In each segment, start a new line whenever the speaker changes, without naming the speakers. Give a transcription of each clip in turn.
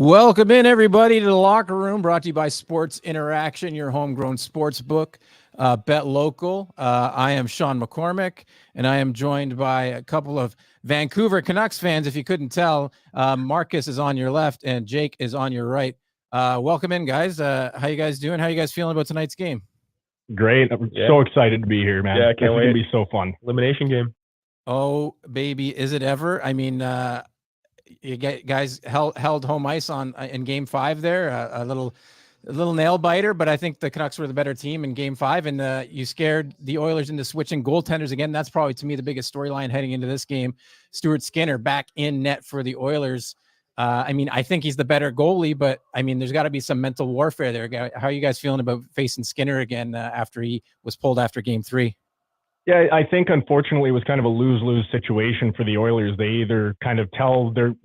Welcome in, everybody, to the locker room, brought to you by Sports Interaction, your homegrown sports book, Bet Local. I am Sean McCormick, and I am joined by a couple of Vancouver Canucks fans. If you couldn't tell, Marcus is on your left and Jake is on your right. Welcome in, guys. How you guys doing? How you guys feeling about tonight's game?
Great. I'm so excited to be here, man.
Yeah, I can't wait.
It's going to be so fun.
Elimination game.
Oh, baby, is it ever? I mean, you guys held home ice in Game 5 there, a little nail biter, but I think the Canucks were the better team in Game 5, and you scared the Oilers into switching goaltenders again. That's probably, to me, the biggest storyline heading into this game. Stuart Skinner back in net for the Oilers. I mean, I think he's the better goalie, but I mean, there's got to be some mental warfare there. How are you guys feeling about facing Skinner again after he was pulled after Game 3?
Yeah, I think unfortunately it was kind of a lose-lose situation for the Oilers. They either kind of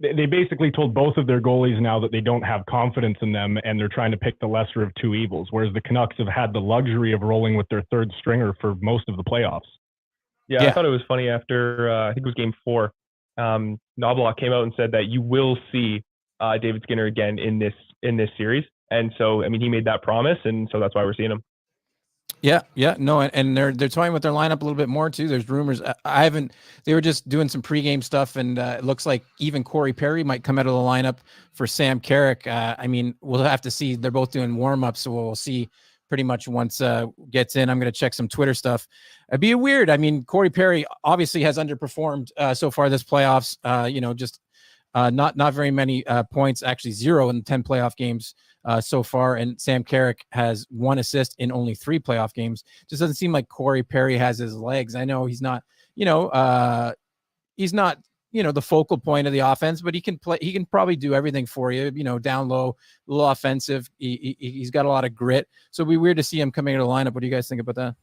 they basically told both of their goalies now that they don't have confidence in them, and they're trying to pick the lesser of two evils, whereas the Canucks have had the luxury of rolling with their third stringer for most of the playoffs.
Yeah. I thought it was funny after, I think it was Game 4, Knobloch came out and said that you will see David Skinner again in this series. And so, I mean, he made that promise, and so that's why we're seeing him.
Yeah, no, and they're toying with their lineup a little bit more too. There's rumors. They were just doing some pregame stuff, and it looks like even Corey Perry might come out of the lineup for Sam Carrick. I mean, we'll have to see. They're both doing warm-ups, so we'll see pretty much once gets in. I'm going to check some Twitter stuff. It'd be weird. I mean, Corey Perry obviously has underperformed so far this playoffs. Not very many points, actually 0 in 10 playoff games so far. And Sam Carrick has 1 assist in only 3 playoff games. Just doesn't seem like Corey Perry has his legs. I know he's not, the focal point of the offense, but he can play. He can probably do everything for you. Down low, a little offensive. He's got a lot of grit. So it'd be weird to see him coming into the lineup. What do you guys think about that?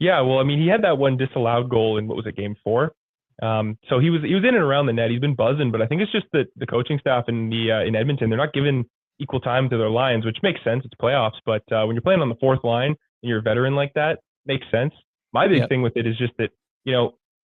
Yeah, well, I mean, he had that one disallowed goal in Game 4. So he was in and around the net. He's been buzzing, but I think it's just that the coaching staff in Edmonton, they're not giving equal time to their lines, which makes sense. It's playoffs, but when you're playing on the fourth line and you're a veteran like that, makes sense. My big thing with it is just that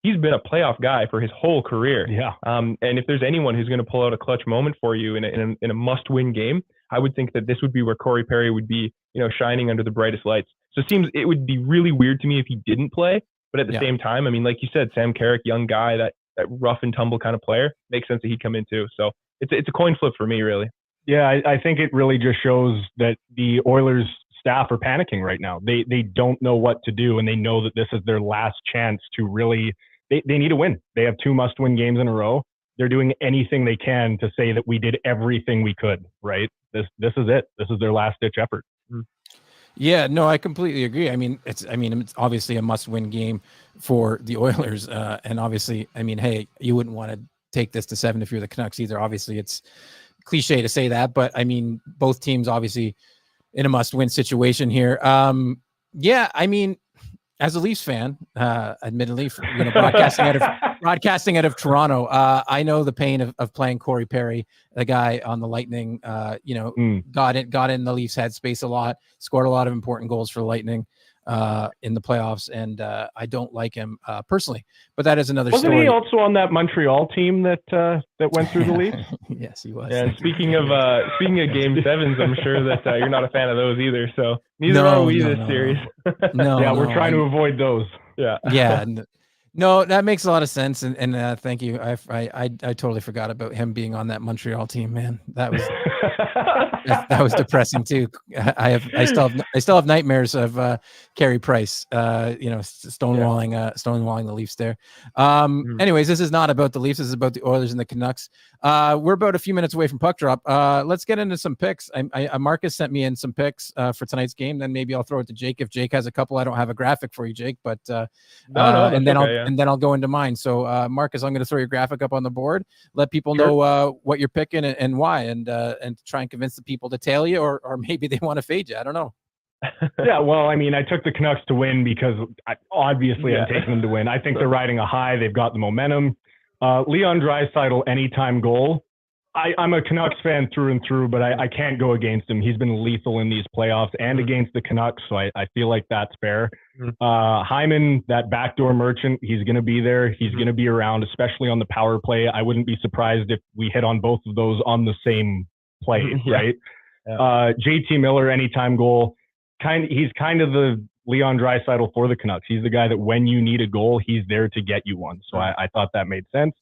he's been a playoff guy for his whole career.
Yeah.
And if there's anyone who's going to pull out a clutch moment for you in a must-win game, I would think that this would be where Corey Perry would be, shining under the brightest lights. So it would be really weird to me if he didn't play. But at the same time, I mean, like you said, Sam Carrick, young guy, that rough and tumble kind of player, makes sense that he'd come in too. So it's a coin flip for me, really.
Yeah, I think it really just shows that the Oilers staff are panicking right now. They don't know what to do, and they know that this is their last chance to really – they need a win. They have 2 must-win games in a row. They're doing anything they can to say that we did everything we could, right? This is it. This is their last-ditch effort.
Mm-hmm.
Yeah, no, I completely agree. I mean, it's obviously a must-win game for the Oilers, and obviously, I mean, hey, you wouldn't want to take this to 7 if you're the Canucks either. Obviously, it's cliche to say that, but I mean, both teams obviously in a must-win situation here. Yeah, I mean, as a Leafs fan, admittedly, broadcasting out of Toronto, I know the pain of playing Corey Perry, the guy on the Lightning. Got in the Leafs headspace a lot, scored a lot of important goals for the Lightning in the playoffs, and I don't like him personally. But that is another story.
Wasn't he also on that Montreal team that went through the Leafs?
Yes, he was.
And speaking of Game 7s, I'm sure that you're not a fan of those either. So neither are we this series.
No,
we're trying to avoid those.
Yeah. No, that makes a lot of sense, and thank you. I totally forgot about him being on that Montreal team, man. That was that was depressing too. I still have nightmares of Carey Price, stonewalling the Leafs there. Anyways, this is not about the Leafs. This is about the Oilers and the Canucks. We're about a few minutes away from puck drop. Let's get into some picks. Marcus sent me in some picks for tonight's game. Then maybe I'll throw it to Jake if Jake has a couple. I don't have a graphic for you, Jake, but and then I'll go into mine. So Marcus, I'm going to throw your graphic up on the board. Let people know what you're picking and why, and try and convince the people to tail you, or maybe they want to fade you. I don't know.
Yeah, well, I mean, I took the Canucks to win because I'm taking them to win. I think they're riding a high. They've got the momentum. Leon Draisaitl anytime goal. I'm a Canucks fan through and through, but I can't go against him. He's been lethal in these playoffs and against the Canucks, so I feel like that's fair. Hyman, that backdoor merchant, he's going to be there. He's going to be around, especially on the power play. I wouldn't be surprised if we hit on both of those on the same play, right? Yeah. JT Miller, anytime goal. He's kind of the Leon Draisaitl for the Canucks. He's the guy that when you need a goal, he's there to get you one. So I thought that made sense.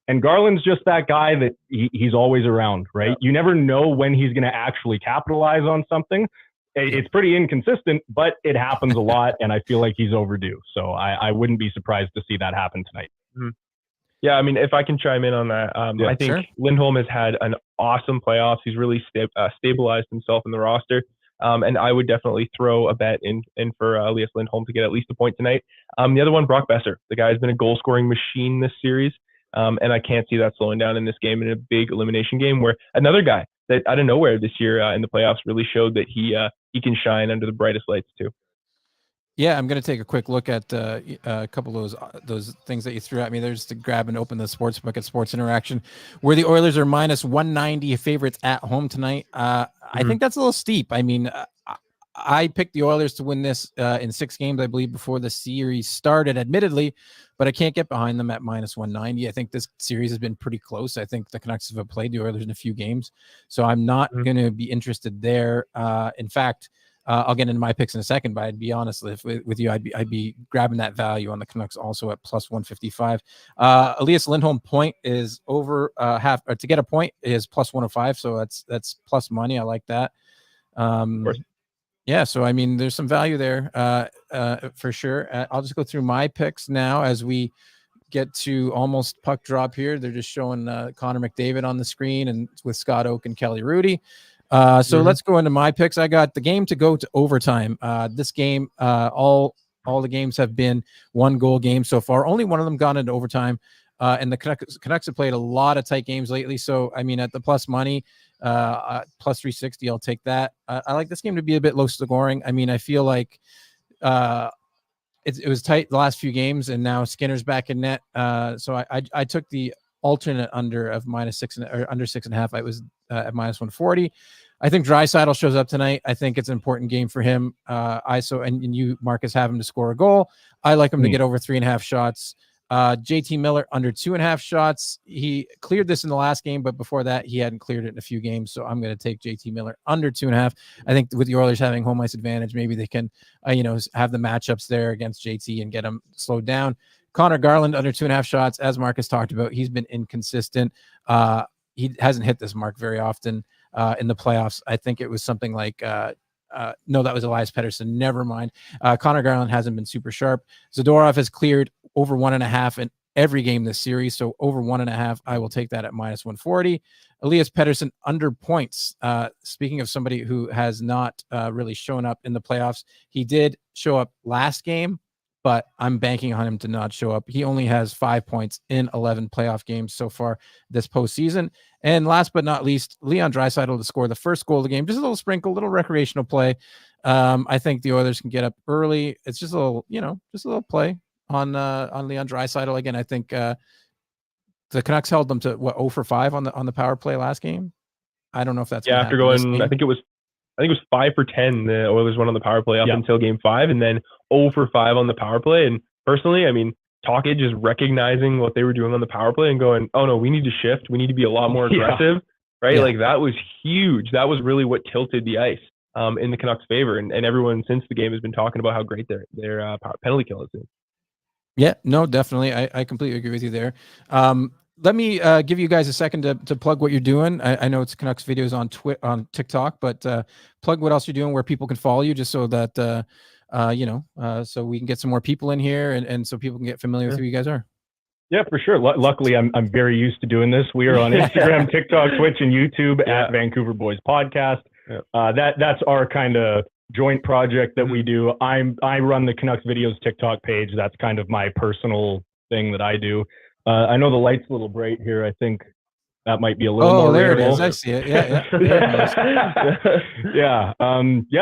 And Garland's just that guy that he's always around, right? Yeah. You never know when he's going to actually capitalize on something. It's pretty inconsistent, but it happens a lot, and I feel like he's overdue. So I wouldn't be surprised to see that happen tonight.
Yeah, I mean, if I can chime in on that, I think Lindholm has had an awesome playoffs. He's really stabilized himself in the roster. And I would definitely throw a bet in for Elias Lindholm to get at least a point tonight. The other one, Brock Besser. The guy has been a goal-scoring machine this series. And I can't see that slowing down in this game, in a big elimination game where another guy that out of nowhere this year in the playoffs really showed that he can shine under the brightest lights too.
Yeah, I'm going to take a quick look at a couple of those things that you threw at me there just to grab and open the sportsbook at Sports Interaction, where the Oilers are minus 190 favorites at home tonight. I think that's a little steep. I mean, I picked the Oilers to win this in 6 games, I believe, before the series started, admittedly, but I can't get behind them at minus 190. I think this series has been pretty close. I think the Canucks have played the Oilers in a few games, so I'm not going to be interested there. In fact, I'll get into my picks in a second, but I'd be honest with you, I'd be grabbing that value on the Canucks also at plus 155. Elias Lindholm point is over half, or to get a point is plus 105, so that's plus money. I like that. Yeah, so I mean, there's some value there for sure. I'll just go through my picks now as we get to almost puck drop here. They're just showing Connor McDavid on the screen and with Scott Oak and Kelly Rudy. So let's go into my picks. I got the game to go to overtime. This game, all the games have been 1-goal games so far. Only one of them gone into overtime. And the Canucks have played a lot of tight games lately. So, I mean, at the plus money, plus 360, I'll take that. I like this game to be a bit low scoring. I mean, I feel like it was tight the last few games, and now Skinner's back in net. So I took the alternate under of minus 6 or under 6.5. I was at minus 140. I think Draisaitl shows up tonight. I think it's an important game for him. And you, Marcus, have him to score a goal. I like him to get over 3.5 shots. JT Miller under 2.5 shots. He cleared this in the last game, but before that, he hadn't cleared it in a few games. So I'm going to take JT Miller under 2.5. I think with the Oilers having home ice advantage, maybe they can, have the matchups there against JT and get him slowed down. Connor Garland under 2.5 shots, as Marcus talked about. He's been inconsistent. He hasn't hit this mark very often in the playoffs. I think it was something like no, that was Elias Pettersson. Never mind. Connor Garland hasn't been super sharp. Zadorov has cleared over 1.5 in every game this series. So over 1.5, I will take that at minus 140. Elias Pettersson under points. Speaking of somebody who has not really shown up in the playoffs, he did show up last game, but I'm banking on him to not show up. He only has 5 points in 11 playoff games so far this postseason. And last but not least, Leon Draisaitl to score the first goal of the game. Just a little sprinkle, little recreational play. I think the Oilers can get up early. It's just a little, just a little play on Leon Draisaitl. Again, I think the Canucks held them to 0 for 5 on the power play last game. I don't know if that's
after going. I think it was 5 for 10. The Oilers won on the power play up until game 5, and then 0 for 5 on the power play. And personally, I mean, Tocchet just recognizing what they were doing on the power play and going, oh no, we need to shift. We need to be a lot more aggressive, right? Like that was huge. That was really what tilted the ice in the Canucks' favor. And everyone since the game has been talking about how great their penalty kill is.
Yeah, no, definitely. I completely agree with you there. Let me give you guys a second to plug what you're doing. I know it's Canucks videos on TikTok, but plug what else you're doing, where people can follow you, just so that so we can get some more people in here and so people can get familiar with who you guys are.
Yeah, for sure. Luckily, I'm very used to doing this. We are on Instagram, TikTok, Twitch, and YouTube at Vancouver Boys Podcast. That's our kind of joint project that we do. I run the Canucks videos TikTok page. That's kind of my personal thing that I do. I know the light's a little bright here. I think That might be a little more
there
readable.
it is. I see it. Yeah. There it goes.
Yeah.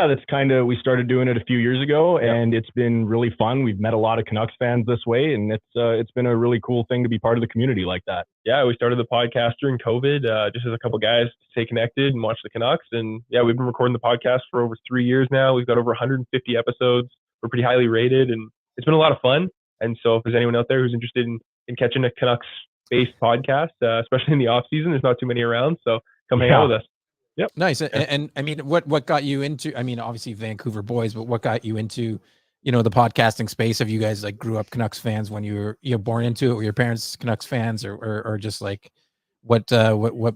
That's kind of, we started doing it a few years ago, and it's been really fun. We've met a lot of Canucks fans this way, and it's been a really cool thing to be part of the community like that.
Yeah, we started the podcast during COVID, just as a couple guys to stay connected and watch the Canucks. And yeah, we've been recording the podcast for over 3 years now. We've got over 150 episodes. We're pretty highly rated, and it's been a lot of fun. And so if there's anyone out there who's interested in catching a Canucks-based podcast, especially in the off season, there's not too many around. So come hang out with us.
Yep. Nice. And I mean, what got you into, I mean, obviously Vancouver boys, but what got you into, the podcasting space? Have you guys like grew up Canucks fans when you were born into it? Were your parents Canucks fans, or just like what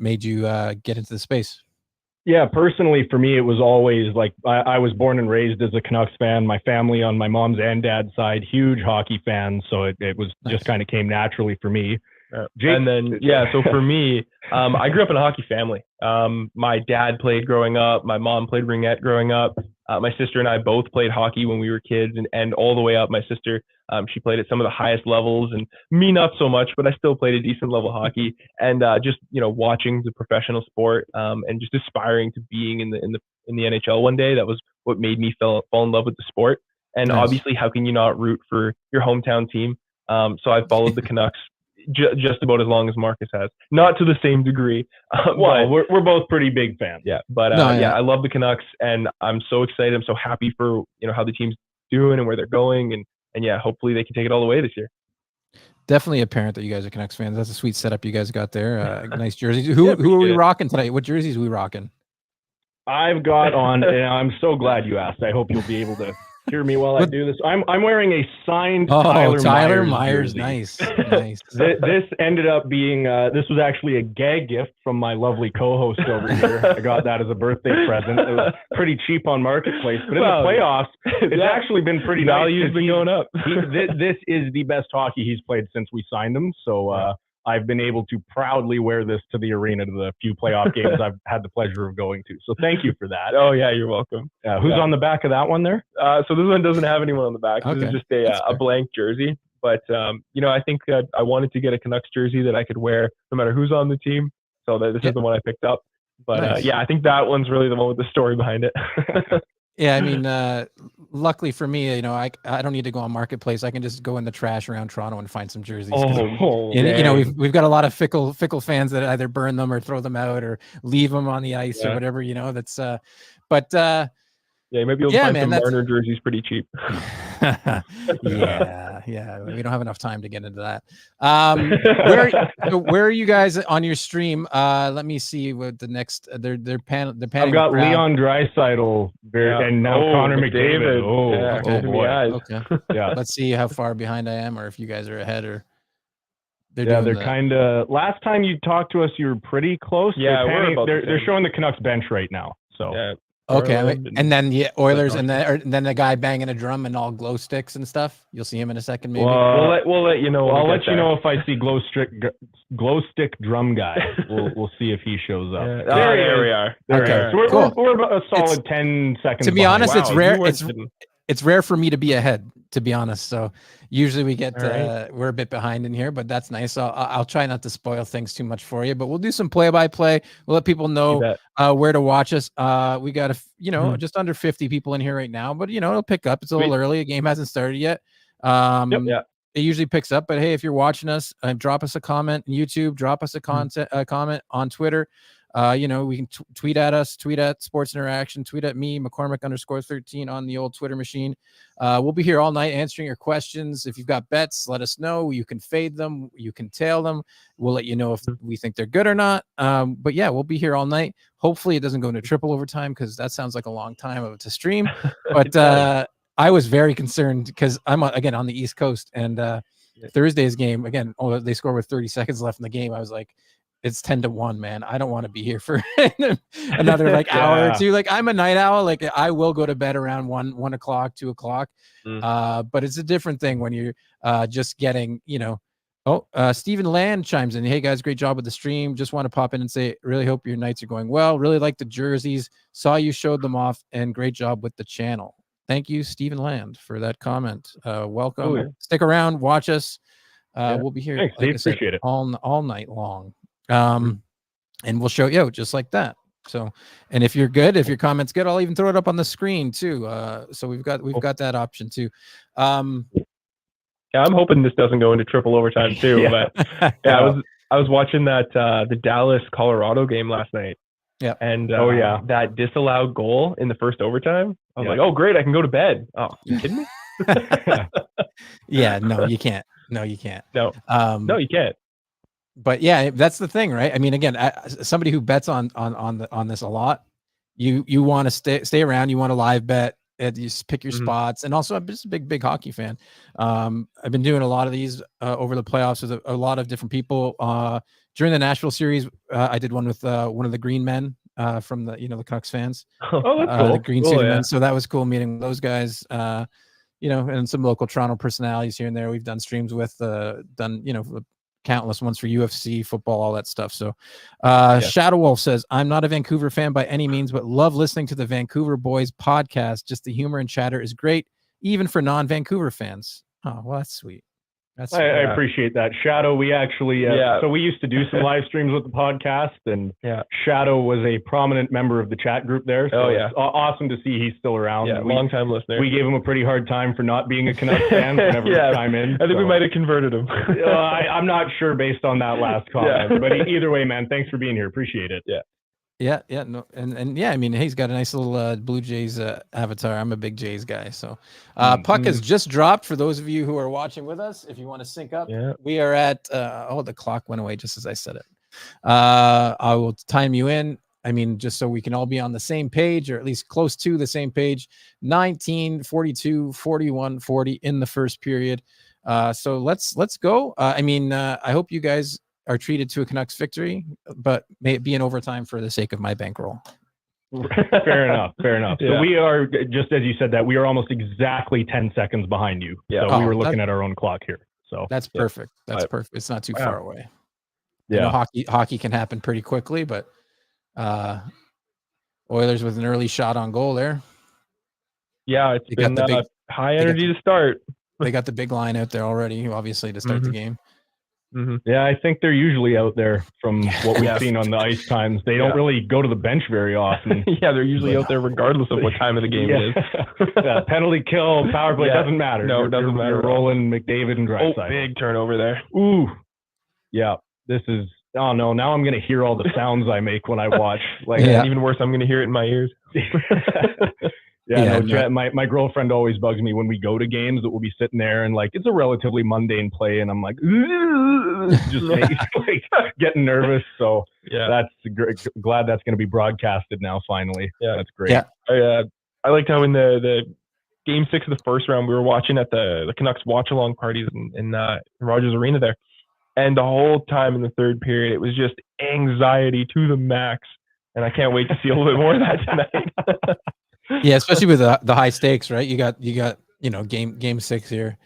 made you get into the space?
Yeah, personally for me, it was always like I was born and raised as a Canucks fan. My family on my mom's and dad's side, huge hockey fans. So it was just kind of came naturally for me.
And then, so for me, I grew up in a hockey family. My dad played growing up. My mom played ringette growing up. My sister and I both played hockey when we were kids, and all the way up. My sister, she played at some of the highest levels, and me not so much, but I still played a decent level hockey. And just watching the professional sport, and just aspiring to being in the NHL one day. That was what made me fall in love with the sport. And obviously, how can you not root for your hometown team? So I've followed the Canucks just about as long as Marcus has, not to the same degree.
Well, we're both pretty big fans.
Yeah, but I love the Canucks, and I'm so excited. I'm so happy for how the team's doing and where they're going, and yeah, hopefully they can take it all the way this year.
Definitely apparent that you guys are Canucks fans. That's a sweet setup you guys got there. Nice jerseys. Who are we rocking tonight? What jerseys are we rocking?
I've got on, and I'm so glad you asked. I hope you'll be able to hear me while I do this. I'm wearing a signed Tyler Myers jersey.
Nice.
This ended up being this was actually a gag gift from my lovely co-host over here. I got that as a birthday present. It was pretty cheap on Marketplace, but in the playoffs, it's actually been pretty nice.
Value's been going up.
This is the best hockey he's played since we signed him. So I've been able to proudly wear this to the arena to the few playoff games I've had the pleasure of going to. So thank you for that.
Oh, yeah, you're welcome.
Who's on the back of that one there?
So this one doesn't have anyone on the back. This is just a blank jersey. But, I think I wanted to get a Canucks jersey that I could wear no matter who's on the team. So this is the one I picked up. But, I think that one's really the one with the story behind it.
Yeah, I mean, luckily for me, I don't need to go on Marketplace. I can just go in the trash around Toronto and find some jerseys. We've got a lot of fickle fans that either burn them or throw them out or leave them on the ice or whatever. That's, but
yeah, you might be able to find some Marner jerseys pretty cheap.
yeah. We don't have enough time to get into that. Where are you guys on your stream? Let me see what the next. They're panning.
I've got Leon Draisaitl and now Connor McDavid.
Okay. Yeah. Let's see how far behind I am, or if you guys are ahead, or
they're kind of. Last time you talked to us, you were pretty close.
Yeah,
they're showing the Canucks bench right now. So.
Yeah. Okay, and then the Oilers, and then the guy banging a drum and all glow sticks and stuff. You'll see him in a second, maybe.
We'll let you know.
I'll let you know if I see glow stick drum guy. We'll see if he shows up.
There we are.
Okay, so we're about a solid 10 seconds.
To be honest,
Wow,
it's rare. It's rare for me to be ahead, to be honest. So usually we get we're a bit behind in here, but that's nice. So I'll try not to spoil things too much for you, but we'll do some play-by-play. We'll let people know where to watch us. We got just under 50 people in here right now, but it'll pick up. It's a little early. The game hasn't started yet. It usually picks up, but hey, if you're watching us, drop us a comment on YouTube, drop us a comment on Twitter. We can tweet at us, tweet at Sports Interaction, tweet at me, McCormick_13 on the old Twitter machine. We'll be here all night answering your questions. If you've got bets, let us know. You can fade them. You can tail them. We'll let you know if we think they're good or not. But yeah, we'll be here all night. Hopefully it doesn't go into triple overtime, because that sounds like a long time to stream. But I was very concerned because I'm, again, on the East Coast, and Thursday's game, again, they score with 30 seconds left in the game. I was like, it's 10-1, man. I don't want to be here for another hour or two. I'm a night owl. I will go to bed around 1 o'clock, 2 o'clock. But it's a different thing when you're just getting, Stephen Land chimes in. Hey guys, great job with the stream. Just want to pop in and say, really hope your nights are going well. Really like the jerseys. Saw you showed them off, and great job with the channel. Thank you, Stephen Land, for that comment. Welcome. Stick around, watch us. We'll be here.
Thanks, Steve. Appreciate it.
All night long. and we'll show you just like that. So, and if you're good, if your comment's good, I'll even throw it up on the screen too. So we've got that option too.
Yeah, I'm hoping this doesn't go into triple overtime too.
Yeah.
But yeah, I was watching that the Dallas Colorado game last night.
Yeah.
And that disallowed goal in the first overtime. I was like, oh great, I can go to bed. Oh, you kidding me?
Yeah, no, you can't. No, you can't.
No, no, you can't.
But yeah, that's the thing, right? I mean, again, somebody who bets on this a lot, you want to stay around. You want to live bet. You just pick your spots, and also I'm just a big hockey fan. I've been doing a lot of these over the playoffs with a lot of different people. During the Nashville series, I did one with one of the Green Men from the the Canucks fans.
Oh, that's cool.
The Green City Men. So that was cool meeting those guys. And some local Toronto personalities here and there. We've done streams with, countless ones for UFC, football, all that stuff. So Shadow Wolf says, I'm not a Vancouver fan by any means, but love listening to the Vancouver Boys podcast. Just the humor and chatter is great, even for non-Vancouver fans. Oh, well, that's sweet.
I appreciate that. Shadow, we actually, so we used to do some live streams with the podcast, and Shadow was a prominent member of the chat group there. So it's awesome to see he's still around.
Yeah, long time listener.
We gave him a pretty hard time for not being a Canucks fan whenever time in.
I think we might have converted him.
I'm not sure based on that last comment, but either way, man, thanks for being here. Appreciate it.
Yeah, no, and I mean, he's got a nice little Blue Jays avatar. I'm a big Jays guy, so puck has just dropped for those of you who are watching with us. If you want to sync up, we are at the clock went away just as I said it. I will time you in. I mean, just so we can all be on the same page, or at least close to the same page. 19, 42, 41, 40 in the first period. So let's go. I hope you guys are treated to a Canucks victory, but may it be in overtime for the sake of my bankroll.
Fair enough. So we are, just as you said that, we are almost exactly 10 seconds behind you. So we were looking at our own clock here. So
that's perfect. That's perfect. It's not too far away.
Yeah.
Hockey can happen pretty quickly, but Oilers with an early shot on goal there.
Yeah, it's been high energy to start.
They got the big line out there already, obviously, to start the game.
Yeah, I think they're usually out there from what we've seen on the ice times. They don't really go to the bench very often.
They're usually out there regardless of what time of the game it is.
Penalty kill, power play, doesn't matter.
No, it doesn't matter.
You're rolling McDavid and Draisaitl.
Big turnover there.
Ooh. Yeah, this is, oh no, now I'm going to hear all the sounds I make when I watch.
Even worse, I'm going to hear it in my ears.
My girlfriend always bugs me when we go to games that we'll be sitting there and it's a relatively mundane play and I'm like, just getting nervous. So that's great. Glad that's going to be broadcasted now. Finally, that's great.
Yeah,
I liked how in the game 6 of the first round we were watching at the Canucks watch along parties in Rogers Arena there, and the whole time in the third period it was just anxiety to the max, and I can't wait to see a little bit more of that tonight.
Yeah, especially with the high stakes, right? You got game 6 here,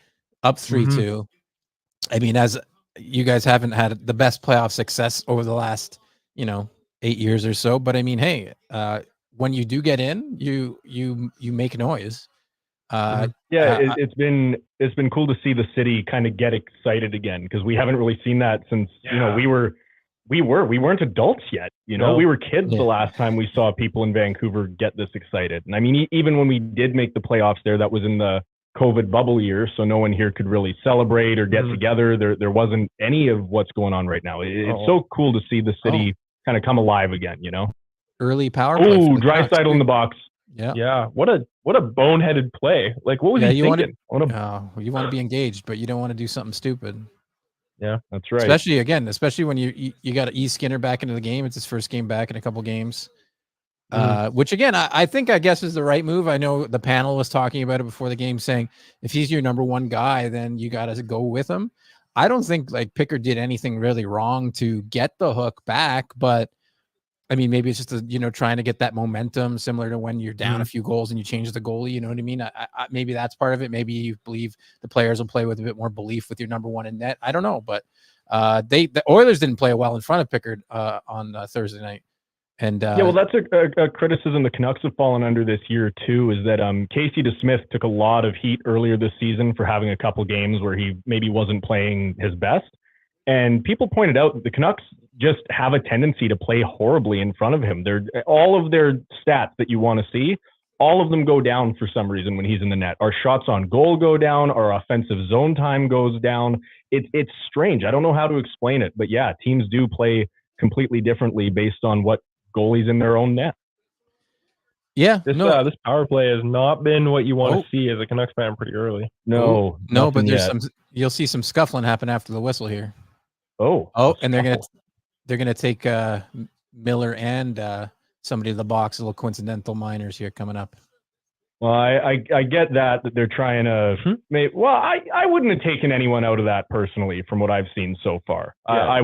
up 3-2. I mean, as you guys haven't had the best playoff success over the last 8 years or so, but I mean, hey, when you do get in, you make noise.
It's been cool to see the city kind of get excited again, because we haven't really seen that since we weren't adults yet. We were kids the last time we saw people in Vancouver get this excited. And I mean, even when we did make the playoffs there, that was in the COVID bubble year, so no one here could really celebrate or get together. There wasn't any of what's going on right now. It's so cool to see the city kind of come alive again.
Early power play.
Oh, Draisaitl in the box.
Yeah. What a boneheaded play. What was he thinking?
You want to be engaged, but you don't want to do something stupid.
Yeah, that's right.
Especially when you got E. Skinner back into the game. It's his first game back in a couple games. Which again, I guess is the right move. I know the panel was talking about it before the game, saying if he's your number one guy, then you got to go with him. I don't think Pickard did anything really wrong to get the hook back, but I mean, maybe it's just trying to get that momentum, similar to when you're down a few goals and you change the goalie. You know what I mean? Maybe that's part of it. Maybe you believe the players will play with a bit more belief with your number one in net. I don't know, but the Oilers didn't play well in front of Pickard on Thursday night. And
that's a criticism the Canucks have fallen under this year too, is that Casey DeSmith took a lot of heat earlier this season for having a couple games where he maybe wasn't playing his best. And people pointed out that the Canucks just have a tendency to play horribly in front of him. All of their stats that you want to see, all of them go down for some reason when he's in the net. Our shots on goal go down. Our offensive zone time goes down. It's strange. I don't know how to explain it, but yeah, teams do play completely differently based on what goalie's in their own net.
Yeah,
This power play has not been what you want to see as a Canucks fan pretty early.
No,
but there's you'll see some scuffling happen after the whistle here. And they're gonna take Miller and somebody to the box. A little coincidental minors here coming up.
Well, I get that they're trying to I wouldn't have taken anyone out of that personally from what I've seen so far. Yeah. I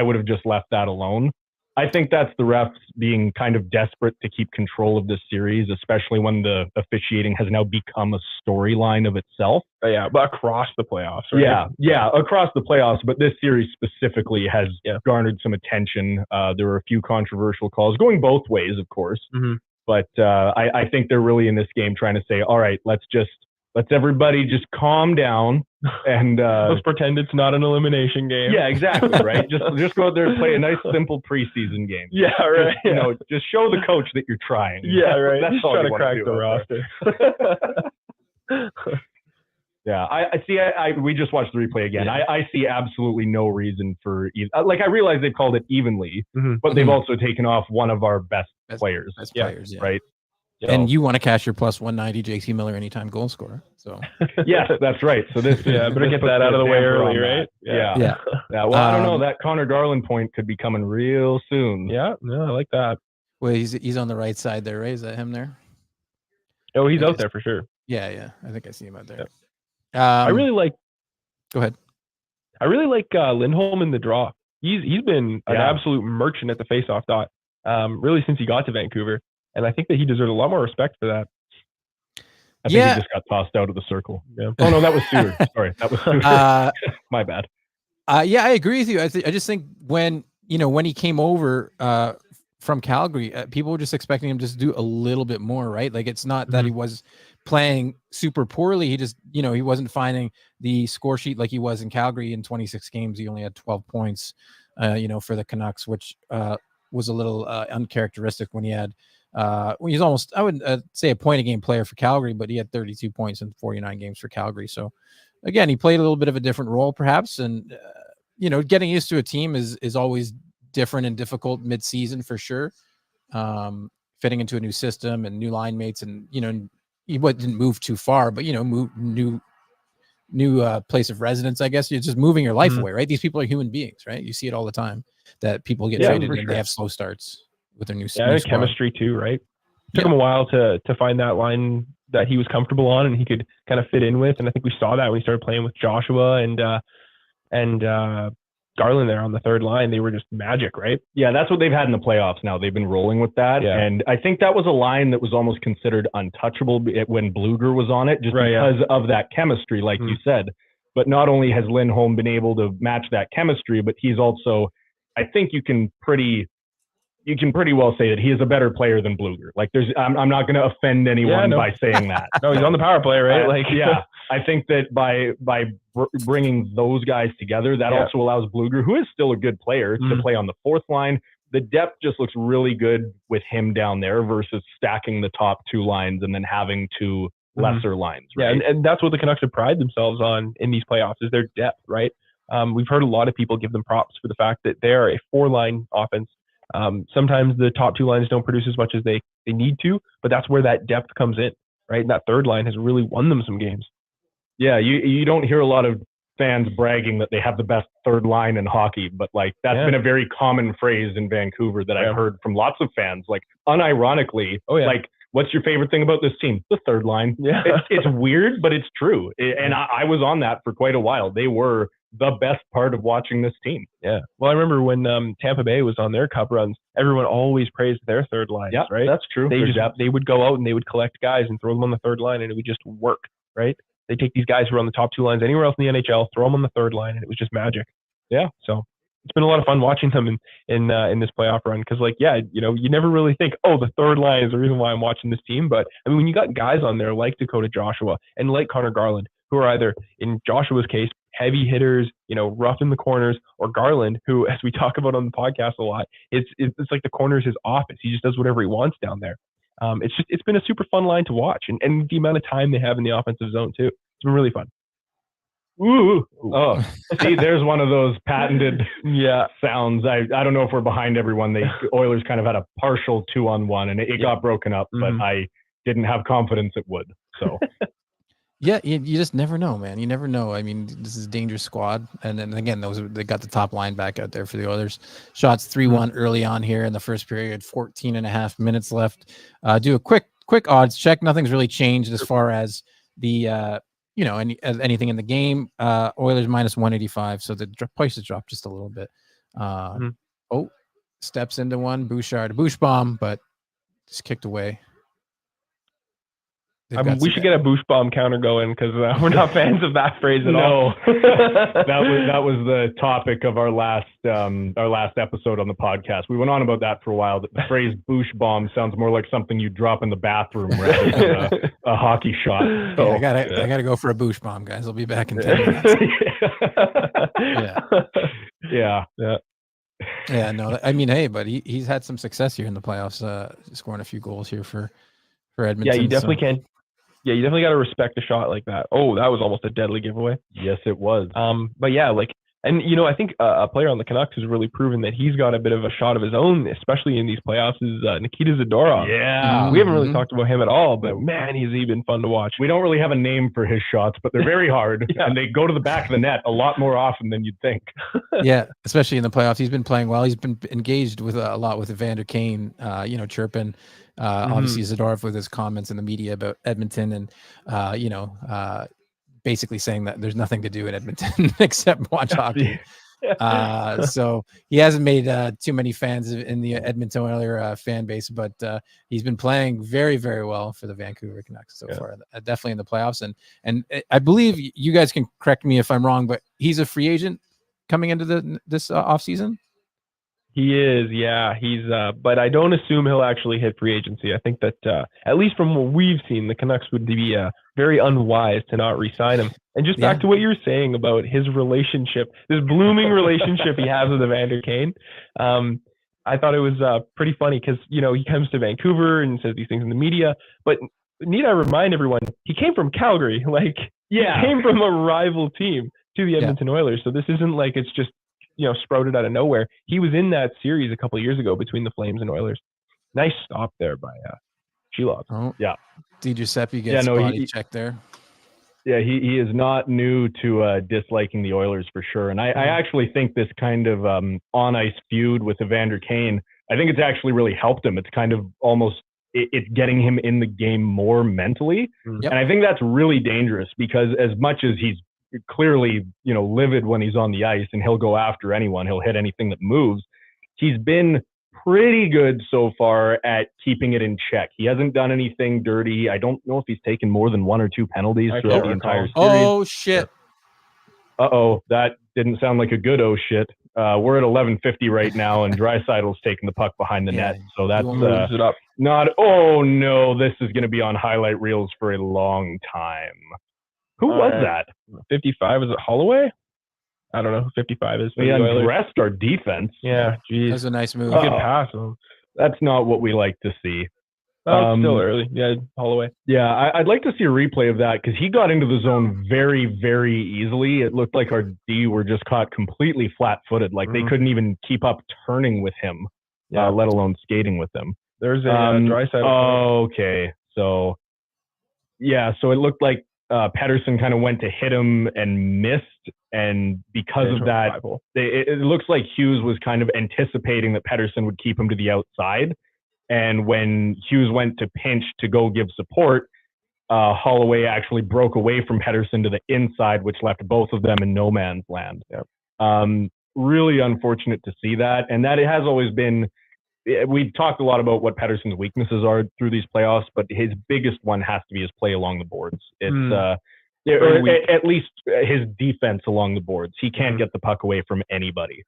would have just left that alone. I think that's the refs being kind of desperate to keep control of this series, especially when the officiating has now become a storyline of itself.
Yeah, but across the playoffs, right?
Yeah, across the playoffs. But this series specifically has garnered some attention. There were a few controversial calls going both ways, of course. Mm-hmm. But I think they're really in this game trying to say, all right, let's everybody just calm down and
let's pretend it's not an elimination game.
Yeah, exactly, right? just go out there and play a nice simple preseason game.
Yeah, right.
Just show the coach that you're trying.
Yeah, right.
That's
just
all
trying to crack the roster.
Yeah, I see. We just watched the replay again. Yeah. I see absolutely no reason for I realize they've called it evenly, but they've also taken off one of our best players. Right?
And you want to cash your plus 190 JT Miller anytime goal scorer. So
yes, that's right. So this
better get that out of the way early, right?
Yeah. Well, I don't know. That Connor Garland point could be coming real soon.
Yeah, I like that.
Well, he's on the right side there, right? Is that him there?
Oh, he's out there for sure.
Yeah. I think I see him out there.
I really like.
Go ahead.
I really like Lindholm in the draw. He's been an absolute merchant at the faceoff dot, really since he got to Vancouver. And I think that he deserves a lot more respect for that.
I think he just got tossed out of the circle. Yeah. Oh, no, that was Stewart. Sorry, that was Stewart. My bad.
Yeah, I agree with you. I just think when he came over from Calgary, people were just expecting him to just do a little bit more, right? Like, it's not that he was playing super poorly. He just, he wasn't finding the score sheet like he was in Calgary. In 26 games, he only had 12 points, for the Canucks, which was a little uncharacteristic when he had he's almost, I would say, a point a game player for Calgary, but he had 32 points in 49 games for Calgary. So again, he played a little bit of a different role perhaps. And, getting used to a team is always different and difficult mid-season for sure. Fitting into a new system and new line mates, and, he didn't move too far, but, new place of residence, I guess. You're just moving your life away, right? These people are human beings, right? You see it all the time that people get traded and they have slow starts with their new
chemistry too, right? Took him a while to find that line that he was comfortable on and he could kind of fit in with, and I think we saw that when he started playing with Joshua and Garland there on the third line. They were just magic, right?
Yeah, that's what they've had in the playoffs now. They've been rolling with that, and I think that was a line that was almost considered untouchable when Bluger was on it, just because of that chemistry, like you said. But not only has Lindholm been able to match that chemistry, but he's also, I think you can pretty well say that he is a better player than Bluger. Like, I'm not going to offend anyone by saying that.
No, he's on the power play, right?
I think that by bringing those guys together, that also allows Bluger, who is still a good player, to play on the fourth line. The depth just looks really good with him down there versus stacking the top two lines and then having two lesser lines. Right?
Yeah, and that's what the Canucks have prided themselves on in these playoffs, is their depth, right? We've heard a lot of people give them props for the fact that they are a four-line offense. Sometimes the top two lines don't produce as much as they need to, but that's where that depth comes in, right? And that third line has really won them some games.
Yeah, you don't hear a lot of fans bragging that they have the best third line in hockey, but that's been a very common phrase in Vancouver that I've heard from lots of fans. Unironically, what's your favorite thing about this team? The third line. Yeah. It's weird, but it's true. And I was on that for quite a while. They were the best part of watching this team.
Yeah. Well, I remember when Tampa Bay was on their cup runs, everyone always praised their third line. Yeah, right?
That's true.
They would go out and they would collect guys and throw them on the third line, and it would just work, right? They take these guys who are on the top two lines anywhere else in the NHL, throw them on the third line, and it was just magic. Yeah. So it's been a lot of fun watching them in this playoff run, because you never really think, the third line is the reason why I'm watching this team. But I mean, when you got guys on there like Dakota Joshua and like Connor Garland, who are either, in Joshua's case, heavy hitters, rough in the corners, or Garland, who, as we talk about on the podcast a lot, it's like the corner is his office. He just does whatever he wants down there. It's been a super fun line to watch, and the amount of time they have in the offensive zone too. It's been really fun.
Ooh. Oh, see, there's one of those patented sounds. I don't know if we're behind everyone. The Oilers kind of had a partial 2-on-1, and it got broken up, but I didn't have confidence it would. So.
Yeah, you just never know, man. You never know. I mean, this is a dangerous squad. And then again, they got the top line back out there for the Oilers. Shots 3-1 early on here in the first period, 14 and a half minutes left. Do a quick odds check. Nothing's really changed as far as the anything in the game. Oilers minus 185, so the prices dropped just a little bit. Oh, steps into one. Bouchard, Bouch bomb, but just kicked away.
We should get a Bouch bomb counter going because we're not fans of that phrase at all.
that was the topic of our last episode on the podcast. We went on about that for a while. The phrase Bouch bomb sounds more like something you drop in the bathroom rather than a hockey shot. So,
I gotta go for a Bouch bomb, guys. I'll be back in 10 minutes.
Yeah.
Yeah, no, I mean, hey, but he's had some success here in the playoffs, scoring a few goals here for Edmonton.
Yeah, you definitely can. Yeah, you definitely got to respect a shot like that. Oh, that was almost a deadly giveaway.
Yes, it was.
But yeah, I think a player on the Canucks has really proven that he's got a bit of a shot of his own, especially in these playoffs, is Nikita Zadorov.
Yeah.
We haven't really talked about him at all, but man, he's been fun to watch.
We don't really have a name for his shots, but they're very hard, and they go to the back of the net a lot more often than you'd think.
Yeah, especially in the playoffs. He's been playing well. He's been engaged with a lot with Evander Kane, chirping. Obviously Zadorov with his comments in the media about Edmonton and basically saying that there's nothing to do in Edmonton except watch hockey. So he hasn't made too many fans in the Edmonton Oilers fan base, but he's been playing very, very well for the Vancouver Canucks so far, definitely in the playoffs. And I believe you guys can correct me if I'm wrong, but he's a free agent coming into this offseason.
He is, yeah. He's, but I don't assume he'll actually hit free agency. I think that, at least from what we've seen, the Canucks would be very unwise to not re-sign him. And just back to what you were saying about his relationship, this blooming relationship he has with Evander Kane. I thought it was pretty funny because, he comes to Vancouver and says these things in the media. But need I remind everyone, he came from Calgary. He came from a rival team to the Edmonton Oilers. So this isn't like it's just, sprouted out of nowhere. He was in that series a couple of years ago between the Flames and Oilers. Nice stop there by Sheilov.
Oh, yeah. Di Giuseppe gets body check there.
Yeah, he is not new to disliking the Oilers for sure. And I actually think this kind of on-ice feud with Evander Kane, I think it's actually really helped him. It's kind of almost it's getting him in the game more mentally. And I think that's really dangerous because as much as he's clearly, livid when he's on the ice and he'll go after anyone. He'll hit anything that moves. He's been pretty good so far at keeping it in check. He hasn't done anything dirty. I don't know if he's taken more than 1 or 2 penalties throughout the entire series.
Oh, shit.
Uh-oh, that didn't sound like a good oh shit. We're at 11:50 right now, and Draisaitl's taking the puck behind the net. So that's
it up.
Not, oh no, this is going to be on highlight reels for a long time. Who was that?
55, is it Holloway? I don't know who 55 is.
We undressed our defense.
Yeah, geez.
That was a nice move.
Good pass.
That's not what we like to see.
Oh, it's still early. Yeah, Holloway.
Yeah, I'd like to see a replay of that because he got into the zone very, very easily. It looked like our D were just caught completely flat-footed. Like they couldn't even keep up turning with him, let alone skating with him.
There's a Draisaitl.
Oh, okay. So, so it looked like Pettersson kind of went to hit him and missed, and because of that, it looks like Hughes was kind of anticipating that Pettersson would keep him to the outside, and when Hughes went to pinch to go give support, Holloway actually broke away from Pettersson to the inside, which left both of them in no man's land. Really unfortunate to see that, and that it has always been. We've talked a lot about what Pettersson's weaknesses are through these playoffs, but his biggest one has to be his play along the boards. It's or at least his defense along the boards. He can't get the puck away from anybody.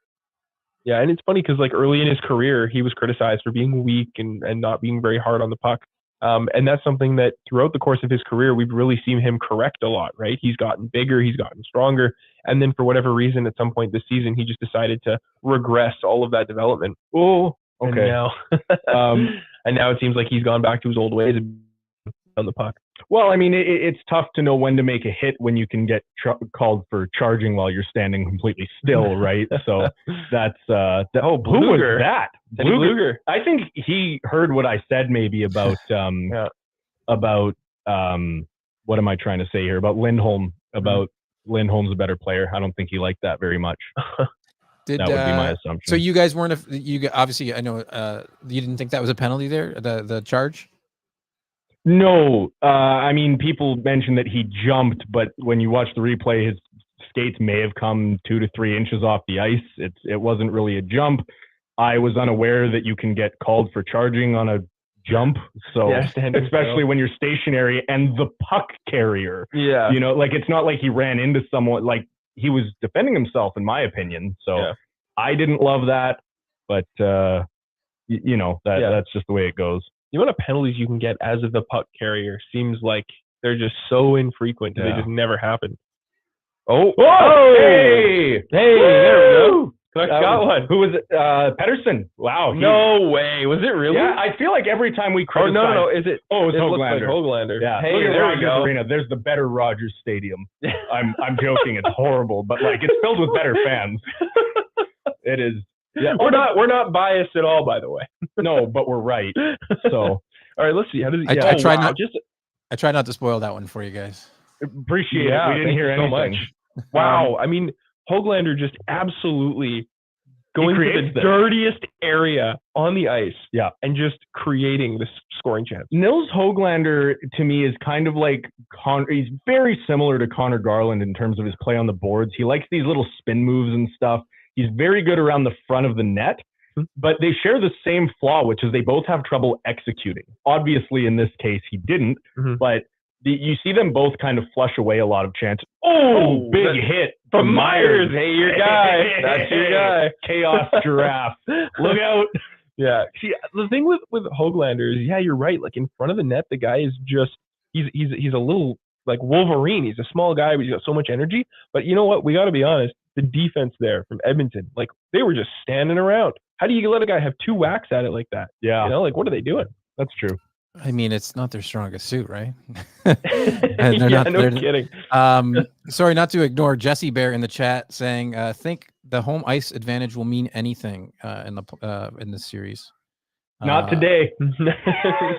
Yeah, and it's funny because early in his career, he was criticized for being weak and not being very hard on the puck. And that's something that throughout the course of his career, we've really seen him correct a lot, right? He's gotten bigger, he's gotten stronger, And then for whatever reason, at some point this season, he just decided to regress all of that development.
Oh, okay.
And now it seems like he's gone back to his old ways on the puck.
Well, I mean, it's tough to know when to make a hit when you can get called for charging while you're standing completely still, right? So that's who was that?
Bluger.
I think he heard what I said maybe about about what am I trying to say here about Lindholm? About Lindholm's a better player. I don't think he liked that very much. That would be my assumption.
So you guys weren't obviously I know you didn't think that was a penalty there, the charge?
No, I mean, people mentioned that he jumped, but when you watch the replay, his skates may have come 2 to 3 inches off the ice. It wasn't really a jump. I was unaware that you can get called for charging on a jump. So especially when you're stationary and the puck carrier, like it's not like he ran into someone, like he was defending himself, in my opinion. So I didn't love that, but that's just the way it goes.
The amount of penalties you can get as the puck carrier seems like they're just so infrequent. They just never happen.
Oh,
hey, there we go. Canucks got one.
Who was it? Pedersen. Wow.
No way. Was it really?
Yeah, I feel like every time we criticize.
Oh, no. Is it?
Oh, it's Höglander.
Like Höglander.
Yeah.
Hey,
look at
there we go.
Arena. There's the better Rogers Stadium. I'm joking. It's horrible, but like it's filled with better fans. It is.
Yeah, we're not biased at all, by the way.
No, but we're right. So,
all right, let's see. How does he?
I try not to spoil that one for you guys.
Appreciate it. We didn't hear anything.
So much. Wow. I mean, Höglander just absolutely going to the dirtiest area on the ice, and just creating this scoring chance.
Nils Höglander, to me, is kind of like he's very similar to Connor Garland in terms of his play on the boards. He likes these little spin moves and stuff. He's very good around the front of the net, but they share the same flaw, which is they both have trouble executing. Obviously, in this case, he didn't, but you see them both kind of flush away a lot of chances. Oh, big hit from Myers.
Hey, your guy. That's your guy.
Chaos giraffe. Look out.
Yeah. See, the thing with Höglander is, you're right. Like in front of the net, the guy is just, he's a little like Wolverine. He's a small guy, but he's got so much energy. But you know what? We got to be honest. The defense there from Edmonton, like they were just standing around. How do you let a guy have 2 whacks at it like that?
Yeah.
Like what are they doing?
That's true.
I mean, it's not their strongest suit, right?
No kidding.
Sorry, not to ignore Jesse Bear in the chat saying, think the home ice advantage will mean anything in this series.
Not today.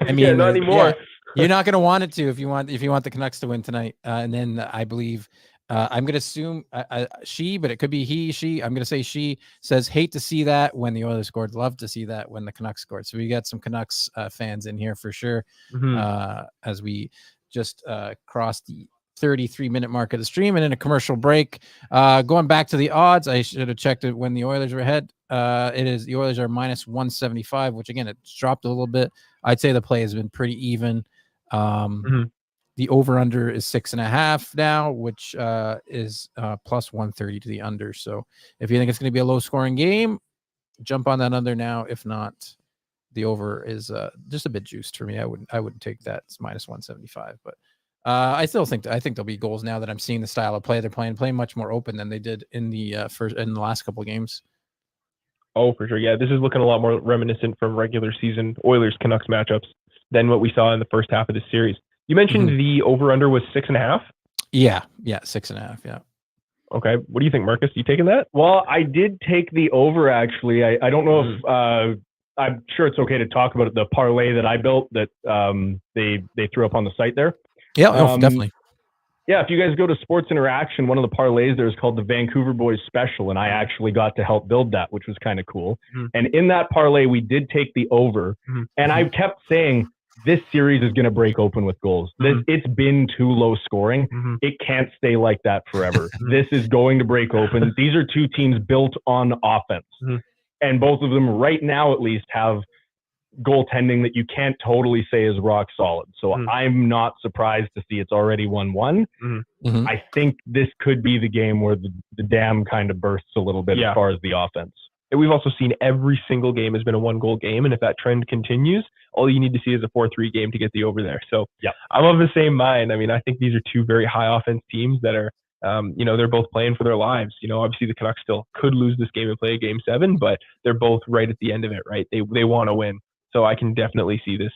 I mean,
not anymore.
You're not going to want it to if you want the Canucks to win tonight. And then I believe I'm going to assume she, but it could be he, she. I'm going to say she says, hate to see that when the Oilers scored. Love to see that when the Canucks scored. So we got some Canucks fans in here for sure. As we just crossed the 33-minute mark of the stream and in a commercial break. Going back to the odds, I should have checked it when the Oilers were ahead. The Oilers are minus 175, which again, it's dropped a little bit. I'd say the play has been pretty even. The over-under is 6.5 now, which is plus 130 to the under. So if you think it's going to be a low-scoring game, jump on that under now. If not, the over is just a bit juiced for me. I wouldn't take that. It's minus 175. But I think there'll be goals now that I'm seeing the style of play they're playing much more open than they did in the last couple of games.
Oh, for sure. Yeah, this is looking a lot more reminiscent from regular season Oilers-Canucks matchups than what we saw in the first half of this series. You mentioned the over-under was 6.5?
Yeah, 6.5, yeah.
Okay. What do you think, Marcus? You taking that?
Well, I did take the over, actually. I don't know if I'm sure it's okay to talk about the parlay that I built that they threw up on the site there.
Yeah, definitely.
Yeah, if you guys go to Sports Interaction, one of the parlays there is called the Vancouver Boys Special, and I actually got to help build that, which was kind of cool. And in that parlay, we did take the over, and I kept saying, this series is going to break open with goals. It's been too low scoring. It can't stay like that forever. This is going to break open. These are two teams built on offense. And both of them right now at least have goaltending that you can't totally say is rock solid. So I'm not surprised to see it's already 1-1. I think this could be the game where the dam kind of bursts a little bit as far as the offense.
And we've also seen every single game has been a 1-goal game. And if that trend continues, all you need to see is a 4-3 game to get the over there. So I'm of the same mind. I mean, I think these are two very high offense teams that are They're both playing for their lives. Obviously the Canucks still could lose this game and play a game 7, but they're both right at the end of it, right? They want to win. So I can definitely see this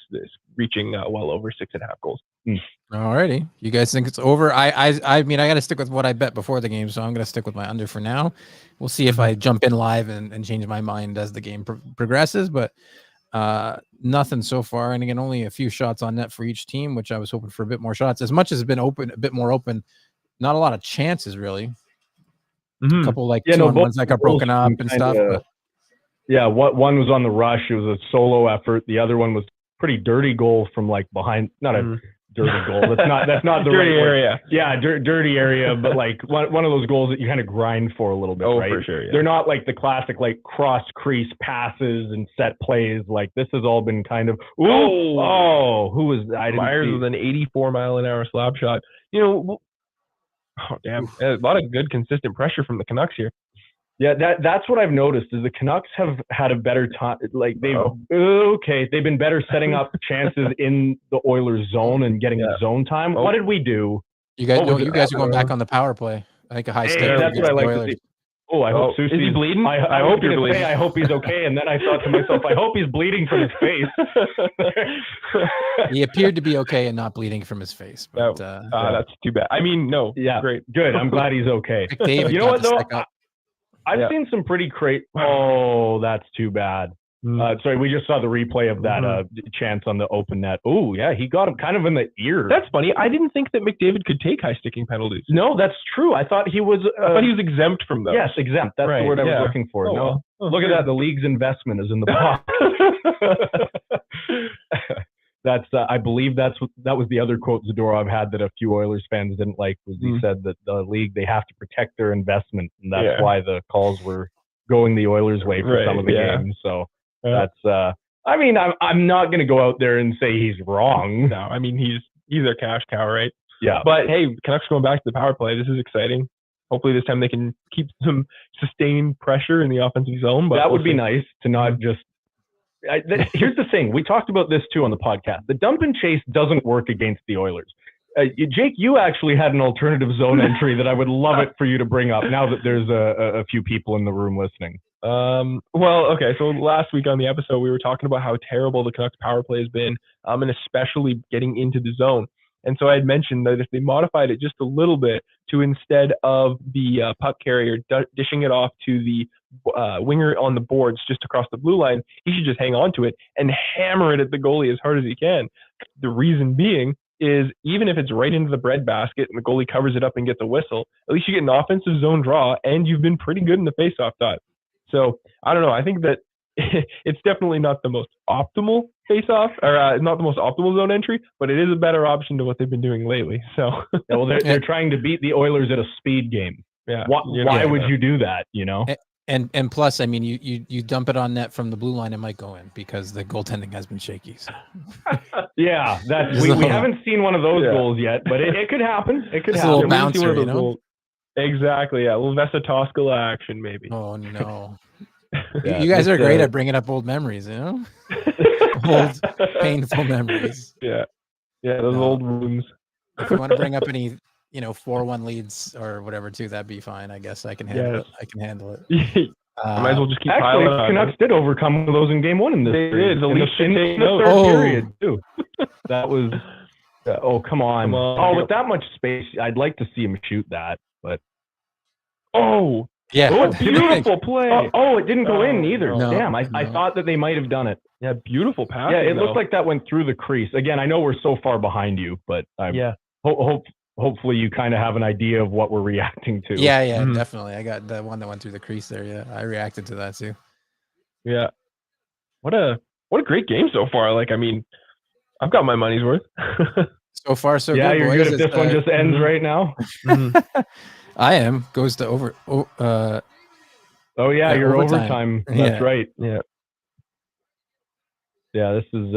reaching well over 6.5 goals.
Alrighty, you guys think it's over? I mean, I got to stick with what I bet before the game, so I'm going to stick with my under for now. We'll see if I jump in live and change my mind as the game progresses, but nothing so far. And again, only a few shots on net for each team, which I was hoping for a bit more shots. As much as it's been open, a bit more open, not a lot of chances really. A couple like ones that got broken up and stuff. But.
Yeah, one was on the rush. It was a solo effort. The other one was pretty dirty goal from like behind. Not a dirty goal. That's not the
dirty
right
area.
Word. Yeah, dirty area. But like one of those goals that you kind of grind for a little bit. Right?
For sure. Yeah.
They're not like the classic like cross crease passes and set plays. Like this has all been kind of who was
Myers with an 84-mile-an-hour slap shot. Oh damn! A lot of good consistent pressure from the Canucks here.
Yeah, that's what I've noticed is the Canucks have had a better time. Like they've been better setting up chances in the Oilers zone and getting zone time. What did we do?
You guys are going back on the power play. I think a high stake.
That's what I like to see. Oh, I hope
is he bleeding?
I hope you're bleeding. I hope he's okay. And then I thought to myself, I hope he's bleeding from his face.
He appeared to be okay and not bleeding from his face. But
that's too bad. I mean, no.
Yeah,
great.
Good. I'm glad he's okay.
David,
you know what though? I've seen some pretty crazy. Oh, that's too bad. Sorry, we just saw the replay of that chance on the open net. Oh, yeah, he got him kind of in the ear.
That's funny. I didn't think that McDavid could take high sticking penalties.
No, that's true. I thought he was.
I thought he was exempt from those.
Yes, exempt. That's the word I was looking for. Look at that. The league's investment is in the box. That's I believe that was the other quote Zadorov had that a few Oilers fans didn't like. Was he said that the league, they have to protect their investment, and that's why the calls were going the Oilers' way for some of the games. So that's I mean, I'm not going to go out there and say he's wrong.
No, I mean he's their cash cow, right?
Yeah.
But hey, Canucks going back to the power play. This is exciting. Hopefully this time they can keep some sustained pressure in the offensive zone. But
that would be nice to not just. Here's the thing. We talked about this too on the podcast. The dump and chase doesn't work against the Oilers. Jake, you actually had an alternative zone entry that I would love it for you to bring up now that there's a few people in the room listening.
Well, okay. So last week on the episode, we were talking about how terrible the Canucks power play has been, and especially getting into the zone. And so I had mentioned that if they modified it just a little bit to instead of the puck carrier dishing it off to the winger on the boards just across the blue line, he should just hang on to it and hammer it at the goalie as hard as he can. The reason being is even if it's right into the breadbasket and the goalie covers it up and gets a whistle, at least you get an offensive zone draw and you've been pretty good in the faceoff dot. So I don't know. I think that it's definitely not the most optimal face-off or not the most optimal zone entry, but it is a better option to what they've been doing lately. So,
well, they're trying to beat the Oilers at a speed game.
Yeah.
Why would you do that? You know.
And plus, I mean, you dump it on net from the blue line, it might go in because the goaltending has been shaky. So.
Yeah, we haven't seen one of those goals yet, but it could happen. It could happen.
A little bouncer, you know?
Exactly. Yeah, a little Vesatoskala action, maybe.
Oh no. You guys are great at bringing up old memories, you know? Old, painful memories.
Yeah. Yeah, those old wounds.
If you want to bring up any, 4-1 leads or whatever too, that'd be fine. I guess I can handle it. I can handle it.
Might as well just keep
actually,
piling on.
Canucks did overcome those in game 1 in this series.
They did.
In the third period, too. That was... come on. With that much space, I'd like to see him shoot that, but...
Oh!
Yeah.
Oh, beautiful play.
It didn't go in either.
No,
Damn, I thought that they might have done it.
Yeah, beautiful pass.
Yeah, it looked like that went through the crease. Again, I know we're so far behind you, but hopefully you kind of have an idea of what we're reacting to.
Yeah, definitely. I got the one that went through the crease there. Yeah, I reacted to that too.
Yeah. What a great game so far. Like, I mean, I've got my money's worth.
So far, so
good. Yeah, you're
boys.
good if this one just ends right now.
I am. Goes to over.
Your overtime. That's right.
Yeah.
Yeah, this is.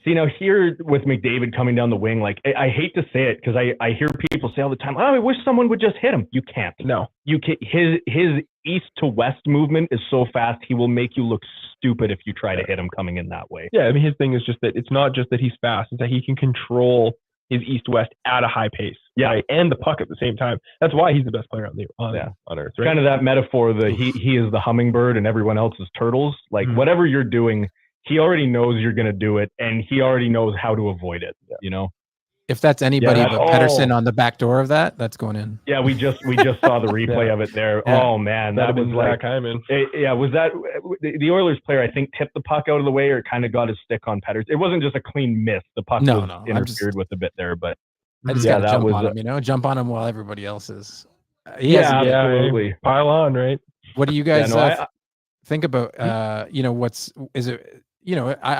See, now here with McDavid coming down the wing, like I hate to say it because I hear people say all the time, "Oh, I wish someone would just hit him." You can't.
No.
You can. His east to west movement is so fast, he will make you look stupid if you try to hit him coming in that way.
Yeah, I mean, his thing is just that it's not just that he's fast; it's that he can control his east-west at a high pace,
Yeah.
right? And the puck at the same time. That's why he's the best player on earth, right?
Kind of that metaphor that he is the hummingbird and everyone else is turtles. Like whatever you're doing, he already knows you're going to do it, and he already knows how to avoid it. You know,
if that's anybody but Pettersson on the back door of that, that's going in.
Yeah, we just saw the replay of it there. Yeah. Oh man, that was like
Hyman.
Was that the Oilers player? I think tipped the puck out of the way or kind of got his stick on Pettersson. It wasn't just a clean miss. The puck was interfered with a bit there, but
I just gotta jump on him. Jump on him while everybody else is.
Absolutely.
Pile on, right?
What do you guys think about? I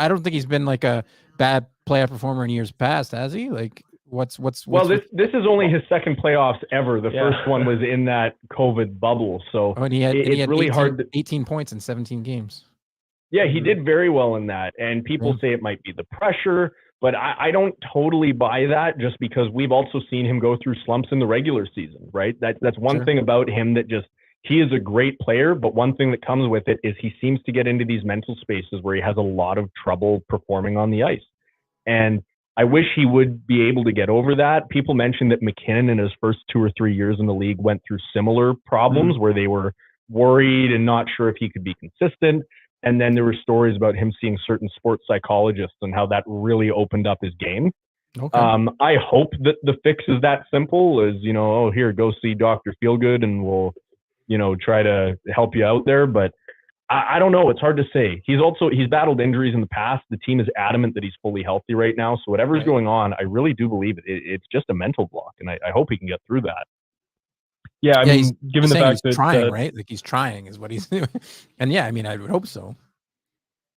don't think he's been like a bad playoff performer in years past, has he? Like, what's
this is only his second playoffs ever. The first one was in that COVID bubble, so
and he had really 18 points in 17 games.
Yeah, he did very well in that, and people say it might be the pressure, but I don't totally buy that, just because we've also seen him go through slumps in the regular season, right? That's one thing about him that he is a great player, but one thing that comes with it is he seems to get into these mental spaces where he has a lot of trouble performing on the ice. And I wish he would be able to get over that. People mentioned that McKinnon in his first 2 or 3 years in the league went through similar problems where they were worried and not sure if he could be consistent. And then there were stories about him seeing certain sports psychologists and how that really opened up his game. Okay. I hope that the fix is that simple as, here, go see Dr. Feelgood and we'll, try to help you out there. But I don't know. It's hard to say. He's battled injuries in the past. The team is adamant that he's fully healthy right now. So whatever's going on, I really do believe it's just a mental block. And I hope he can get through that.
Yeah, I mean, given the fact that
he's trying, right? Like he's trying is what he's doing. And I would hope so.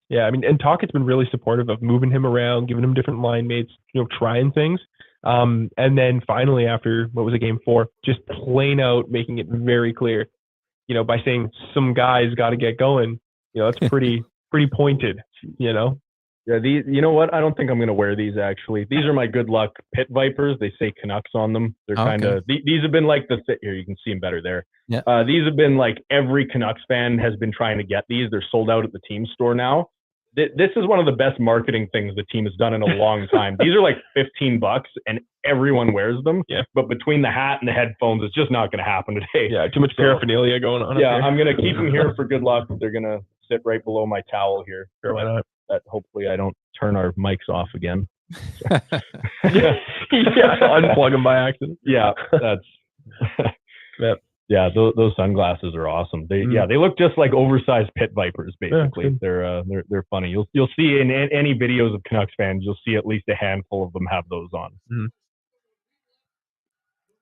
Yeah, I mean, and Talkett's been really supportive of moving him around, giving him different line mates, trying things. And then finally, after what was it, game 4, just plain out making it very clear, by saying some guys got to get going. That's pretty pointed. Yeah,
these. You know what? I don't think I'm going to wear these. Actually, these are my good luck pit vipers. They say Canucks on them. They're kind of these have been like here. You can see them better there. Yeah. These have been like every Canucks fan has been trying to get these. They're sold out at the team store now. This is one of the best marketing things the team has done in a long time. These are like $15 and everyone wears them. Yeah. But between the hat and the headphones, it's just not going to happen today.
Yeah. Too much paraphernalia going on.
Yeah. I'm going to keep them here for good luck. They're going to sit right below my towel here.
Sure, why not?
That hopefully I don't turn our mics off again.
Unplug them by accident.
Yeah. That's Yeah, those sunglasses are awesome. They look just like oversized pit vipers. Basically, they're funny. You'll see in any videos of Canucks fans, you'll see at least a handful of them have those on.
Mm-hmm.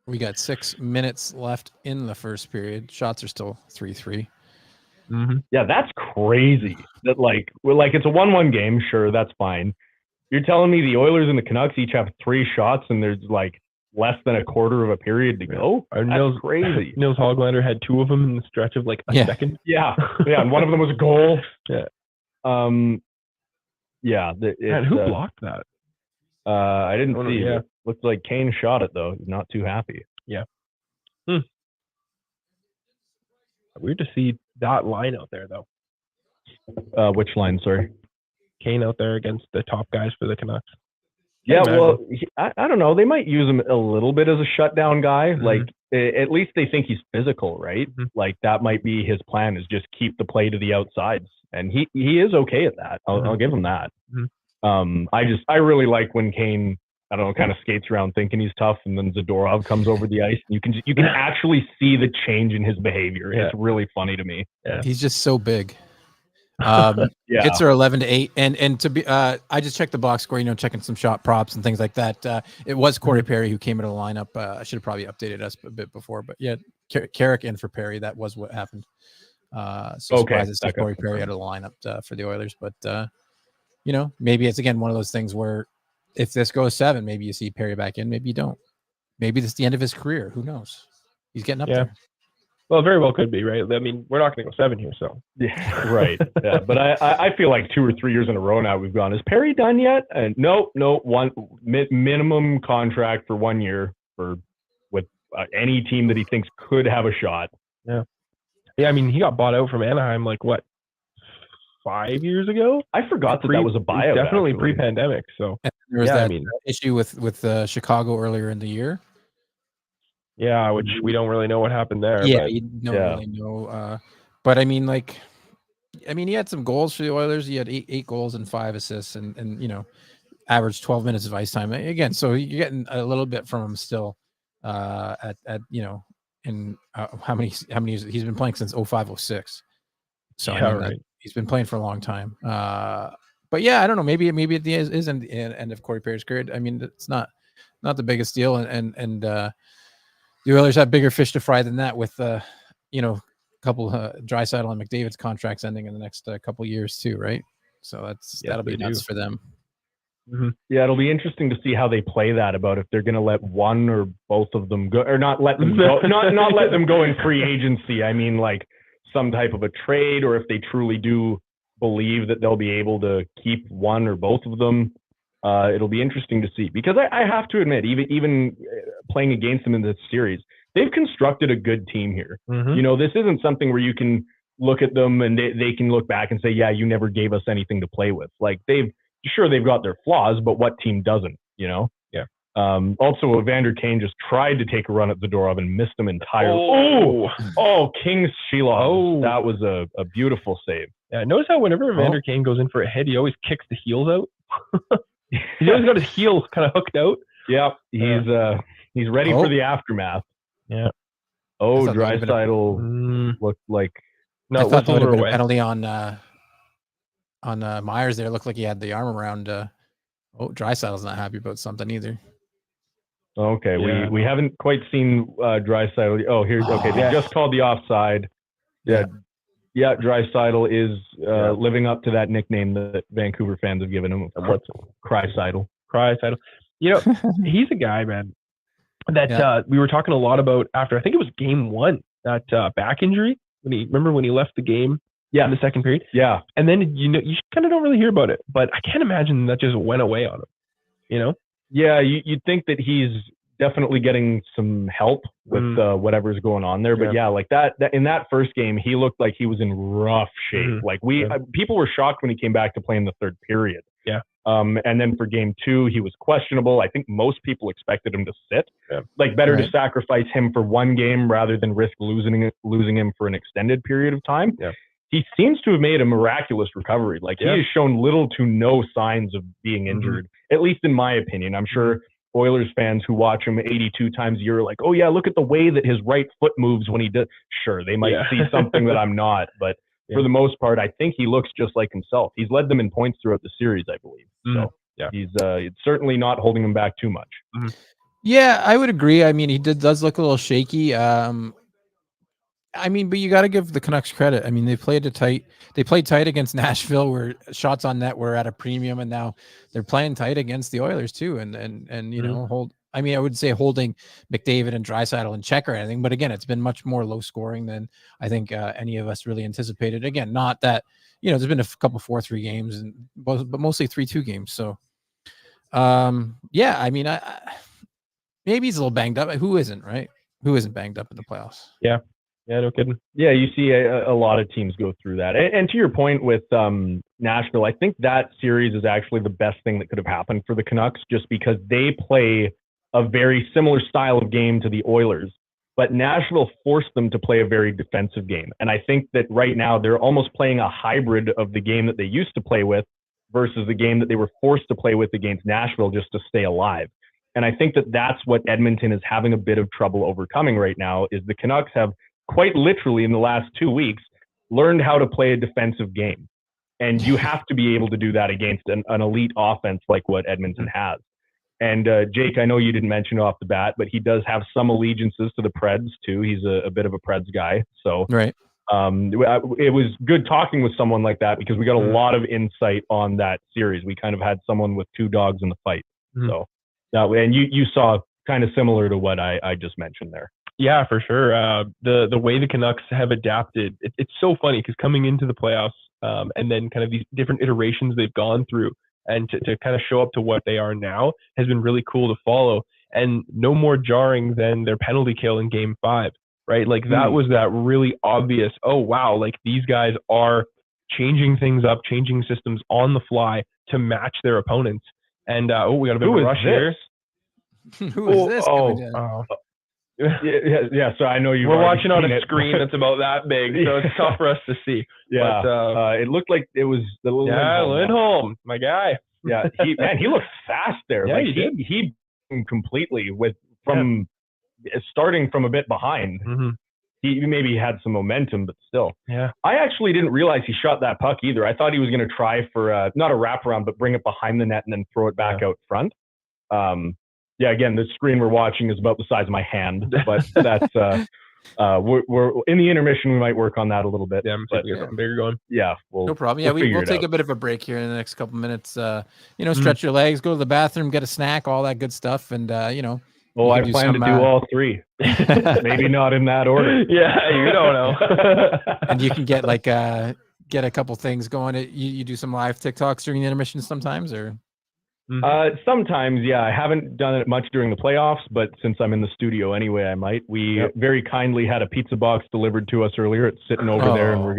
We got 6 minutes left in the first period. Shots are still 3-3.
Mm-hmm.
Yeah, that's crazy. That it's a 1-1 game. Sure, that's fine. You're telling me the Oilers and the Canucks each have 3 shots, and there's like less than a quarter of a period to go? That's crazy.
Nils Hoglander had 2 of them in the stretch of like a second.
Yeah, and one of them was a goal.
Yeah.
And
who blocked that?
I didn't see it. Looks like Kane shot it, though. He's not too happy.
Yeah. Weird to see that line out there, though.
Which line, sorry?
Kane out there against the top guys for the Canucks.
Yeah, well, I don't know. They might use him a little bit as a shutdown guy. Mm-hmm. Like, at least they think he's physical, right? Mm-hmm. Like, that might be his plan, is just keep the play to the outsides. And he is okay at that. I'll give him that. Mm-hmm. I really like when Kane, I don't know, kind of skates around thinking he's tough, and then Zadorov comes over the ice. You can actually see the change in his behavior. Yeah. It's really funny to me.
Yeah. He's just so big. Hits are 11-8, and to be I just checked the box score, checking some shot props and things like that. It was Corey Perry who came into the lineup. I should have probably updated us a bit before, but yeah, Carrick in for Perry. That was what happened. Surprised to see Corey Perry out of the lineup for the Oilers, but maybe it's again one of those things where if this goes 7, maybe you see Perry back in, maybe you don't. Maybe this is the end of his career. Who knows? He's getting up there.
Well, very well could be, right? I mean, we're not going to go 7 here, so.
Yeah, right. Yeah, but I feel like 2 or 3 years in a row now we've gone, is Perry done yet? And no, one minimum contract for 1 year with any team that he thinks could have a shot.
Yeah. Yeah, I mean, he got bought out from Anaheim, 5 years ago?
I forgot that was a buyout.
Definitely pre-pandemic, so.
There was
Yeah, I
that
mean,
issue with Chicago earlier in the year.
yeah, which we don't really know what happened there.
Yeah,
But
you don't
yeah.
really know. But I mean, like, he had some goals for the Oilers. He had eight goals and 5 assists, and averaged 12 minutes of ice time again. So you're getting a little bit from him still. At in how many years he's been playing since 05-06. So
yeah,
I mean,
right.
he's been playing for a long time. But yeah, I don't know. Maybe at the end of Corey Perry's career. I mean, it's not the biggest deal, and the Oilers have bigger fish to fry than that with a couple Draisaitl and McDavid's contracts ending in the next couple years too, right? So that'll be nuts for them.
Mm-hmm.
Yeah, it'll be interesting to see how they play that about if they're going to let one or both of them go, or not let them go, not let them go in free agency. I mean, like some type of a trade, or if they truly do believe that they'll be able to keep one or both of them. It'll be interesting to see, because I have to admit, even playing against them in this series, they've constructed a good team here.
Mm-hmm.
This isn't something where you can look at them and they can look back and say, yeah, you never gave us anything to play with. Like they've got their flaws, but what team doesn't,
Yeah.
Also, Evander Kane just tried to take a run at Zadorov and missed him entirely. King's Sheila. That was a beautiful save.
Yeah, notice how whenever Evander Kane goes in for a hit, he always kicks the heels out. He's always got his heels kind of hooked out.
Yep, he's ready for the aftermath.
Yeah.
Oh, Draisaitl looked like
I thought there would have been a penalty on Myers there. It looked like he had the arm around. Draisaitl's not happy about something either.
Okay, we haven't quite seen Draisaitl. Oh, here's okay. They just called the offside. Yeah, Draisaitl is living up to that nickname that Vancouver fans have given him. What's Crysaitl?
He's a guy, man, that we were talking a lot about after. I think it was game 1, that back injury when he left the game. Yeah, in the second period.
Yeah,
and then you kind of don't really hear about it, but I can't imagine that just went away on him.
Yeah, you'd think that he's definitely getting some help with whatever's going on there. But like that in that first game, he looked like he was in rough shape. Like people were shocked when he came back to play in the third period.
Yeah.
And then for game 2, he was questionable. I think most people expected him to sit. Yeah. Like better to sacrifice him for one game rather than risk losing him for an extended period of time. Yeah. He seems to have made a miraculous recovery. Like he has shown little to no signs of being injured, at least in my opinion. I'm sure Oilers fans who watch him 82 times a year are like, oh yeah, look at the way that his right foot moves when he does. Sure, they might see something that I'm not, but for the most part, I think he looks just like himself. He's led them in points throughout the series, I believe. So he's certainly not holding him back too much.
Yeah, I would agree. I mean, he does look a little shaky. But you got to give the Canucks credit. I mean, they played tight. They played tight against Nashville, where shots on net were at a premium, and now they're playing tight against the Oilers too. And hold. I mean, I would say holding McDavid and Draisaitl in check or anything, but again, it's been much more low scoring than I think any of us really anticipated. Again, not that there's been a couple 4-3 games, but mostly 3-2 games. So, I mean, maybe he's a little banged up. Who isn't, right? Who isn't banged up in the playoffs?
Yeah. Yeah, no kidding.
Yeah, you see a lot of teams go through that. And to your point with Nashville, I think that series is actually the best thing that could have happened for the Canucks, just because they play a very similar style of game to the Oilers. But Nashville forced them to play a very defensive game. And I think that right now they're almost playing a hybrid of the game that they used to play with versus the game that they were forced to play with against Nashville just to stay alive. And I think that that's what Edmonton is having a bit of trouble overcoming right now, is the Canucks have quite literally in the last 2 weeks learned how to play a defensive game. And you have to be able to do that against an elite offense like what Edmonton has. And Jake, I know you didn't mention off the bat, but he does have some allegiances to the Preds too. He's a bit of a Preds guy. So
right.
It was good talking with someone like that, because we got a lot of insight on that series. We kind of had someone with 2 dogs in the fight. So and you saw kind of similar to what I just mentioned there.
Yeah, for sure. The way the Canucks have adapted, it's so funny, because coming into the playoffs and then kind of these different iterations they've gone through, and to kind of show up to what they are now has been really cool to follow. And no more jarring than their penalty kill in game 5, right? Like that was that really obvious, oh wow, like these guys are changing things up, changing systems on the fly to match their opponents. And we got a bit
Who
of a
is
rush here.
Who is this? coming down?
Yeah. So I know you.
We're watching on a screen that's about that big, so it's tough for us to see.
Yeah.
But,
it looked like it was the little
Lindholm, my guy.
Yeah. He looked fast there.
Yeah,
like
he
he completely from starting from a bit behind.
Mm-hmm.
He maybe had some momentum, but still.
Yeah.
I actually didn't realize he shot that puck either. I thought he was going to try for not a wraparound, but bring it behind the net and then throw it back out front. Again, the screen we're watching is about the size of my hand, but that's we're in the intermission. We might work on that a little bit.
Yeah, I'm
but,
something bigger going.
Yeah,
no problem. Yeah, we'll take a bit of a break here in the next couple minutes. Stretch your legs, go to the bathroom, get a snack, all that good stuff, and
Well, I plan to do all three. Maybe not in that order.
Yeah, you don't know.
And you can get get a couple things going. You do some live TikToks during the intermission sometimes, or?
Sometimes, yeah. I haven't done it much during the playoffs, but since I'm in the studio anyway, I might. We very kindly had a pizza box delivered to us earlier. It's sitting over there, and we're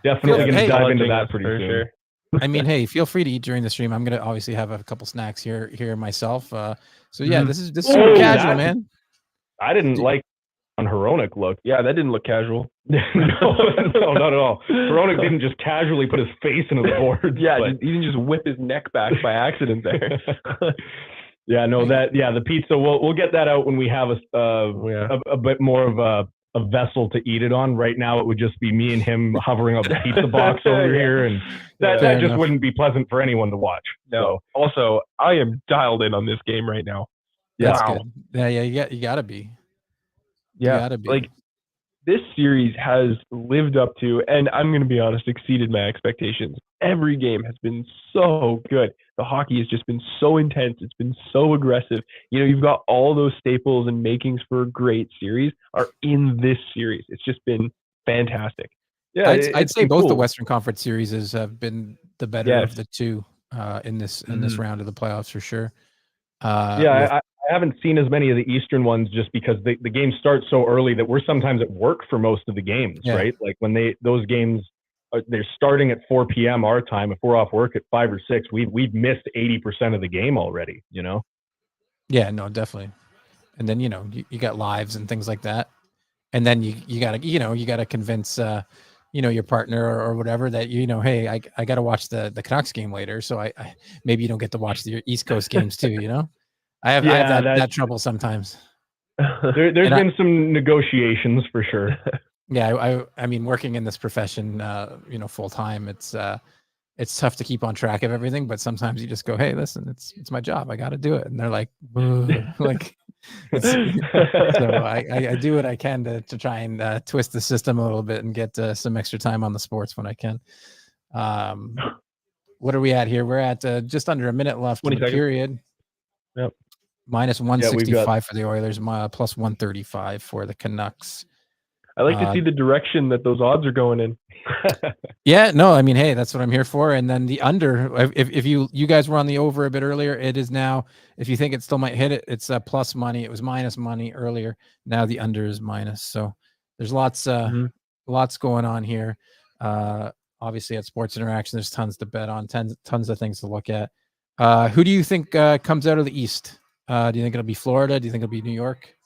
definitely gonna dive into that pretty soon.
Sure.
I mean, hey, feel free to eat during the stream. I'm gonna obviously have a couple snacks here myself. So yeah, this is super casual, man.
I didn't like on Hronek look.
Yeah, that didn't look casual.
no, not at all. Hronek didn't just casually put his face into the boards.
Yeah, he didn't just whip his neck back by accident there.
The pizza. We'll get that out when we have a bit more of a vessel to eat it on. Right now, it would just be me and him hovering on the pizza box over here, and that just wouldn't be pleasant for anyone to watch.
No. So. Also, I am dialed in on this game right now.
Yeah, wow. Yeah, you gotta be.
Yeah, like this series has lived up to, and I'm going to be honest, exceeded my expectations. Every game has been so good. The hockey has just been so intense. It's been so aggressive. You've got all those staples and makings for a great series are in this series. It's just been fantastic.
Yeah, I'd say both the Western Conference series have been the better of the two in this round of the playoffs for sure.
I haven't seen as many of the Eastern ones just because the games start so early that we're sometimes at work for most of the games, right? Like when those games they're starting at 4 p.m. our time. If we're off work at 5 or 6, we've missed 80% of the game already.
Yeah, no, definitely. And then you got lives and things like that, and then you gotta convince your partner or whatever that hey, I gotta watch the Canucks game later, so I maybe you don't get to watch the East Coast games too. I have that trouble sometimes.
There's been some negotiations for sure.
Yeah, I mean, working in this profession, full time, it's tough to keep on track of everything. But sometimes you just go, hey, listen, it's my job. I got to do it. And they're like, like, so I do what I can to try and twist the system a little bit and get some extra time on the sports when I can. What are we at here? We're at just under a minute left in the period.
Yep.
Minus 165 for the Oilers, plus 135 for the Canucks.
I like to see the direction that those odds are going in.
Yeah, no, I mean, hey, that's what I'm here for. And then the under, if you guys were on the over a bit earlier, it is now, if you think it still might hit it, it's plus money. It was minus money earlier. Now the under is minus. So there's lots going on here. Obviously at Sports Interaction, there's tons to bet on, tons of things to look at. Who do you think comes out of the East? Do you think it'll be Florida? Do you think it'll be New York?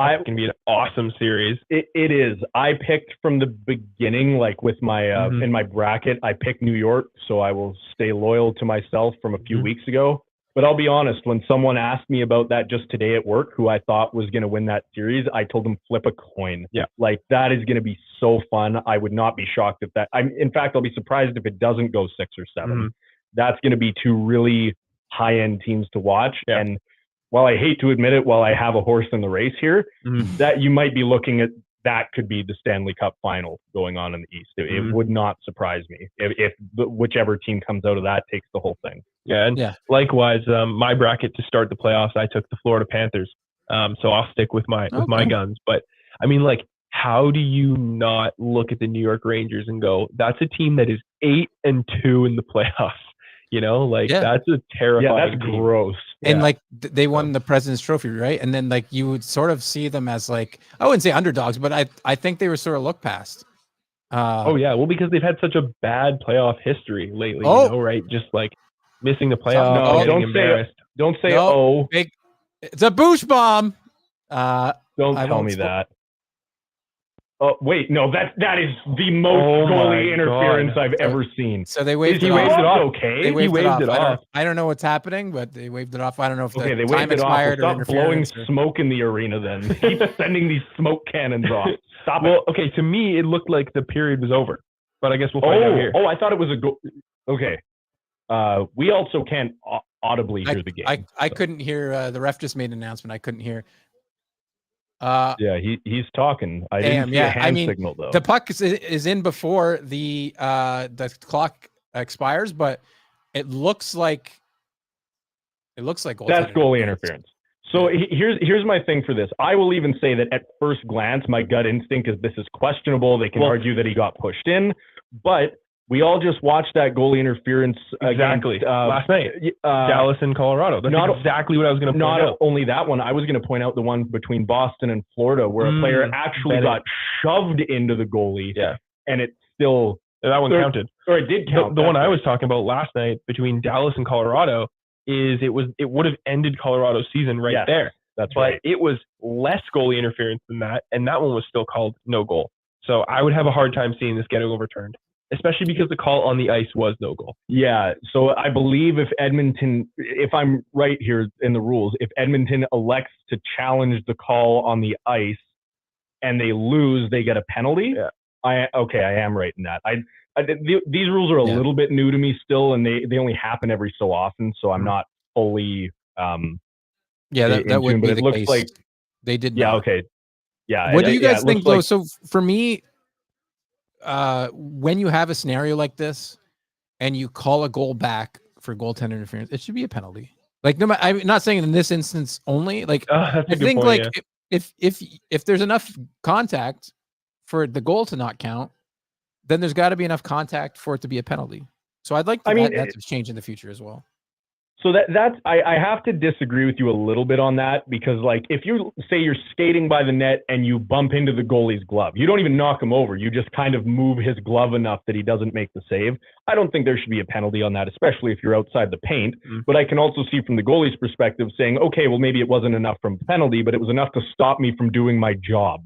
It's going to be an awesome series.
It is. I picked from the beginning, like with my in my bracket, I picked New York, so I will stay loyal to myself from a few weeks ago. But I'll be honest, when someone asked me about that just today at work, who I thought was going to win that series, I told them flip a coin.
Yeah.
Like that is going to be so fun. I would not be shocked if that. In fact, I'll be surprised if it doesn't go 6 or 7. That's going to be two really high-end teams to watch. Yeah. And while I hate to admit it, while I have a horse in the race here, that you might be looking at, that could be the Stanley Cup final going on in the East. It would not surprise me if whichever team comes out of that takes the whole thing.
Yeah, and likewise, my bracket to start the playoffs, I took the Florida Panthers. So I'll stick with my guns. But I mean, like, how do you not look at the New York Rangers and go, that's a team that is 8-2 in the playoffs? That's a terrifying.
Yeah, that's
team.
Gross.
And they won the President's Trophy, right? And then you would sort of see them as I wouldn't say underdogs, but I think they were sort of looked past.
Well, because they've had such a bad playoff history lately, right? Just missing the playoffs,
No,
getting
don't say
embarrassed.
Don't say
No. It's a boosh bomb.
Don't
I
tell
won't
me
spo-
that. Oh wait, no, that is the most
Oh my
goalie interference
God.
I've ever seen.
So they waved
He
it
waved
off.
it off. Okay.
They waved
waved it
I don't-
off.
I don't know what's happening, but they waved it off. I don't know if
Okay,
the
they
time
waved it off. Well,
expired or
stop blowing
interference.
smoke in the arena then. Keep sending these smoke cannons off. Stop
Well,
it.
okay, to me, it looked like the period was over, but I guess we'll find out here.
I thought it was a goal. Okay. We also can't audibly hear the game.
I couldn't hear. The ref just made an announcement. I couldn't hear.
Yeah, he's talking. I didn't see a hand signal though.
The puck is in before the clock expires, but it looks like
that's goalie interference. So here's my thing for this. I will even say that at first glance, my gut instinct is this is questionable. They can argue that he got pushed in, but we all just watched that goalie interference
Exactly. Last night, Dallas and Colorado. That's exactly what I was going to point out.
Not only that one, I was going to point out the one between Boston and Florida where a player actually got shoved into the goalie.
Yeah.
And it still...
That one counted.
Or it did count.
The one I was talking about last night between Dallas and Colorado is it would have ended Colorado's season there.
That's right.
But it was less goalie interference than that, and that one was still called no goal. So I would have a hard time seeing this get overturned, especially because the call on the ice was no goal.
Yeah, so I believe if Edmonton, if I'm right here in the rules, if Edmonton elects to challenge the call on the ice and they lose, they get a penalty.
Yeah.
I am right in that. These rules are a little bit new to me still, and they only happen every so often, so I'm not fully
that would be
but it
the
looks
case.
like
They did.
Yeah.
Not.
Okay. Yeah.
What do you guys think, though? So for me, when you have a scenario like this and you call a goal back for goaltender interference, it should be a penalty. Like, no matter, I'm not saying in this instance only. Like, I think point, if there's enough contact for the goal to not count, then there's got to be enough contact for it to be a penalty. So I'd like that to change in the future as well.
So I have to disagree with you a little bit on that, because like if you say you're skating by the net and you bump into the goalie's glove, you don't even knock him over. You just kind of move his glove enough that he doesn't make the save. I don't think there should be a penalty on that, especially if you're outside the paint. But I can also see from the goalie's perspective saying, okay, well, maybe it wasn't enough from penalty, but it was enough to stop me from doing my job.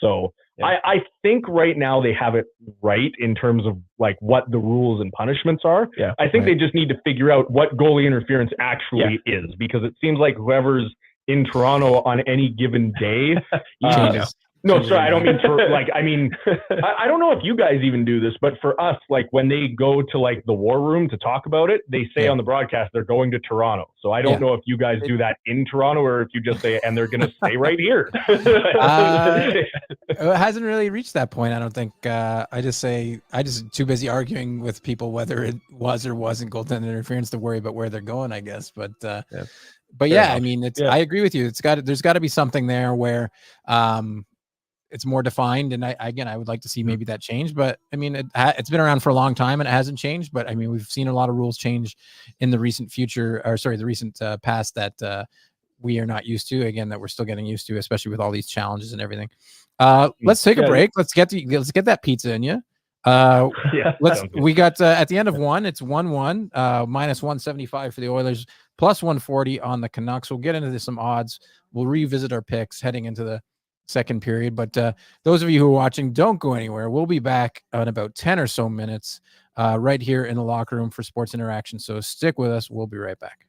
So I think right now they have it right in terms of like what the rules and punishments are.
Yeah,
I think they just need to figure out what goalie interference actually is, because it seems like whoever's in Toronto on any given day. No, sorry, I don't mean I don't know if you guys even do this, but for us, like when they go to like the war room to talk about it, they say on the broadcast they're going to Toronto. So I don't know if you guys do that in Toronto or if you just say, and they're going to stay right here.
It hasn't really reached that point, I don't think. I just too busy arguing with people whether it was or wasn't goaltender interference to worry about where they're going, I guess. But I mean, I agree with you. There's got to be something there where it's more defined, and I would like to see maybe that change. But I mean, it's been around for a long time and it hasn't changed. But I mean, we've seen a lot of rules change in the recent past that we are not used to. Again, that we're still getting used to, especially with all these challenges and everything. Let's take a break. Let's get that pizza in you. We got at the end of one, it's 1-1, minus 175 for the Oilers, plus 140 on the Canucks. We'll get into some odds. We'll revisit our picks heading into the second period. But those of you who are watching, don't go anywhere. We'll be back in about 10 or so minutes right here in the locker room for Sports Interaction. So stick with us. We'll be right back.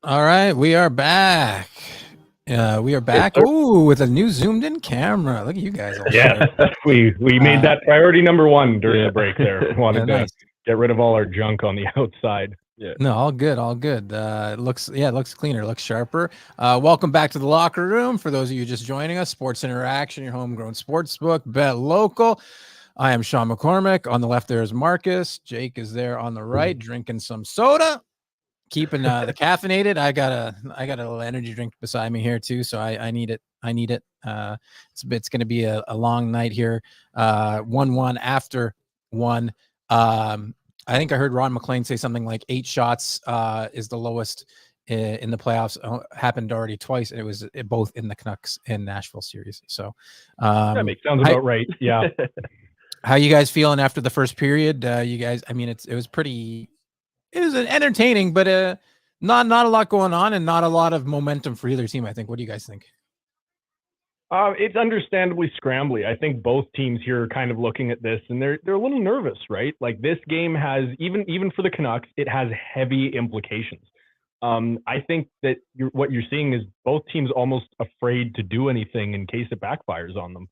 All right, we are back. We are back.
Yes,
Ooh, with a new zoomed-in camera. Look at you guys. All
Yeah,
sharp.
we made that priority number one during the break there. Wanted
Yeah,
to
nice.
get rid of all our junk on the outside.
No, all good, all good. It looks cleaner, looks sharper. Welcome back to the locker room. For those of you just joining us, Sports Interaction, your homegrown sports book, bet local. I am Sean McCormick. On the left there is Marcus. Jake is there on the right, drinking some soda, keeping the caffeinated. I got a little energy drink beside me here too, so I need it. It's going to be a long night here. 1-1 after one. I think I heard Ron McLean say something like 8 shots is the lowest in the playoffs. Happened already twice, and it was both in the Canucks and Nashville series. So
Sounds about right. Yeah.
How you guys feeling after the first period? You guys, I mean, it was entertaining, but not a lot going on and not a lot of momentum for either team, I think. What do you guys think?
It's understandably scrambly. I think both teams here are kind of looking at this and they're a little nervous, right? Like this game has even for the Canucks, it has heavy implications. I think that what you're seeing is both teams almost afraid to do anything in case it backfires on them.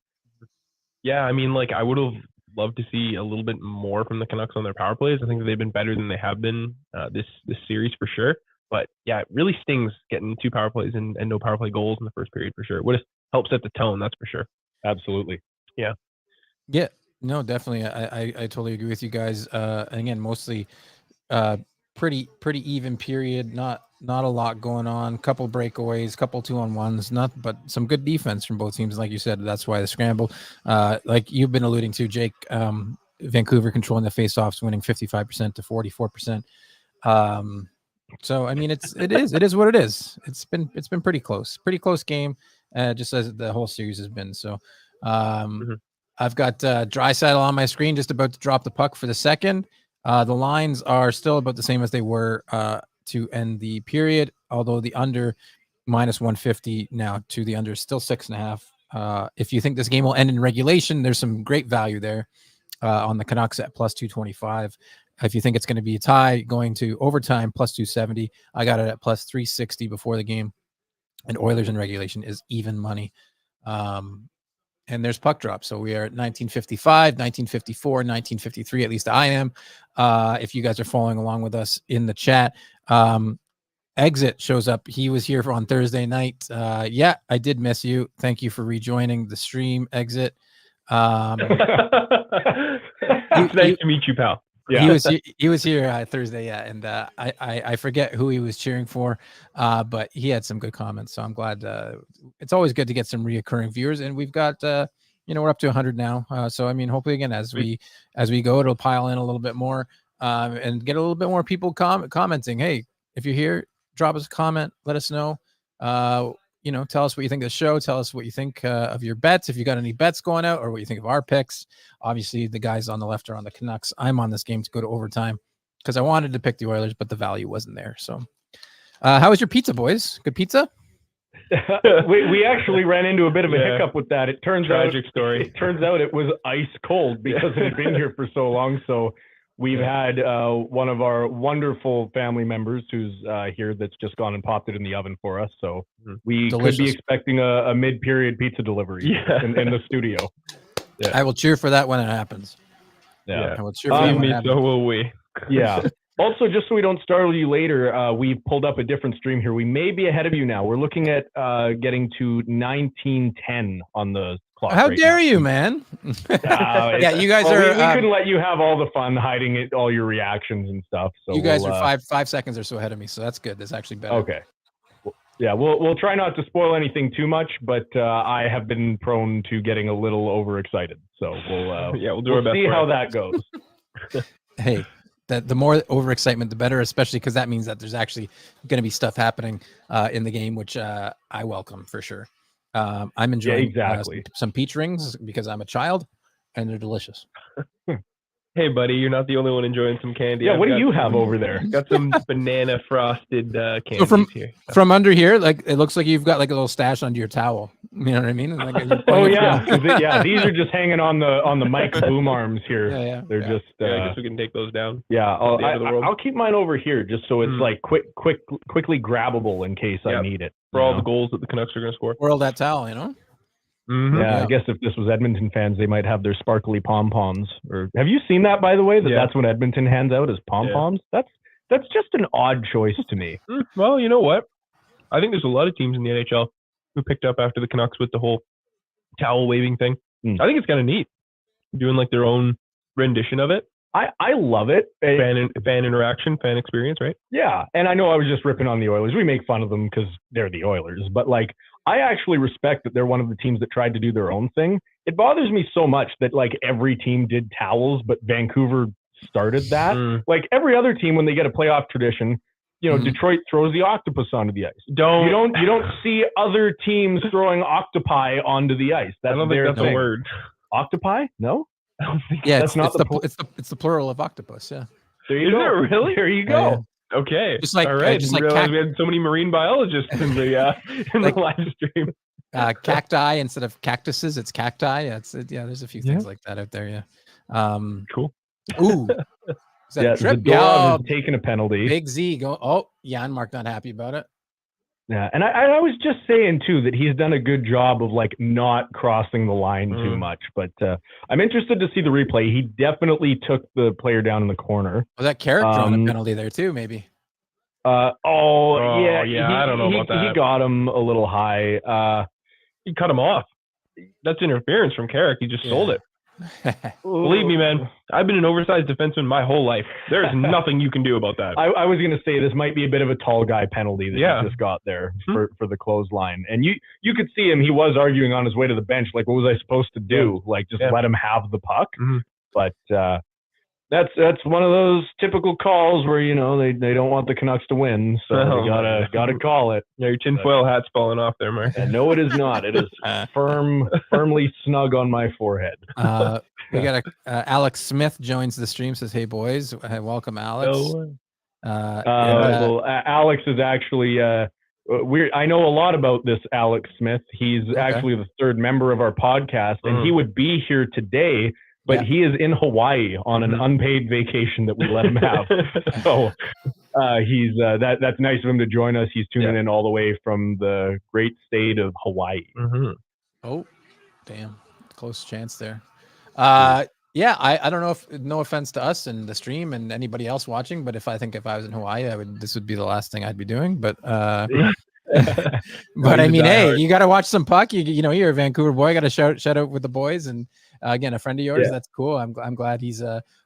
Yeah, I mean, like I would have loved to see a little bit more from the Canucks on their power plays. I think that they've been better than they have been this series for sure. But yeah, it really stings getting 2 power plays and no power play goals in the first period for sure. It would have helped set the tone, that's for sure.
Absolutely.
Yeah, no, definitely. I totally agree with you guys. Again, mostly pretty even period. Not a lot going on. Couple breakaways, couple 2-on-1s. But some good defense from both teams. Like you said, that's why the scramble. Like you've been alluding to, Jake. Vancouver controlling the faceoffs, winning 55% to 44%. So I mean, it is what it is. It's been pretty close game, just as the whole series has been. So I've got Draisaitl on my screen, just about to drop the puck for the second. The lines are still about the same as they were to end the period, although the under -150 now to the under is still 6.5. If you think this game will end in regulation, there's some great value there on the Canucks at +225. If you think it's going to be a tie going to overtime, +270. I got it at +360 before the game. And Oilers in regulation is even money. And there's puck drop. So we are at 1955, 1954, 1953. At least I am. If you guys are following along with us in the chat. Exit shows up. He was here on Thursday night. Yeah, I did miss you. Thank you for rejoining the stream, Exit.
Nice to meet you, pal.
Yeah.
He was here Thursday, yeah, and I forget who he was cheering for, but he had some good comments. So I'm glad. It's always good to get some reoccurring viewers, and we've got we're up to 100 now. So I mean, hopefully again as we go, it'll pile in a little bit more, and get a little bit more people commenting. Hey, if you're here, drop us a comment. Let us know. Tell us what you think of the show. Tell us what you think of your bets. If you got any bets going out or what you think of our picks. Obviously, the guys on the left are on the Canucks. I'm on this game to go to overtime because I wanted to pick the Oilers, but the value wasn't there. So how was your pizza, boys? Good pizza?
we actually ran into a bit of a hiccup with that. It turns out it was ice cold because it had been here for so long. So we've had one of our wonderful family members who's here that's just gone and popped it in the oven for us. So we could be expecting a mid-period pizza delivery in the studio.
Yeah. I will cheer for that when it happens.
Yeah.
I will cheer for that when it happens.
So will we.
Yeah. Also, just so we don't startle you later, we've pulled up a different stream here. We may be ahead of you now. We're looking at getting to 19:10 on the clock.
How dare you, man? Yeah, you guys are.
We couldn't let you have all the fun hiding it, all your reactions and stuff. So
you guys are 5 seconds or so ahead of me, so that's good. That's actually better.
Okay. Yeah, we'll try not to spoil anything too much, but I have been prone to getting a little overexcited. So we'll do our best. See how that goes.
Hey, the more overexcitement, the better, especially because that means that there's actually going to be stuff happening in the game, which I welcome for sure. I'm enjoying some peach rings because I'm a child, and they're delicious.
Hey, buddy, you're not the only one enjoying some candy.
Yeah, what do you have over there?
Got some banana frosted candies
so
here.
From under here, like it looks like you've got like a little stash under your towel. You know what I mean? And like,
Oh yeah, yeah. These are just hanging on the mic boom arms here.
Yeah.
They're just.
I guess we can take those down.
Yeah,
At the end of the world.
I'll keep mine over here just so it's like quickly grabbable in case I need it.
For all the goals that the Canucks are going to score.
Twirl that towel, you know?
Yeah, I guess if this was Edmonton fans, they might have their sparkly pom-poms. Or have you seen that, by the way, that's what Edmonton hands out as pom-poms? Yeah. That's just an odd choice to me.
Well, you know what? I think there's a lot of teams in the NHL who picked up after the Canucks with the whole towel waving thing. I think it's kind of neat. Doing like their own rendition of it.
I love it.
Fan interaction, fan experience, right?
Yeah, and I know I was just ripping on the Oilers. We make fun of them because they're the Oilers, but like I actually respect that they're one of the teams that tried to do their own thing. It bothers me so much that like every team did towels, but Vancouver started that. Like every other team, when they get a playoff tradition, you know, Detroit throws the octopus onto the ice. You don't see other teams throwing octopi onto the ice.
I don't think that's a word.
Octopi? No.
I don't think
it's the plural of octopus. Yeah.
There you go.
It really?
There you go.
Yeah. Okay.
Just like,
all right.
just
Didn't realize we had so many marine biologists in the the live stream.
Cacti instead of cactuses, it's cacti. Yeah, there's a few things like that out there. Yeah.
Cool.
Ooh.
Zadorov has taken a penalty.
Big Z go. Oh, Janmark not happy about it.
Yeah, and I was just saying too that he's done a good job of like not crossing the line too much. But I'm interested to see the replay. He definitely took the player down in the corner.
Was that Carrick throwing a penalty there too? Maybe.
Yeah.
I don't know about that.
He got him a little high.
He cut him off. That's interference from Carrick. He just sold it. Believe me, man, I've been an oversized defenseman my whole life. There's nothing you can do about that.
I was going to say this might be a bit of a tall guy penalty that he just got there for the clothesline. And you could see him. He was arguing on his way to the bench, like, what was I supposed to do? Like, just let him have the puck. But that's one of those typical calls where, you know, they don't want the Canucks to win, so you gotta call it.
Yeah, your tinfoil hat's falling off there, Mark.
No, it is not. It is firmly snug on my forehead.
We got Alex Smith joins the stream. Says, "Hey boys, welcome, Alex."
Well, Alex is actually I know a lot about this Alex Smith. He's actually the third member of our podcast, and he would be here today. But he is in Hawaii on an unpaid vacation that we let him have. So he's that's nice of him to join us. He's tuning in all the way from the great state of Hawaii.
Oh, damn. Close chance there. I don't know if, no offense to us and the stream and anybody else watching, but if I was in Hawaii, this would be the last thing I'd be doing. But but I mean, hey, you got to watch some puck. You know, you're a Vancouver boy. Got to shout out with the boys. And again, a friend of yours. That's cool. I'm glad he's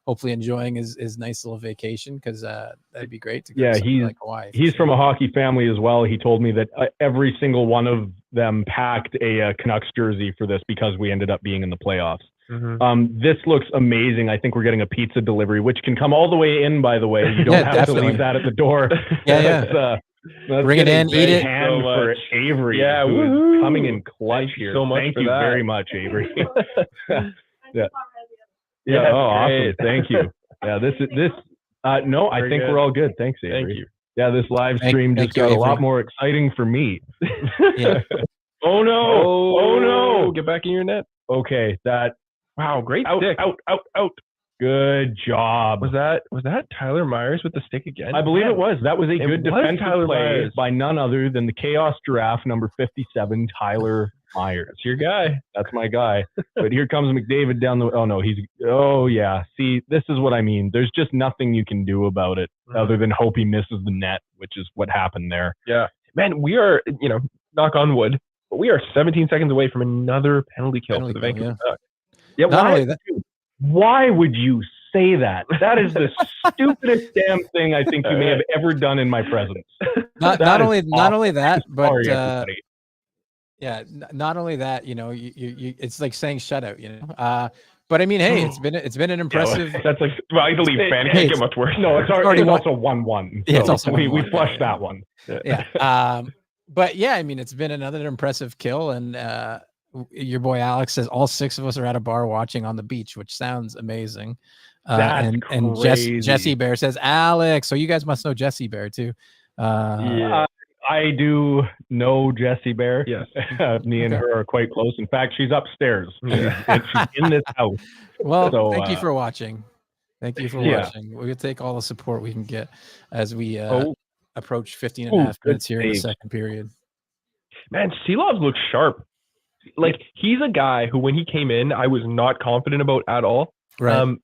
hopefully enjoying his nice little vacation, because that'd be great to go to like Hawaii.
He's from a hockey family as well. He told me that every single one of them packed a Canucks jersey for this because we ended up being in the playoffs. This looks amazing. I think we're getting a pizza delivery, which can come all the way in, by the way. You don't have to leave that at the door.
Bring it in, eat it.
Hand for Avery, who's coming in clutch here. Thank you very much, Avery. Oh, awesome. Thank you. Yeah, this. No, I think we're all good. Thanks, Avery.
Thank you.
Yeah, this live stream just got a lot more exciting for me. Oh no! Oh no!
Get back in your net.
Okay,
wow, great stick.
Out. Good job.
Was that Tyler Myers with the stick again?
I believe it was. That was a good defensive play by none other than the Chaos Giraffe, number 57, Tyler Myers.
That's your guy.
That's my guy. But here comes McDavid down the. Oh no, See, this is what I mean. There's just nothing you can do about it other than hope he misses the net, which is what happened there.
Yeah, man, we are, knock on wood, but we are 17 seconds away from another penalty kill for the Vancouver Canucks.
Yeah, why would you say that? That is the stupidest damn thing I think you may have ever done in my presence.
Not only that, but not only that, you it's like saying shutout, but I mean, hey, it's been an impressive.
That's like, I believe fan can't get much worse.
No, it's already also 1-1.
Yeah, it's also
we flushed that one.
But yeah, I mean, it's been another impressive kill, and your boy Alex says all 6 of us are at a bar watching on the beach, which sounds amazing. And Jesse Bear says Alex, so you guys must know Jesse Bear too.
I I do know Jessie Bear.
Yes.
Me and her are quite close. In fact, she's upstairs. She's in this house.
Well,
So,
thank you for watching. Thank you for watching. We'll take all the support we can get as we approach 15 and a half minutes here in the second period.
Man, Seelov looks sharp. Like, he's a guy who, when he came in, I was not confident about at all.
Right.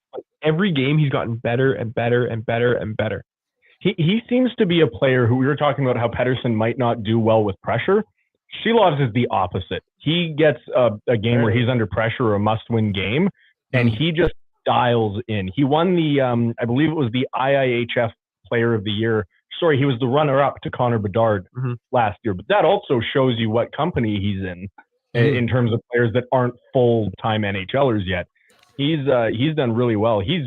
Every game, he's gotten better and better and better and better.
He seems to be a player who we were talking about how Pettersson might not do well with pressure. Sheelovs is the opposite. He gets a game where he's under pressure or a must-win game, and he just dials in. He won the, I believe it was the IIHF Player of the Year. Sorry, he was the runner-up to Connor Bedard last year. But that also shows you what company he's in terms of players that aren't full-time NHLers yet. He's done really well. He's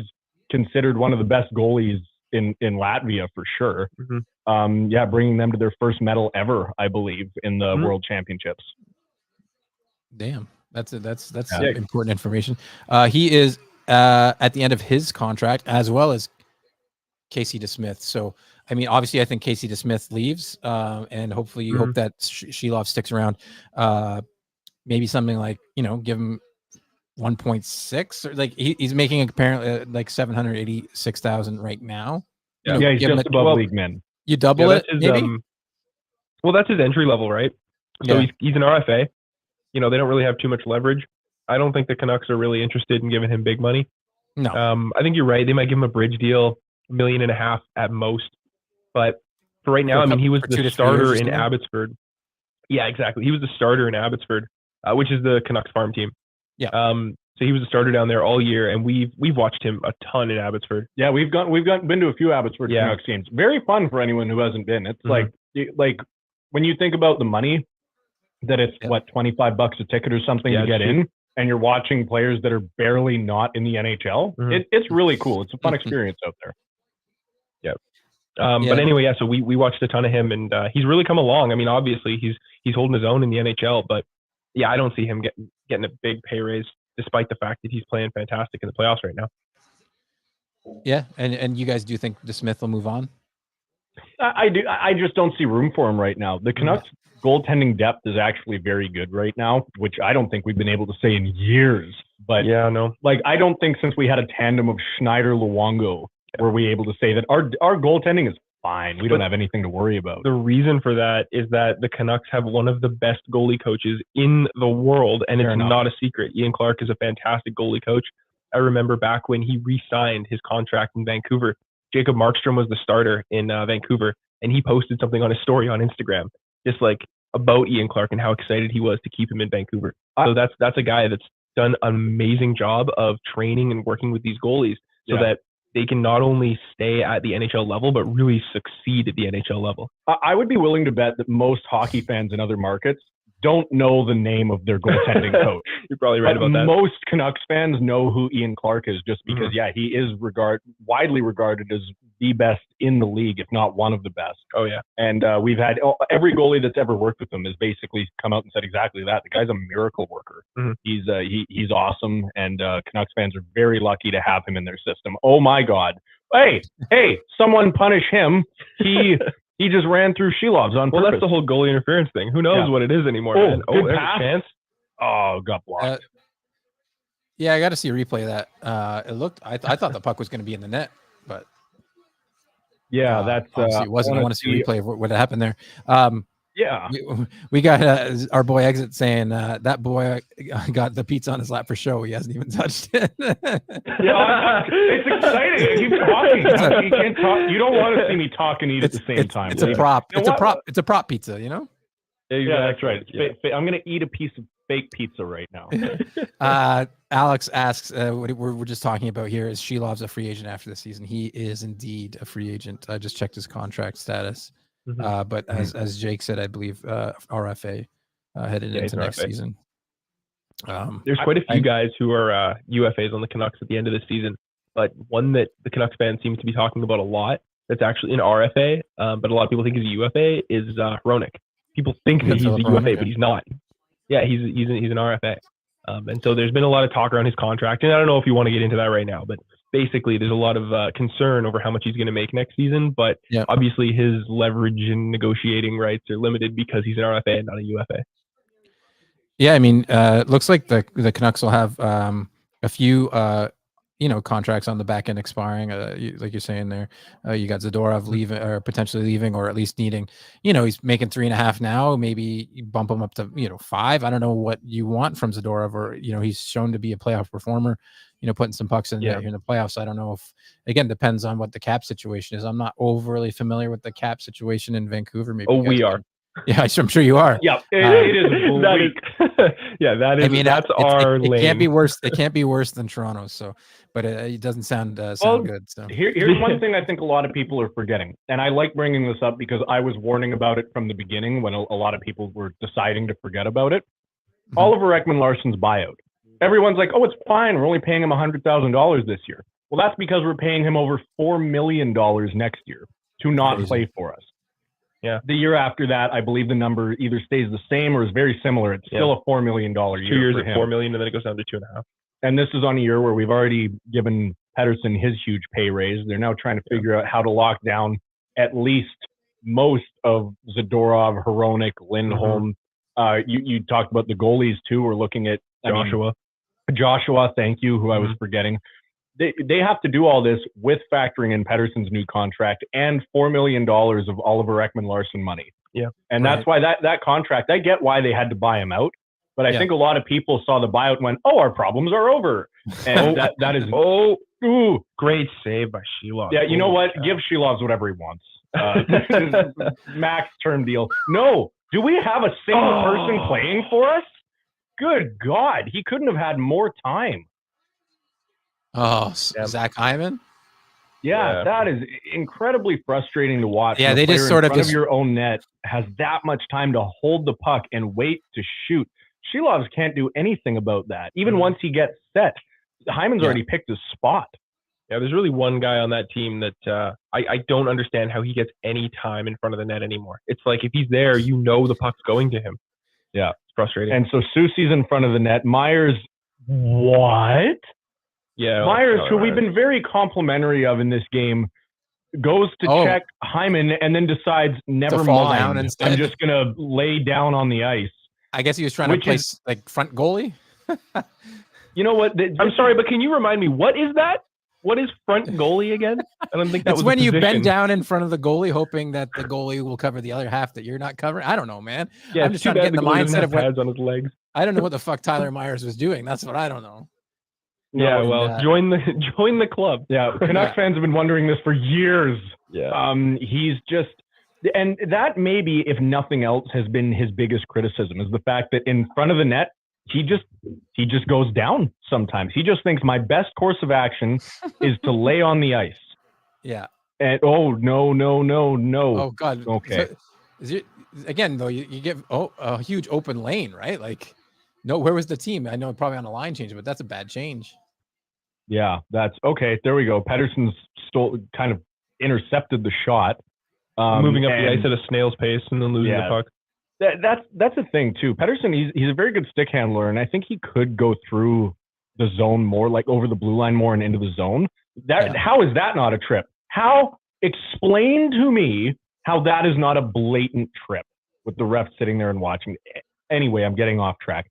considered one of the best goalies in Latvia for sure. Bringing them to their first medal ever, I believe, in the World Championships.
Damn, that's important information. He is at the end of his contract, as well as Casey DeSmith. So, I mean, obviously, I think Casey DeSmith leaves, and hopefully, you hope that Sheelov sticks around. Maybe something like, give him 1.6, or like he's making apparently like 786,000 right now.
He's just above league min.
You double it, maybe?
Well, that's his entry level, right? So he's an RFA. They don't really have too much leverage. I don't think the Canucks are really interested in giving him big money.
No.
I think you're right. They might give him a bridge deal, $1.5 million at most. But for right now, he was the starter in Abbotsford. Yeah, exactly. He was the starter in Abbotsford, which is the Canucks farm team.
Yeah.
So he was a starter down there all year, and we've watched him a ton in Abbotsford.
Yeah, we've been to a few Abbotsford Canucks games. Very fun for anyone who hasn't been. It's like when you think about the money, that it's $25 a ticket or something to get in, and you're watching players that are barely not in the NHL. It's really cool. It's a fun experience out there.
But anyway, so we watched a ton of him, and he's really come along. I mean, obviously he's holding his own in the NHL, but I don't see him getting a big pay raise, despite the fact that he's playing fantastic in the playoffs right now.
Yeah, and you guys do think DeSmith will move on?
I do. I just don't see room for him right now. The Canucks goaltending depth is actually very good right now, which I don't think we've been able to say in years. But I don't think since we had a tandem of Schneider-Luongo were we able to say that our goaltending is fine. We don't have anything to worry about.
The reason for that is that the Canucks have one of the best goalie coaches in the world, and it's not a secret. Ian Clark is a fantastic goalie coach. I remember back when he re-signed his contract in Vancouver, Jacob Markstrom was the starter in Vancouver, and he posted something on his story on Instagram, just like about Ian Clark and how excited he was to keep him in Vancouver. So that's a guy that's done an amazing job of training and working with these goalies so that they can not only stay at the NHL level, but really succeed at the NHL level.
I would be willing to bet that most hockey fans in other markets don't know the name of their goaltending coach.
You're probably right about that.
Most Canucks fans know who Ian Clark is just because, he is widely regarded as the best in the league, if not one of the best.
Oh, yeah.
And we've had every goalie that's ever worked with him has basically come out and said exactly that. The guy's a miracle worker. He's awesome, and Canucks fans are very lucky to have him in their system. Oh, my God. Hey, someone punish him. He just ran through Sheelovs on purpose.
Well, that's the whole goalie interference thing. Who knows what it is anymore, man?
Good
there's
pass.
a chance.
Oh, got blocked.
I got to see a replay of that. It looked. I thought the puck was going to be in the net, but
that's
it wasn't. I want to see a replay of what happened there. We got our boy Exit saying that boy got the pizza on his lap for show. He hasn't even touched it.
It's exciting. I keep talking. You can't talk. You don't want to see me talk and eat at the same time.
It's a prop. It's a prop pizza.
Yeah, that's right. I'm going to eat a piece of fake pizza right now.
Alex asks, what we're just talking about here is Sheelov's a free agent after the season. He is indeed a free agent. I just checked his contract status. But as Jake said, I believe RFA headed into next season.
There's quite a few guys who are UFAs on the Canucks at the end of the season, but one that the Canucks fans seem to be talking about a lot that's actually an RFA, but a lot of people think he's a UFA is Hronek. People think that he's a UFA, but he's not. Yeah, he's an RFA. And so there's been a lot of talk around his contract, and I don't know if you want to get into that right now, but basically there's a lot of concern over how much he's going to make next season, but
Yeah.
obviously his leverage and negotiating rights are limited because he's an RFA and not a UFA.
Yeah, I mean, it looks like the Canucks will have a few contracts on the back end expiring. Like you're saying there, you got Zadorov leaving or potentially leaving, or at least needing. He's making 3.5 now. Maybe you bump him up to 5. I don't know what you want from Zadorov, or he's shown to be a playoff performer. Putting some pucks in in the playoffs. I don't know if, again, depends on what the cap situation is. I'm not overly familiar with the cap situation in Vancouver. Maybe
we are.
Yeah, I'm sure you are.
Yeah, it is.
That is.
I mean,
that's our
it
lane.
can't be worse. It can't be worse than Toronto. So, but it doesn't sound good. So
here's one thing I think a lot of people are forgetting, and I like bringing this up because I was warning about it from the beginning when a lot of people were deciding to forget about it. Mm-hmm. Oliver Ekman-Larsson's buyout. Everyone's like, "Oh, it's fine. We're only paying him $100,000 this year." Well, that's because we're paying him over $4 million next year to not play for us.
Yeah.
The year after that, I believe the number either stays the same or is very similar. It's still a $4 million year.
2 years at $4 million, and then it goes down to 2.5.
And this is on a year where we've already given Pettersson his huge pay raise. They're now trying to figure out how to lock down at least most of Zadorov, Hronek, Lindholm. You talked about the goalies too. We're looking at Joshua, thank you, who I was forgetting. They have to do all this with factoring in Pettersson's new contract and $4 million of Oliver Ekman-Larsson money.
Yeah.
And that's why that contract, I get why they had to buy him out, but I think a lot of people saw the buyout and went, "Oh, our problems are over." And that is
great save by Shelov.
Yeah, you know what? Give Shelov whatever he wants. Max term deal. No, do we have a single person playing for us? Good God, he couldn't have had more time.
Zach Hyman.
Yeah, that is incredibly frustrating to watch.
Yeah, they just sort of
of your own net has that much time to hold the puck and wait to shoot. Shelovs can't do anything about that. Even once he gets set, Hyman's already picked his spot.
Yeah, there's really one guy on that team that I don't understand how he gets any time in front of the net anymore. It's like if he's there, the puck's going to him.
Yeah,
it's frustrating.
And so Soucy's in front of the net. Myers, what?
Yeah,
Myers, who we've been very complimentary of in this game, goes to check Hyman and then decides, never mind, I'm just going to lay down on the ice.
I guess he was trying to play like front goalie.
You know what?
I'm sorry, but can you remind me, what is that? What is front goalie again? I don't think that was
when you bend down in front of the goalie, hoping that the goalie will cover the other half that you're not covering. I don't know, man.
Yeah,
I'm just trying to get in the mindset of
pads on his legs.
I don't know what the fuck Tyler Myers was doing. That's what I don't know.
Yeah, join the club.
Yeah, Canucks fans have been wondering this for years.
Yeah.
He's just, and that maybe, if nothing else, has been his biggest criticism, is the fact that in front of the net, he just goes down sometimes. He just thinks my best course of action is to lay on the ice.
Yeah.
And no.
Oh God.
Okay.
So, is it again though? You get a huge open lane, right? Like, no, where was the team? I know probably on a line change, but that's a bad change.
Yeah, that's okay. There we go. Pettersson's kind of intercepted the shot,
moving up the ice at a snail's pace and then losing the puck.
That's a thing too. Pettersson, he's a very good stick handler, and I think he could go through the zone more, like over the blue line more and into the zone. How is that not a trip? Explain to me how that is not a blatant trip with the ref sitting there and watching. Anyway, I'm getting off track.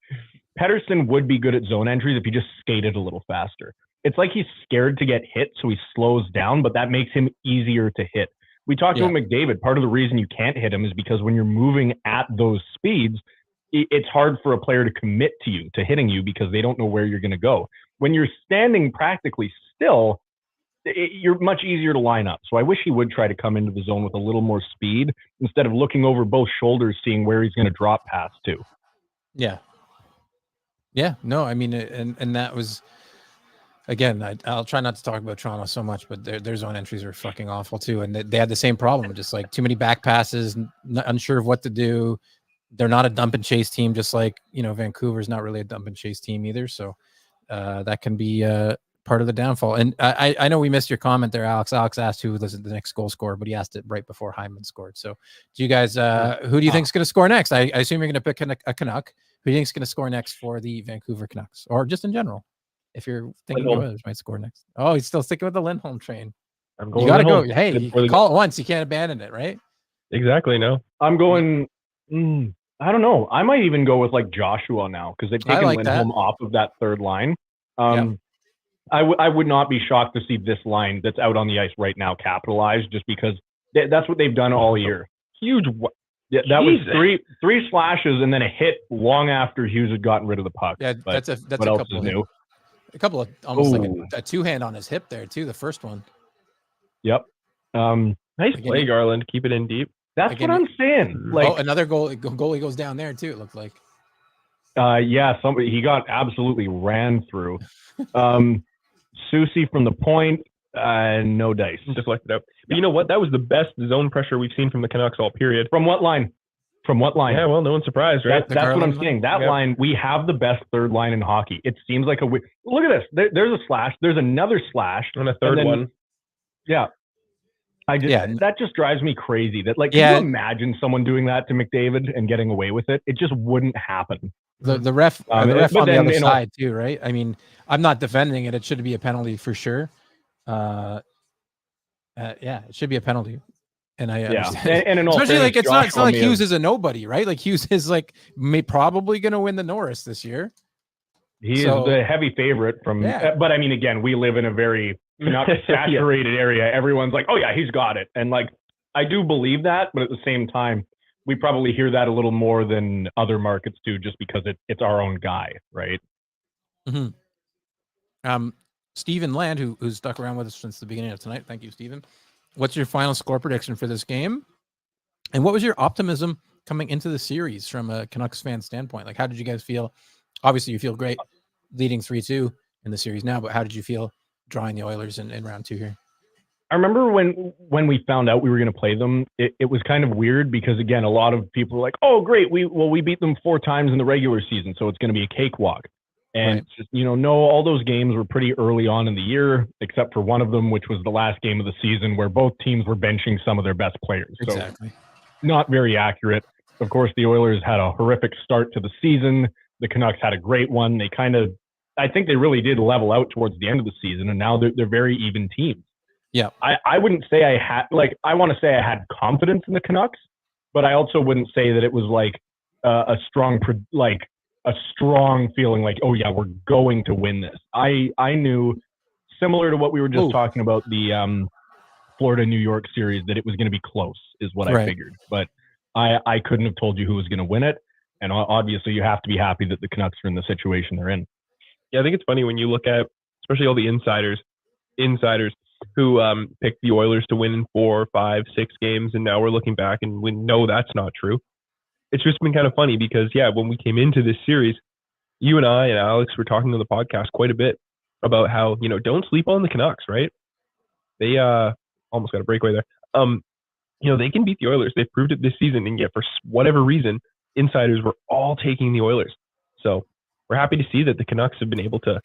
Pettersson would be good at zone entries if he just skated a little faster. It's like he's scared to get hit, so he slows down, but that makes him easier to hit. We talked about McDavid. Part of the reason you can't hit him is because when you're moving at those speeds, it's hard for a player to commit to hitting you because they don't know where you're going to go. When you're standing practically still, you're much easier to line up. So I wish he would try to come into the zone with a little more speed instead of looking over both shoulders, seeing where he's going to drop past to.
Yeah. Yeah. No, I mean, and that was, again, I'll try not to talk about Toronto so much, but their zone entries are fucking awful too. And they had the same problem, just like too many back passes, unsure of what to do. They're not a dump and chase team, just like, Vancouver's not really a dump and chase team either. So that can be part of the downfall. And I know we missed your comment there, Alex. Alex asked who was the next goal scorer, but he asked it right before Hyman scored. So do you guys, who do you think is going to score next? I assume you're going to pick a Canuck. Who do you think is going to score next for the Vancouver Canucks, or just in general? if you're thinking the
Lindholm.
Oilers might score next. Oh, he's still sticking with the Lindholm train.
I'm going
You got to go.
Lindholm.
Hey,
Good
you
for the
call it once. You can't abandon it, right?
Exactly. No.
I'm going. I don't know. I might even go with like Joshua now because they've taken
like that.
Lindholm off of that third line.
Yeah.
I would not be shocked to see this line that's out on the ice right now capitalized just because that's what they've done all year.
Huge.
Yeah, that was
Jesus.
three slashes and then a hit long after Hughes had gotten rid of the puck.
Yeah,
But
that's
what
a
else
couple
is new?
A couple of almost like
Ooh.
a two-hand on his hip there too. The first one.
Yep.
Nice
Again,
play, Garland. Keep it in deep.
That's
Again,
what I'm saying. Like,
another goalie goes down there too. It looked like.
yeah, he got absolutely ran through. Susie from the point, no dice.
Deflected out. But you know what? That was the best zone pressure we've seen from the Canucks all period.
From what line? Yeah,
well, no one's surprised, right?
That's what I'm saying. That line, we have the best third line in hockey. It seems like look at this. There's a slash. There's another slash.
And a third one.
Yeah. That just drives me crazy. That can you imagine someone doing that to McDavid and getting away with it? It just wouldn't happen.
The ref on the other side too, right? I mean, I'm not defending it. It should be a penalty for sure. Yeah, it should be a penalty. And I understand.
And
especially like it's not like Hughes is a nobody, right? Like Hughes is like probably going to win the Norris this year.
He is the heavy favorite from. But I mean, again, we live in a very saturated area. Everyone's like, "Oh yeah, he's got it," and like I do believe that, but at the same time, we probably hear that a little more than other markets do, just because it's our own guy, right?
Mm-hmm. Stephen Land, who's stuck around with us since the beginning of tonight. Thank you, Stephen. What's your final score prediction for this game? And what was your optimism coming into the series from a Canucks fan standpoint? Like, how did you guys feel? Obviously, you feel great leading 3-2 in the series now, but how did you feel drawing the Oilers in round 2 here?
I remember when we found out we were going to play them, it was kind of weird because, again, a lot of people were like, oh, great, we beat them 4 times in the regular season, so it's going to be a cakewalk. And, no, all those games were pretty early on in the year, except for one of them, which was the last game of the season where both teams were benching some of their best players.
Exactly.
So not very accurate. Of course, the Oilers had a horrific start to the season. The Canucks had a great one. I think they really did level out towards the end of the season, and now they're very even teams.
Yeah.
I wouldn't say I want to say I had confidence in the Canucks, but I also wouldn't say that it was like a strong feeling like, oh yeah, we're going to win this. I knew, similar to what we were just talking about, the Florida-New York series, that it was going to be close is what I figured. But I couldn't have told you who was going to win it. And obviously you have to be happy that the Canucks are in the situation they're in.
Yeah, I think it's funny when you look at, especially all the insiders who picked the Oilers to win in 4, 5, 6 games, and now we're looking back and we know that's not true. It's just been kind of funny because, when we came into this series, you and I and Alex were talking on the podcast quite a bit about how, don't sleep on the Canucks, right? They almost got a breakaway there. They can beat the Oilers. They've proved it this season, and yet for whatever reason, insiders were all taking the Oilers. So we're happy to see that the Canucks have been able to,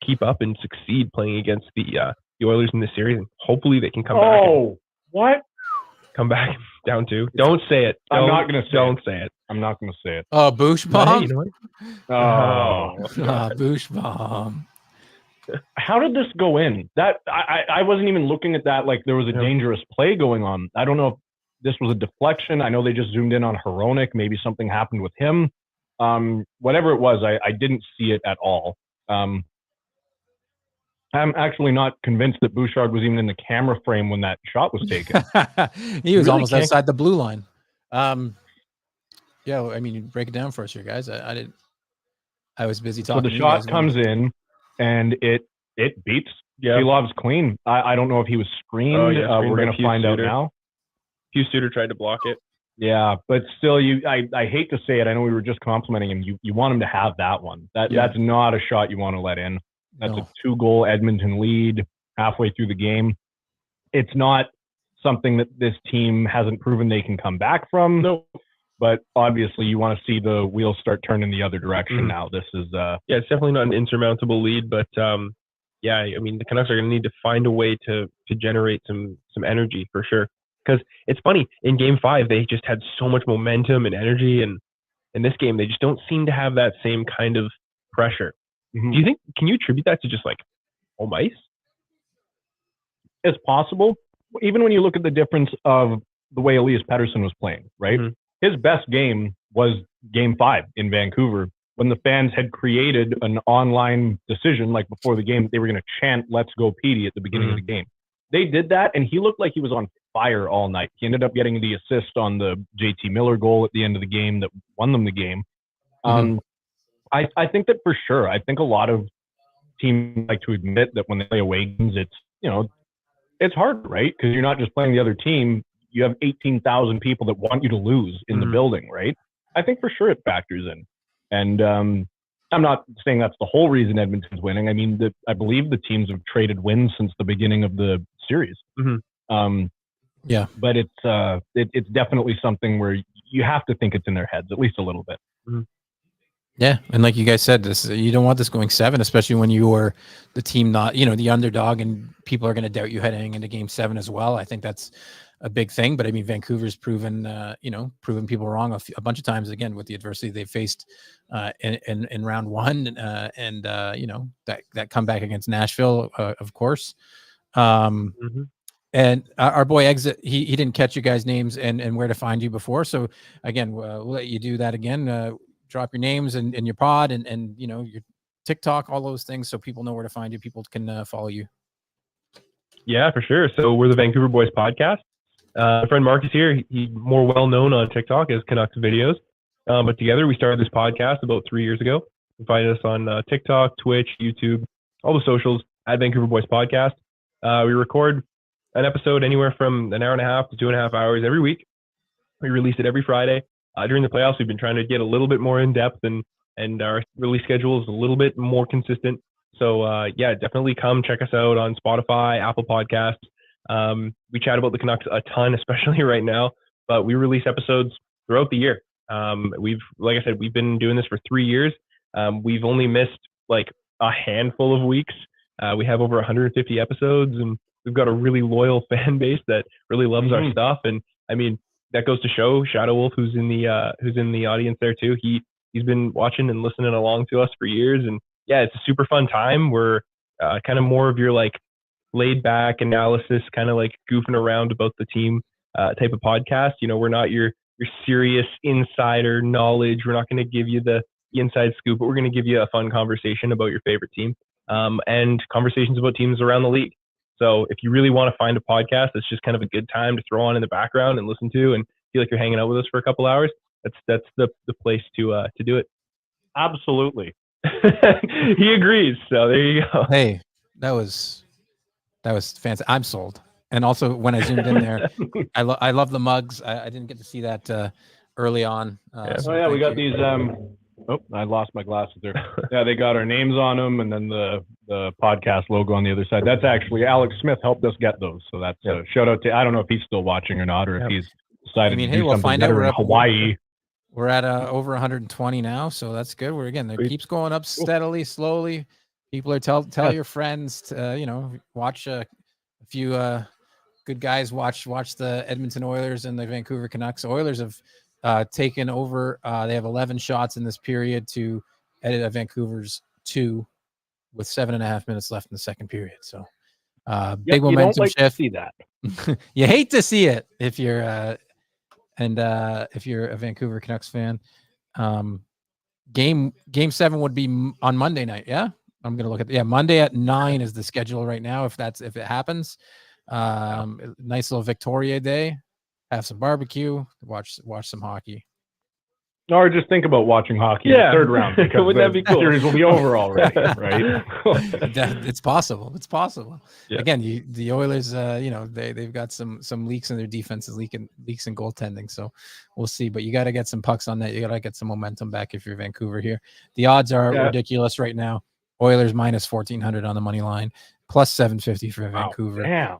keep up and succeed playing against the Oilers in this series, and hopefully they can come back.
Oh, what?
Come back down 2. Don't say it.
I'm not going to say
Don't say it.
I'm not going to say it.
Oh, Boosh bomb.
Hey, you know what?
Boosh bomb.
How did this go in? That I wasn't even looking at that like there was a dangerous play going on. I don't know if this was a deflection. I know they just zoomed in on Hronek. Maybe something happened with him. Whatever it was, I didn't see it at all. I'm actually not convinced that Bouchard was even in the camera frame when that shot was taken.
He was really almost outside the blue line. Yeah, I mean, you break it down for us here, guys. I was busy talking.
So the shot comes in, and it beats Silov's clean. I don't know if he was screened. We're going to find out now.
Hughes Suter tried to block it.
Yeah, but still, I hate to say it. I know we were just complimenting him. You want him to have that one. That's not a shot you want to let in. That's a 2-goal Edmonton lead halfway through the game. It's not something that this team hasn't proven they can come back from.
No.
But obviously, you want to see the wheels start turning the other direction now. This is
it's definitely not an insurmountable lead, but I mean, the Canucks are going to need to find a way to generate some energy for sure. Because it's funny, in Game 5, they just had so much momentum and energy, and in this game, they just don't seem to have that same kind of pressure. Do you think, can you attribute that to just like home ice?
It's possible. Even when you look at the difference of the way Elias Pettersson was playing, right? His best game was Game 5 in Vancouver, when the fans had created an online decision, like before the game, they were going to chant "Let's go Petey" at the beginning of the game. They did that, and he looked like he was on fire all night. He ended up getting the assist on the JT Miller goal at the end of the game that won them the game. I think that for sure. I think a lot of teams like to admit that when they play away games, it's hard, right? Because you're not just playing the other team. You have 18,000 people that want you to lose in the building, right? I think for sure it factors in. And I'm not saying that's the whole reason Edmonton's winning. I mean, I believe the teams have traded wins since the beginning of the series.
Yeah,
but it's definitely something where you have to think it's in their heads at least a little bit.
Yeah, and like you guys said, you don't want this going 7, especially when you are the team not, the underdog, and people are going to doubt you heading into Game 7 as well. I think that's a big thing. But I mean, Vancouver's proven people wrong a bunch of times, again, with the adversity they faced in round 1, and that comeback against Nashville, of course. And our boy Exit, he didn't catch you guys' names and where to find you before. So again, we'll let you do that again. Drop your names and your pod and your TikTok, all those things, so people know where to find you. People can follow you.
Yeah, for sure. So we're the Vancouver Boys podcast. My friend Marcus here, he's more well known on TikTok as Canucks videos. But together we started this podcast about 3 years ago. You can find us on TikTok, Twitch, YouTube, all the socials at Vancouver Boys Podcast. We record an episode anywhere from an hour and a half to 2.5 hours every week. We release it every Friday. During the playoffs, we've been trying to get a little bit more in depth and our release schedule is a little bit more consistent. So yeah, definitely come check us out on Spotify, Apple Podcasts. We chat about the Canucks a ton, especially right now, but we release episodes throughout the year. Like I said, we've been doing this for 3 years. We've only missed like a handful of weeks. We have over 150 episodes, and we've got a really loyal fan base that really loves our stuff. And I mean, that goes to show Shadow Wolf, who's in the audience there too. He's been watching and listening along to us for years, and yeah, it's a super fun time. We're kind of more of your like laid back analysis, kind of like goofing around about the team type of podcast. We're not your serious insider knowledge. We're not going to give you the inside scoop, but we're going to give you a fun conversation about your favorite team and conversations about teams around the league. So if you really want to find a podcast that's just kind of a good time to throw on in the background and listen to and feel like you're hanging out with us for a couple hours, that's the place to do it.
Absolutely.
He agrees. So there you go.
Hey, that was fancy. I'm sold. And also when I zoomed in there, I love the mugs. I didn't get to see that early on.
So we got these. I lost my glasses there. Yeah, they got our names on them, and then the podcast logo on the other side. That's actually Alex Smith helped us get those. So that's a shout out to. I don't know if he's still watching or not, or if he's decided to do
we'll
something
find out.
better in Hawaii.
We're at over 120 now, so that's good. It keeps going up steadily, slowly. People are tell your friends to watch a few good guys watch the Edmonton Oilers and the Vancouver Canucks. Oilers have taken over. They have 11 shots in this period to edit Vancouver's 2 with 7.5 minutes left in the second period. So big momentum shift.
To see that.
You hate to see it if you're if you're a Vancouver Canucks fan. Game 7 would be on Monday night. Yeah, I'm gonna look at Monday at 9 is the schedule right now. If it happens, nice little Victoria Day. Have some barbecue, watch some hockey.
Or just think about watching hockey in the third round, because
would that be cool?
Series will be over already, right?
It's possible. It's possible.
Yeah.
Again, the Oilers, they've got some leaks in their defense, leaks in goaltending. So we'll see. But you got to get some pucks on that. You got to get some momentum back if you're Vancouver here. The odds are ridiculous right now. Oilers minus 1,400 on the money line, plus 750 for Vancouver.
Damn.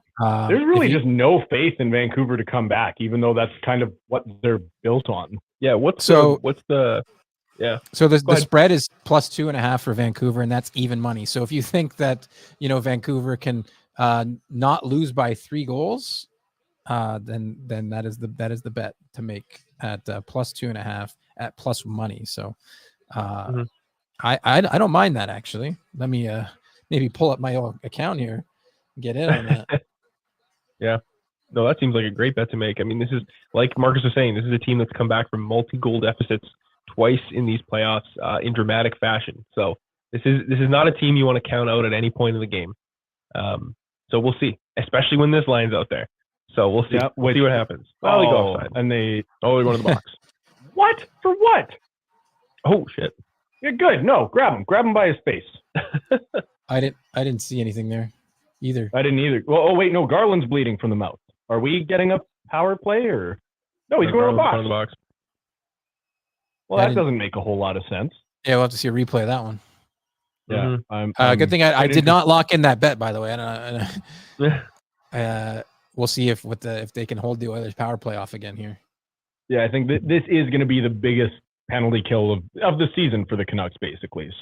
There's really just no faith in Vancouver to come back, even though that's kind of what they're built on.
Yeah.
So
the
spread is plus 2.5 for Vancouver, and that's even money. So if you think that Vancouver can not lose by 3 goals, then that is the bet to make at plus 2.5 at plus money. So I don't mind that actually. Let me maybe pull up my own account here, and get in on that.
Yeah. No, that seems like a great bet to make. I mean, this is, like Marcus was saying, this is a team that's come back from multi-goal deficits twice in these playoffs in dramatic fashion. So this is not a team you want to count out at any point in the game. So we'll see, especially when this line's out there. So we'll see.
Yeah,
we'll see what happens.
Oh,
they go offside.
And they
they're going to the box.
what? For what?
Oh shit.
Yeah, good. No, grab him by his face.
I didn't see anything there either.
I didn't either. Well, oh wait, no, Garland's bleeding from the mouth. Are we getting a power play or no? He's going to the box. Well, that doesn't make a whole lot of sense.
Yeah, we'll have to see a replay of that one.
Yeah.
Good thing I did not lock in that bet, by the way. We'll see if they can hold the Oilers power play off again here.
Yeah, I think this is going to be the biggest penalty kill of the season for the Canucks, basically.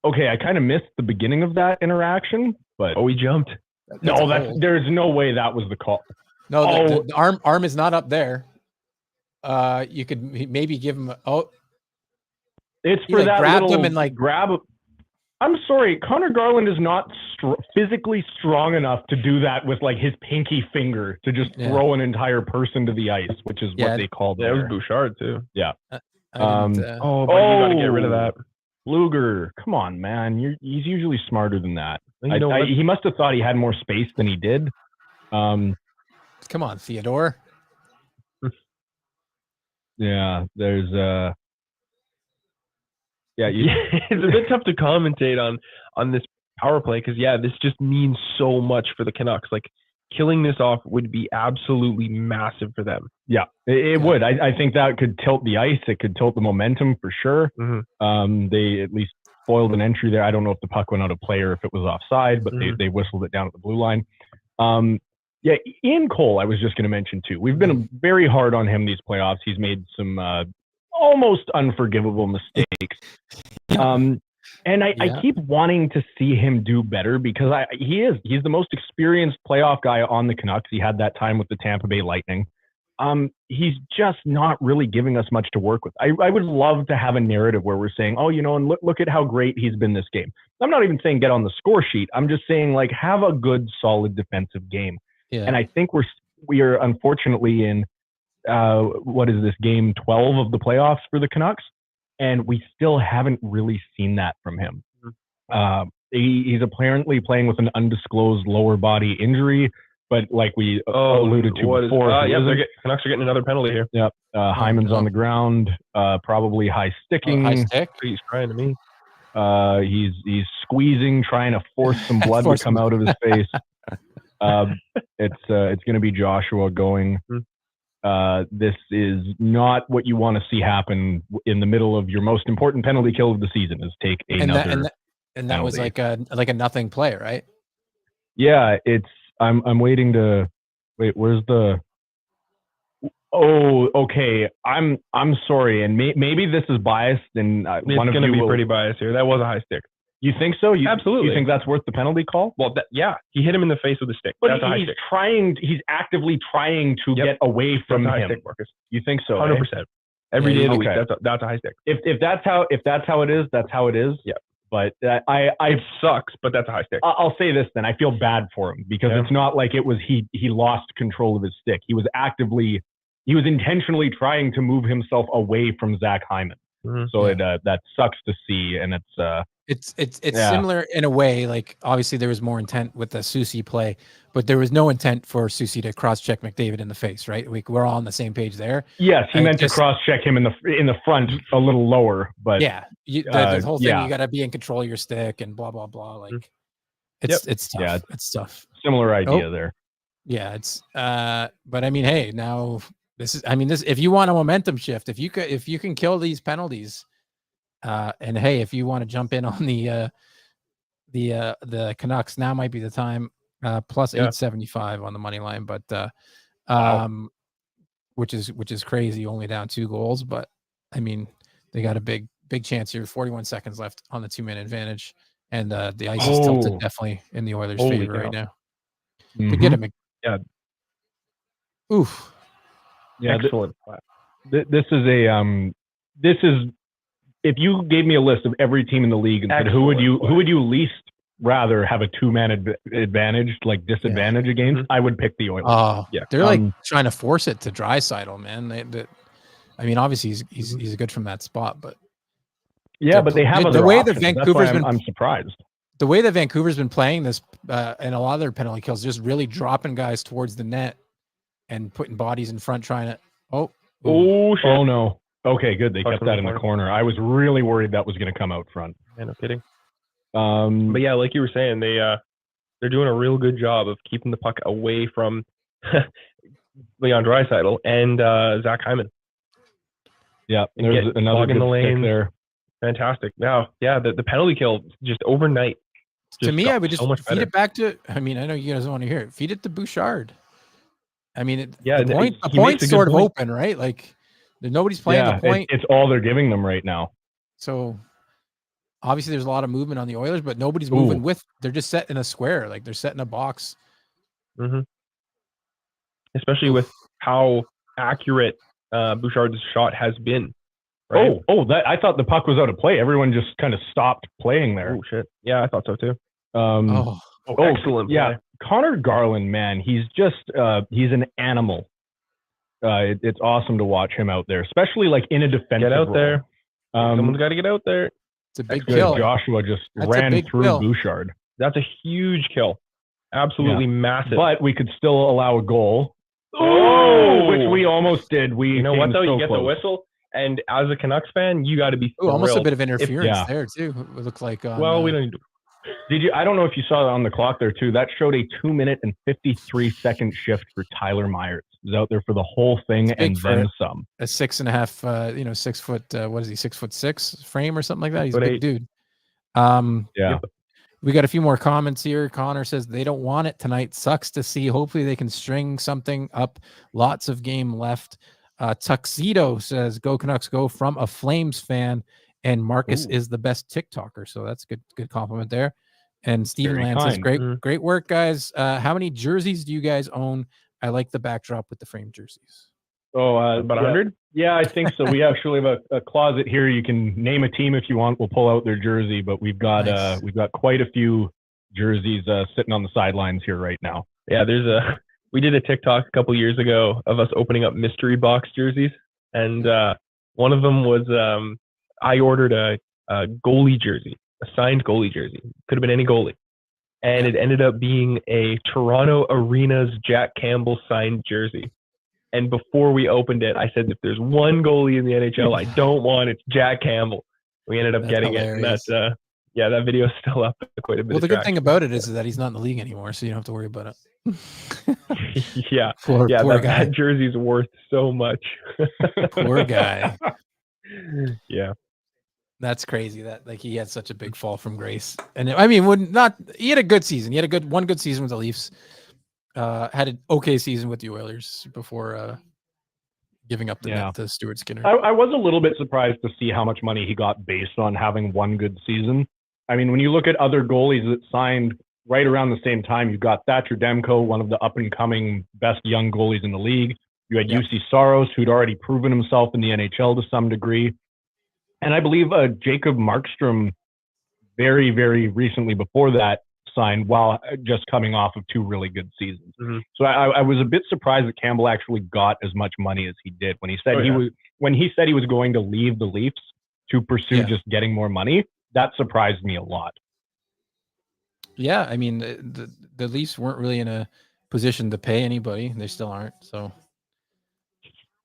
Okay, I kind of missed the beginning of that interaction, but
he jumped.
There's no way that was the call.
No, the arm is not up there. You could maybe give him
it's for that
grabbed
little
him and
grab. I'm sorry, Connor Garland is not physically strong enough to do that with like his pinky finger to just throw an entire person to the ice, which is what they called it.
Yeah, it was Bouchard too.
Yeah.
But you got to get rid of that.
Luger, come on, man. He's usually smarter than that. He must have thought he had more space than he did.
Come on, Theodore.
Yeah, there's
it's a bit tough to commentate on this power play because this just means so much for the Canucks. Like killing this off would be absolutely massive for them.
Yeah, it would. I think that could tilt the ice. It could tilt the momentum for sure.
Mm-hmm.
They at least spoiled an entry there. I don't know if the puck went out of play or if it was offside, but they whistled it down at the blue line. Ian Cole, I was just going to mention too. We've been very hard on him these playoffs. He's made some almost unforgivable mistakes. And I keep wanting to see him do better because he's the most experienced playoff guy on the Canucks. He had that time with the Tampa Bay Lightning. He's just not really giving us much to work with. I would love to have a narrative where we're saying, and look at how great he's been this game. I'm not even saying get on the score sheet. I'm just saying like have a good, solid defensive game. Yeah. And I think we are unfortunately in what is this, game 12 of the playoffs for the Canucks, and we still haven't really seen that from him. He's apparently playing with an undisclosed lower body injury, but like we alluded to before,
Canucks are getting another penalty here.
Yep, Hyman's on the ground, probably high sticking.
High stick.
He's crying to me.
He's squeezing, trying to force some blood to come out of his face. It's going to be Joshua going. This is not what you want to see happen in the middle of your most important penalty kill of the season. Is take another
and that was like a nothing play, right?
Yeah, I'm waiting to wait. Where's the? Oh, okay. I'm sorry, and maybe this is biased, and
it's going to be pretty biased here. That was a high stick.
You think so?
Absolutely.
You think that's worth the penalty call?
Well, he hit him in the face with a stick.
But he's actively trying to get away from him.
High stick, Marcus.
You think so?
100%. Every day of the week, that's a high stick.
If that's how it is, that's how it is.
Yeah.
But
it sucks, but that's a high stick.
I'll say this then. I feel bad for him because it's not like it was he lost control of his stick. He was intentionally trying to move himself away from Zach Hyman. Mm-hmm. So that sucks to see, and
it's similar in a way. Like obviously there was more intent with the Soucy play, but there was no intent for Soucy to cross-check McDavid in the face, right? We're all on the same page there.
Yes, he meant to cross-check him in the front a little lower, but
the whole thing you got to be in control of your stick and blah blah blah. Like it's tough. Yeah, it's tough.
Similar idea there.
Yeah, it's but I mean, hey, now. This if you want a momentum shift, if you can kill these penalties, and hey, if you want to jump in on the Canucks, now might be the time. Plus 875 on the money line, but which is crazy, only down 2 goals, but I mean they got a big chance here. 41 seconds left on the 2-minute advantage, and the ice is tilted definitely in the Oilers' favor right now.
Mm-hmm.
To get him, oof.
Yeah,
excellent.
This is if you gave me a list of every team in the league and said who would you least rather have a 2-man advantage, like disadvantage against, I would pick the Oilers.
Oh, yeah. They're like trying to force it to Draisaitl, man. I mean, obviously he's good from that spot, but
but they have
the way
options.
that Vancouver's been.
I'm surprised.
The way that Vancouver's been playing this and a lot of their penalty kills, just really dropping guys towards the net and putting bodies in front, trying to.
Shit.
Oh no. Okay, good. They kept that in the corner. I was really worried that was going to come out front.
Yeah, no kidding. But yeah, like you were saying, they're doing a real good job of keeping the puck away from Leon Draisaitl and Zach Hyman.
Yeah, there's another good stick there.
Fantastic. Now, the penalty kill just overnight.
To me, I would just feed it back to. I mean, I know you guys don't want to hear it. Feed it to Bouchard. I mean, the point's sort of open, right? Like nobody's playing the point.
It's all they're giving them right now.
So obviously, there's a lot of movement on the Oilers, but nobody's moving with. They're just set in a square, like they're set in a box.
Mm-hmm. Especially with how accurate Bouchard's shot has been. Right?
That I thought the puck was out of play. Everyone just kind of stopped playing there.
Oh shit! Yeah, I thought so too.
Excellent. Yeah, Connor Garland, man, he's just he's an animal. It's awesome to watch him out there, especially like in a defensive role.
There. Someone's got to get out there.
It's a big kill.
Joshua just ran through Bouchard.
That's a huge kill. Absolutely massive.
But we could still allow a goal. Which we almost did. You
know what though? You get the whistle. And as a Canucks fan, you got to be
almost a bit of interference there too. It looked like.
We don't need to.
Did you? I don't know if you saw it on the clock there too. That showed a 2-minute and 53-second shift for Tyler Myers. He was out there for the whole thing and then some.
A 6.5, 6 foot. What is he? 6'6" frame or something like that. He's a big dude. We got a few more comments here. Connor says they don't want it tonight. Sucks to see. Hopefully they can string something up. Lots of game left. Tuxedo says, "Go Canucks, go!" from a Flames fan, and Marcus is the best TikToker. So that's good compliment there. And Steven Land says, "Great work, guys. How many jerseys do you guys own? I like the backdrop with the framed jerseys."
About 100? Yeah, I think so. We actually have a closet here. You can name a team if you want. We'll pull out their jersey, but we've got quite a few jerseys sitting on the sidelines here right now.
Yeah, we did a TikTok a couple years ago of us opening up mystery box jerseys, and one of them was I ordered a goalie jersey, a signed goalie jersey. Could have been any goalie, and it ended up being a Toronto Arenas Jack Campbell signed jersey. And before we opened it, I said, if there's one goalie in the NHL I don't want, it's Jack Campbell. We ended up getting hilarious. It. And that video is still up quite a bit.
Well, the good thing about it is that he's not in the league anymore, so you don't have to worry about it.
Poor guy. That jersey's worth so much.
Poor guy.
Yeah.
That's crazy that he had such a big fall from grace. And I mean, he had a good season. He had one good season with the Leafs. Had an okay season with the Oilers before giving up the net to Stuart Skinner.
I was a little bit surprised to see how much money he got based on having one good season. I mean, when you look at other goalies that signed right around the same time, you've got Thatcher Demko, one of the up-and-coming best young goalies in the league. You had UC Saros, who'd already proven himself in the NHL to some degree. And I believe Jacob Markstrom very, very recently before that signed while just coming off of 2 really good seasons. Mm-hmm. So I was a bit surprised that Campbell actually got as much money as he did when he said when he said he was going to leave the Leafs to pursue just getting more money. That surprised me a lot.
Yeah, I mean the Leafs weren't really in a position to pay anybody. They still aren't. So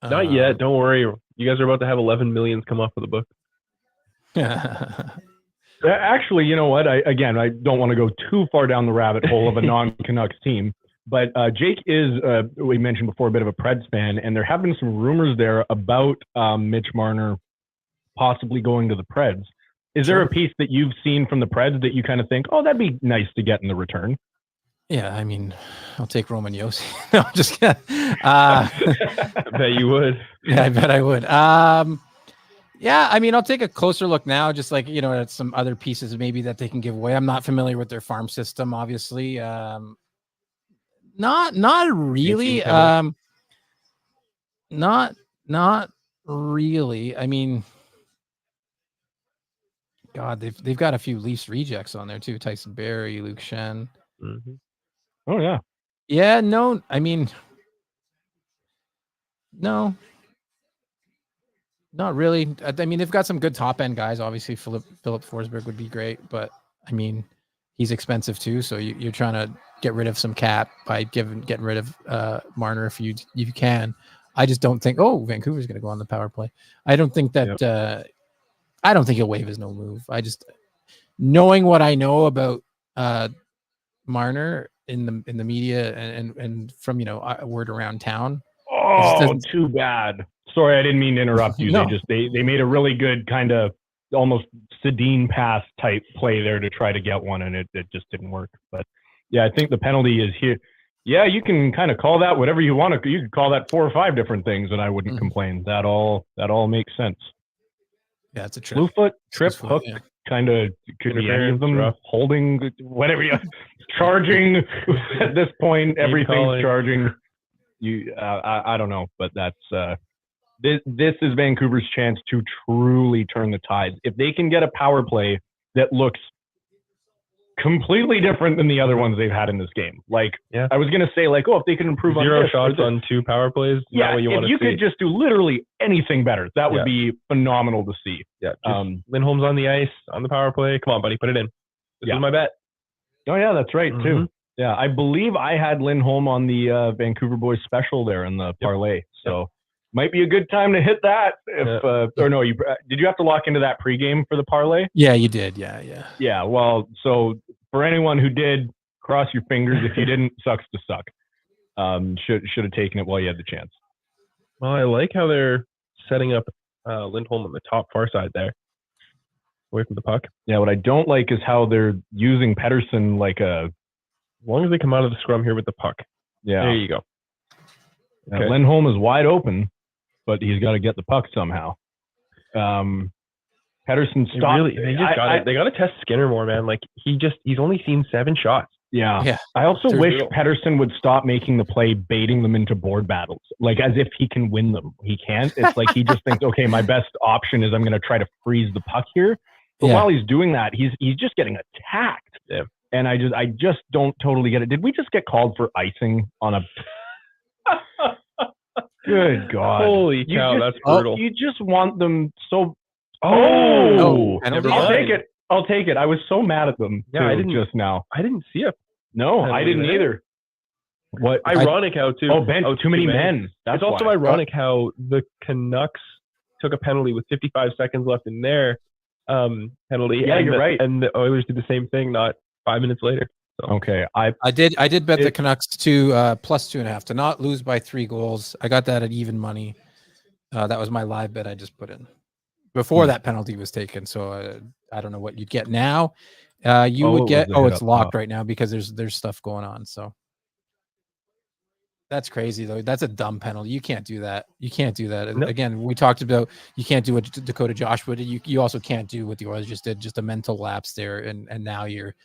not yet. Don't worry. You guys are about to have 11 million come off of the book.
Actually, you know what? I don't want to go too far down the rabbit hole of a non-Canucks team, but Jake is, we mentioned before, a bit of a Preds fan, and there have been some rumors there about Mitch Marner possibly going to the Preds. Is there a piece that you've seen from the Preds that you kind of think, oh, that'd be nice to get in the return?
Yeah, I mean, I'll take Roman Josi. No, I'm just kidding.
I bet you would.
Yeah, I bet I would. Yeah, I mean, I'll take a closer look now, just like, at some other pieces maybe that they can give away. I'm not familiar with their farm system, obviously. Not really. Not really. I mean, God, they've got a few Leafs rejects on there too. Tyson Barrie, Luke Shen.
Mm-hmm.
Oh yeah.
Yeah, no, I mean, no, not really. I mean, they've got some good top end guys. Obviously, Philip Forsberg would be great, but I mean, he's expensive too. So you're trying to get rid of some cap by getting rid of Marner if you can. I just don't think. Oh, Vancouver's going to go on the power play. I don't think that. I don't think he'll waive his no move. I just, knowing what I know about Marner in the media and from word around town.
Oh, too bad. Sorry, I didn't mean to interrupt you.
No.
They made a really good kind of almost Sedin pass type play there to try to get one, and it just didn't work. But yeah, I think the penalty is here. Yeah, you can kind of call that whatever you want to. You could call that 4 or 5 different things, and I wouldn't complain. That all makes sense.
Yeah, it's a trip.
Blue foot, trip, hook, kind of could be any of them.
Rough.
Holding, whatever you charging. At this point, everything's charging. I don't know, but that's this is Vancouver's chance to truly turn the tides. If they can get a power play that looks completely different than the other ones they've had in this game. Like, I was going to say, like, if they can improve on
0 shots on 2 power plays.
Yeah, if you could just do literally anything better, that would be phenomenal to see.
Yeah, Lindholm's on the ice, on the power play. Come on, buddy, put it in. This is my bet.
Oh, yeah, that's right, too. Yeah, I believe I had Lindholm on the Vancouver Boys special there in the parlay. So might be a good time to hit that. Or no, did you have to lock into that pregame for the parlay?
Yeah, you did. Yeah.
Yeah, well, so for anyone who did, cross your fingers. If you didn't, sucks to suck. Should have taken it while you had the chance.
Well, I like how they're setting up Lindholm on the top far side there, away from the puck.
Yeah, what I don't like is how they're using Pettersson like a...
As long as they come out of the scrum here with the puck.
Yeah.
There you go.
Okay. Lindholm is wide open, but he's got to get the puck somehow. Pettersson stopped.
They got to test Skinner more, man. Like he's only seen 7 shots.
Yeah. I also wish Pettersson would stop making the play, baiting them into board battles, like as if he can win them. He can't. It's like he just thinks, okay, my best option is I'm going to try to freeze the puck here. But while he's doing that, he's just getting attacked.
Yeah.
And I just don't totally get it. Did we just get called for icing on a... Good God.
Holy cow, that's brutal.
You just want them so...
I'll
take it. I was so mad at them just now.
I didn't see it.
No, I didn't either. What
ironic how too?
Too many men.
It's also ironic how the Canucks took a penalty with 55 seconds left in their penalty.
Yeah, you're right.
And the Oilers did the same thing not 5 minutes later. So.
Okay,
I did bet the Canucks to +2.5 to not lose by 3 goals. I got that at even money. That was my live bet I just put in before that penalty was taken. So I don't know what you'd get now. You would get it's locked right now because there's stuff going on. So that's crazy though. That's a dumb penalty. You can't do that. No. Again, we talked about you can't do what Dakota Joshua did. You also can't do what the Oilers just did. Just a mental lapse there, and now you're,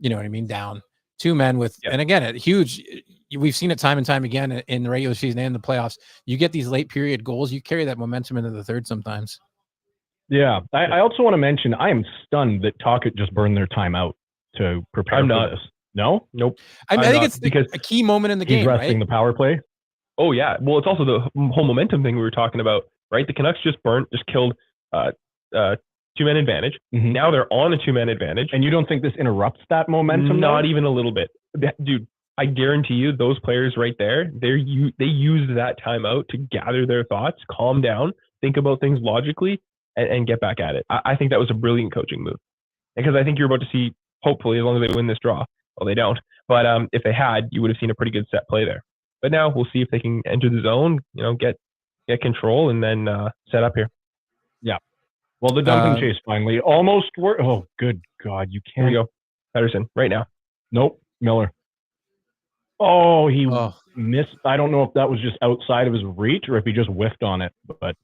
you know what I mean, down 2 men with, and again, a huge. We've seen it time and time again in the regular season and the playoffs. You get these late period goals. You carry that momentum into the third sometimes.
Yeah, I also want to mention I am stunned that Tocchet just burned their timeout to prepare for this. No?
Nope.
I think it's because a key moment in the game,
he's resting the power play.
Oh, yeah. Well, it's also the whole momentum thing we were talking about, right? The Canucks just killed 2-man advantage.
Mm-hmm.
Now they're on a 2-man advantage.
And you don't think this interrupts that momentum?
Not even a little bit. Dude, I guarantee you those players right there, they used that timeout to gather their thoughts, calm down, think about things logically, and get back at it. I think that was a brilliant coaching move. Because I think you're about to see, hopefully, as long as they win this draw. Well, they don't. But if they had, you would have seen a pretty good set play there. But now we'll see if they can enter the zone, get control, and then set up here.
Yeah. Well, the dump and chase finally almost worked. Oh, good God. You can't.
Here we go. Pettersson, right now.
Nope. Miller. Oh, he missed. I don't know if that was just outside of his reach or if he just whiffed on it, but.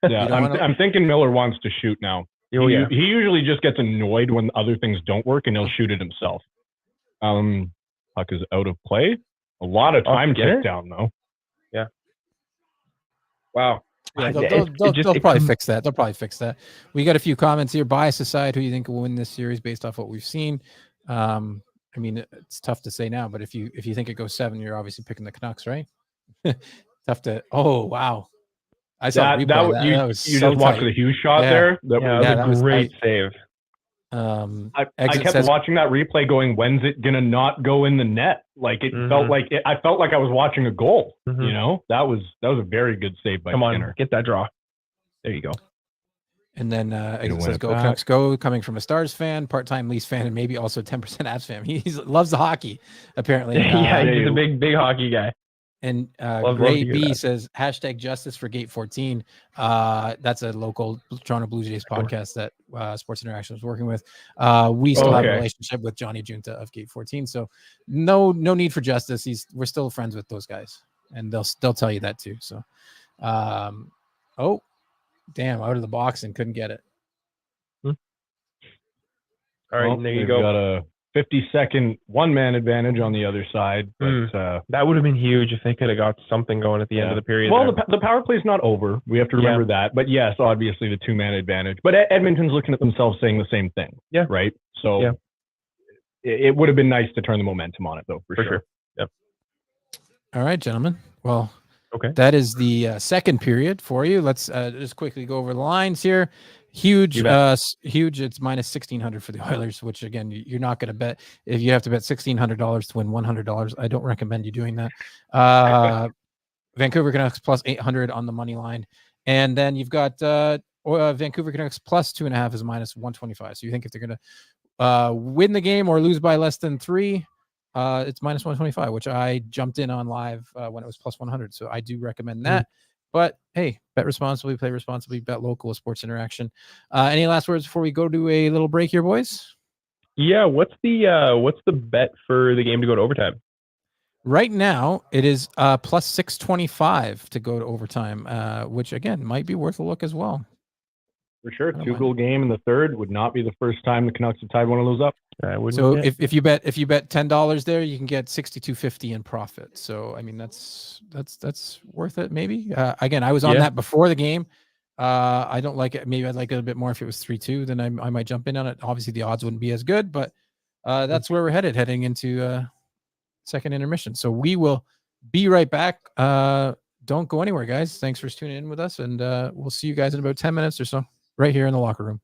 Yeah, I'm thinking Miller wants to shoot now. He usually just gets annoyed when other things don't work, and he'll shoot it himself. Puck is out of play. A lot of time ticked down, though.
Yeah. Wow.
Yeah, they'll probably fix that. They'll probably fix that. We got a few comments here. Bias aside, who you think will win this series based off what we've seen? I mean, it's tough to say now, but if you think it goes 7, you're obviously picking the Canucks, right? Tough to. Oh wow, I saw
that
was
you
so
just watched
tight.
the huge shot
Yeah.
there.
That was a great save.
I kept watching that replay, going, "When's it gonna not go in the net?" Like it felt like I felt like I was watching a goal. You know, that was a very good save by Skinner.
On, get that draw. There you go.
And then it says "Go Canucks, go!" Coming from a Stars fan, part-time Leafs fan, and maybe also 10% Avs fan. He loves the hockey, apparently.
Yeah, he's a big hockey guy.
And Gray B says #justice for Gate 14. That's a local Toronto Blue Jays podcast that Sports Interaction is working with. We still have a relationship with Johnny Junta of Gate 14, so no need for justice. We're still friends with those guys, and they'll tell you that too. So, oh, damn, out of the box and couldn't get it.
All right, there you go.
Got a 50-second one-man advantage on the other side, but
that would have been huge if they could have got something going at the end of the period.
Well, the power play is not over. We have to remember that. But yes, obviously the two-man advantage. But Edmonton's looking at themselves saying the same thing. Yeah. Right. So it would have been nice to turn the momentum on it, though, for sure.
Yep.
All right, gentlemen. Well, that is the second period for you. Let's just quickly go over the lines here. Huge. It's minus 1,600 for the Oilers, which again, you're not going to bet. If you have to bet $1,600 to win $100, I don't recommend you doing that. Vancouver Canucks plus 800 on the money line, and then you've got Vancouver Canucks plus 2.5 is minus 125. So you think if they're going to win the game or lose by less than 3, it's minus 125, which I jumped in on live when it was plus 100. So I do recommend that. But hey, bet responsibly, play responsibly, bet local with Sports Interaction. Any last words before we go to a little break here, boys?
Yeah, what's the bet for the game to go to overtime?
Right now, it is plus 625 to go to overtime, which again might be worth a look as well.
For sure, 2-goal game in the third would not be the first time the Canucks have tied one of those up.
So if you bet $10 there, you can get $62.50 in profit. So I mean that's worth it maybe. Again, I was on that before the game. I don't like it. Maybe I'd like it a bit more if it was 3-2. Then I might jump in on it. Obviously the odds wouldn't be as good, but that's where we're heading into second intermission. So we will be right back. Don't go anywhere, guys. Thanks for tuning in with us, and we'll see you guys in about 10 minutes or so, right here in the locker room.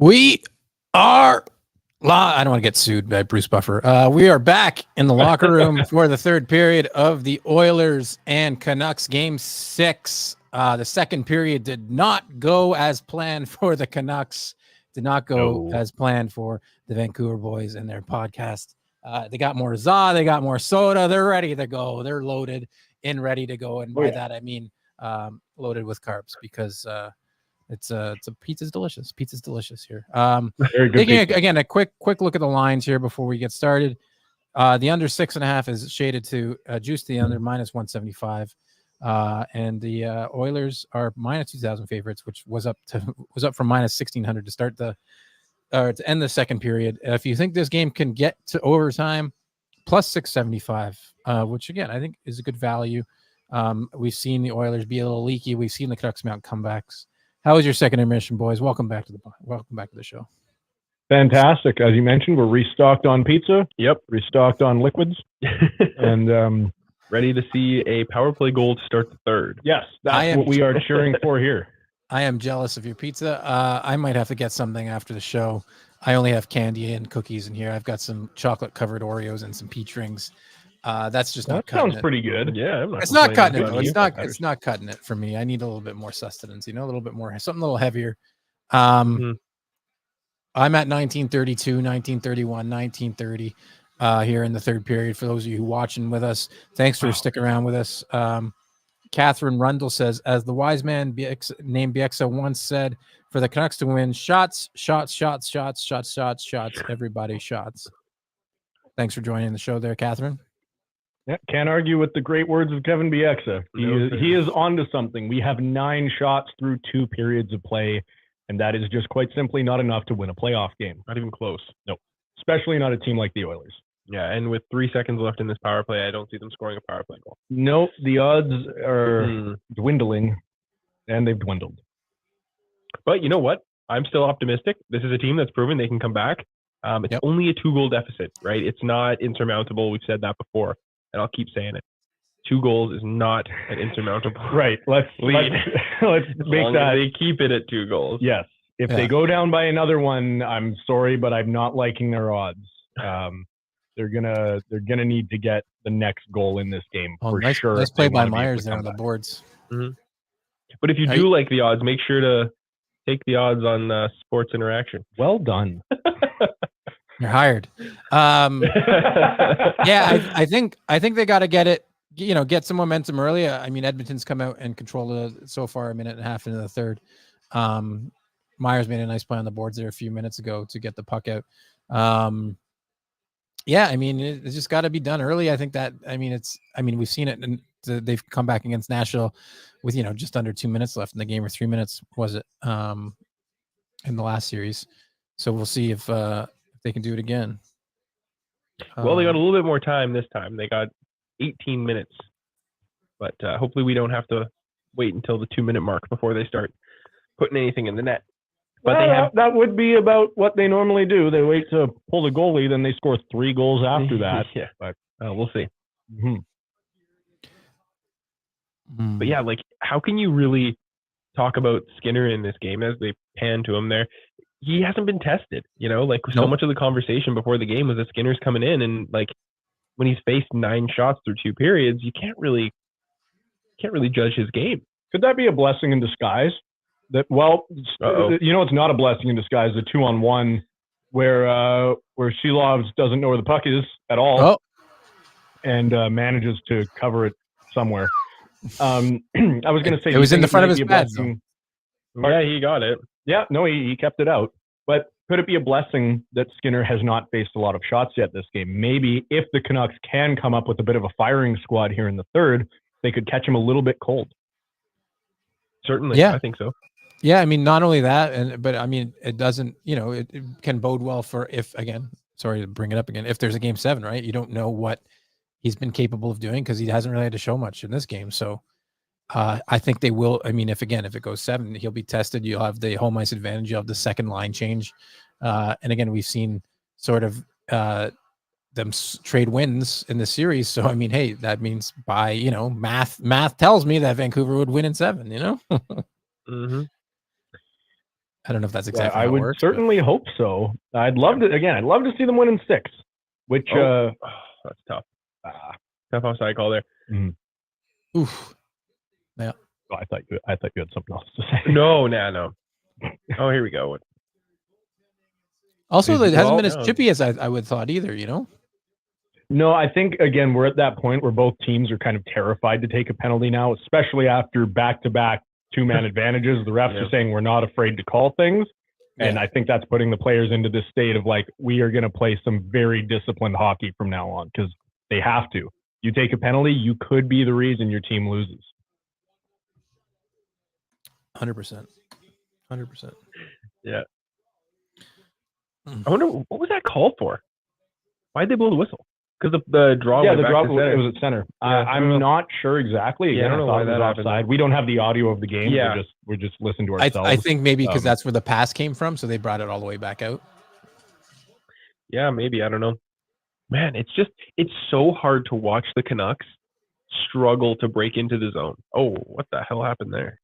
We are I don't want to get sued by Bruce Buffer. We are back in the locker room for the third period of the Oilers and Canucks game 6. The second period did not go as planned for the Canucks, did not go as planned for the Vancouver boys and their podcast. They got more za, they got more soda, they're ready to go. They're loaded and ready to go. And by that, I mean loaded with carbs because it's a pizza's delicious. Pizza's delicious here.
Very good.
Again, a quick look at the lines here before we get started. The under 6.5 is shaded to juice the under -175. And the Oilers are -2,000 favorites, which was up from -1,600 to start to end the second period. If you think this game can get to overtime, +675, which again I think is a good value. We've seen the Oilers be a little leaky. We've seen the Canucks mount comebacks. How was your second intermission, boys? Welcome back to the show.
Fantastic. As you mentioned, we're restocked on pizza.
Yep.
Restocked on liquids. And
ready to see a power play goal to start the third.
Yes, that's what we are cheering for here.
I am jealous of your pizza. I might have to get something after the show. I only have candy and cookies in here. I've got some chocolate-covered Oreos and some peach rings. That's just not cutting it.
That sounds pretty good.
Yeah,
it's not cutting it though. It's not cutting it for me. I need a little bit more sustenance, a little bit more, something a little heavier. I'm at 1932, 1931, 1930 here in the third period. For those of you who are watching with us, thanks for sticking around with us. Catherine Rundle says, as the wise man named Bieksa once said, for the Canucks to win, shots, everybody shots. Thanks for joining the show there, Catherine.
Yeah, can't argue with the great words of Kevin Bieksa. He is onto something. We have 9 shots through 2 periods of play, and that is just quite simply not enough to win a playoff game.
Not even close.
No, especially not a team like the Oilers.
Yeah, and with 3 seconds left in this power play, I don't see them scoring a power play goal.
No, the odds are dwindling, and they've dwindled.
But you know what? I'm still optimistic. This is a team that's proven they can come back. It's only a 2-goal deficit, right? It's not insurmountable. We've said that before, and I'll keep saying it. 2 goals is not an insurmountable
right. Let's make that.
They keep it at 2 goals.
Yes. If they go down by another one, I'm sorry, but I'm not liking their odds. They're gonna need to get the next goal in this game for sure.
Nice play by Myers there on the boards.
Mm-hmm. But if you do like the odds, make sure to take the odds on Sports Interaction.
Well done.
You're hired. Yeah, I think they got to get it. Get some momentum early. I mean, Edmonton's come out and controlled it so far, a minute and a half into the third. Myers made a nice play on the boards there a few minutes ago to get the puck out. Yeah, I mean, it's just got to be done early. I think that, we've seen it, and they've come back against Nashville with, just under 2 minutes left in the game, or 3 minutes, was it, in the last series. So we'll see if they can do it again.
Well, they got a little bit more time this time. They got 18 minutes, but hopefully we don't have to wait until the 2-minute mark before they start putting anything in the net. But
that would be about what they normally do. They wait to pull the goalie, then they score 3 goals after that.
Yeah, but we'll see.
Mm-hmm.
But yeah, how can you really talk about Skinner in this game as they pan to him there? He hasn't been tested, so much of the conversation before the game was that Skinner's coming in, and when he's faced 9 shots through 2 periods, you can't really judge his game.
Could that be a blessing in disguise? It's not a blessing in disguise. The 2-on-1 where Shelovs doesn't know where the puck is at all, and manages to cover it somewhere. I was going to say
it was in the front of his pads.
Yeah, he got it.
Yeah, no, he kept it out. But could it be a blessing that Skinner has not faced a lot of shots yet this game? Maybe if the Canucks can come up with a bit of a firing squad here in the third, they could catch him a little bit cold.
Certainly,
yeah.
I think so.
Yeah, not only that, but it doesn't, it can bode well for sorry to bring it up again, if there's a game 7, right? You don't know what he's been capable of doing because he hasn't really had to show much in this game. So I think they will. If it goes 7, he'll be tested. You'll have the home ice advantage. You'll have the second line change. And again, we've seen sort of them trade wins in the series. So, hey, that means by, math tells me that Vancouver would win in 7,
Mm-hmm.
I don't know if that's
Yeah,
exactly
I
how it
would
works.
certainly hope so. I'd love to. Again, I'd love to see them win in 6. Which
that's tough. Tough offside call there.
Oof. Yeah.
Oh, I thought you had something else to say.
No. Oh, here we go.
Also, it hasn't been as
no.
chippy as I would thought either. You know.
No, I think again we're at that point where both teams are kind of terrified to take a penalty now, especially after back-to-back 2-man advantages. The refs are saying we're not afraid to call things. And I think that's putting the players into this state of like, we are going to play some very disciplined hockey from now on because they have to. You take a penalty, you could be the reason your team loses.
100%. 100%.
Yeah. I wonder, what was that called for? Why'd they blow the whistle? Because the draw
Yeah,
went
the
back
draw,
to center.
It was at center.
Yeah,
I'm not sure exactly. Again,
I don't know why that happened.
offside. We don't have the audio of the game.
Yeah.
We're just listening to ourselves.
I think maybe because that's where the pass came from, so they brought it all the way back out.
Yeah, maybe. I don't know. Man, it's so hard to watch the Canucks struggle to break into the zone. Oh, what the hell happened there?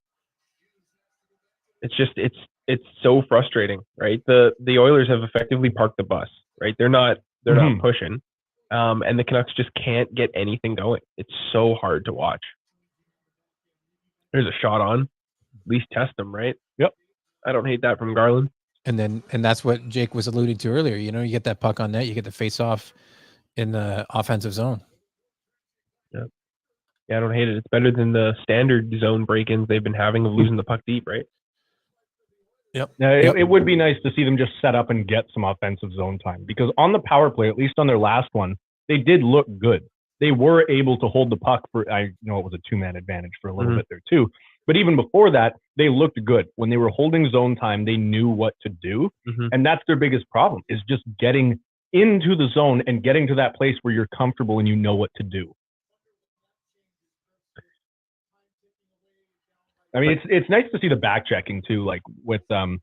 It's so frustrating, right? The Oilers have effectively parked the bus, right? They're not pushing. And the Canucks just can't get anything going. It's so hard to watch. There's a shot on. At least test them, right?
Yep.
I don't hate that from Garland.
And that's what Jake was alluding to earlier. You know, you get that puck on net, you get the face off in the offensive zone.
Yep. Yeah, I don't hate it. It's better than the standard zone break-ins they've been having of losing the puck deep, right?
Yep.
It would be nice to see them just set up and get some offensive zone time because on the power play, at least on their last one, they did look good. They were able to hold the puck for, I know it was a 2-man advantage for a little bit there too. But even before that, they looked good. When they were holding zone time, they knew what to do. And that's their biggest problem is just getting into the zone and getting to that place where you're comfortable and you know what to do. I mean, it's nice to see the back checking too, like with the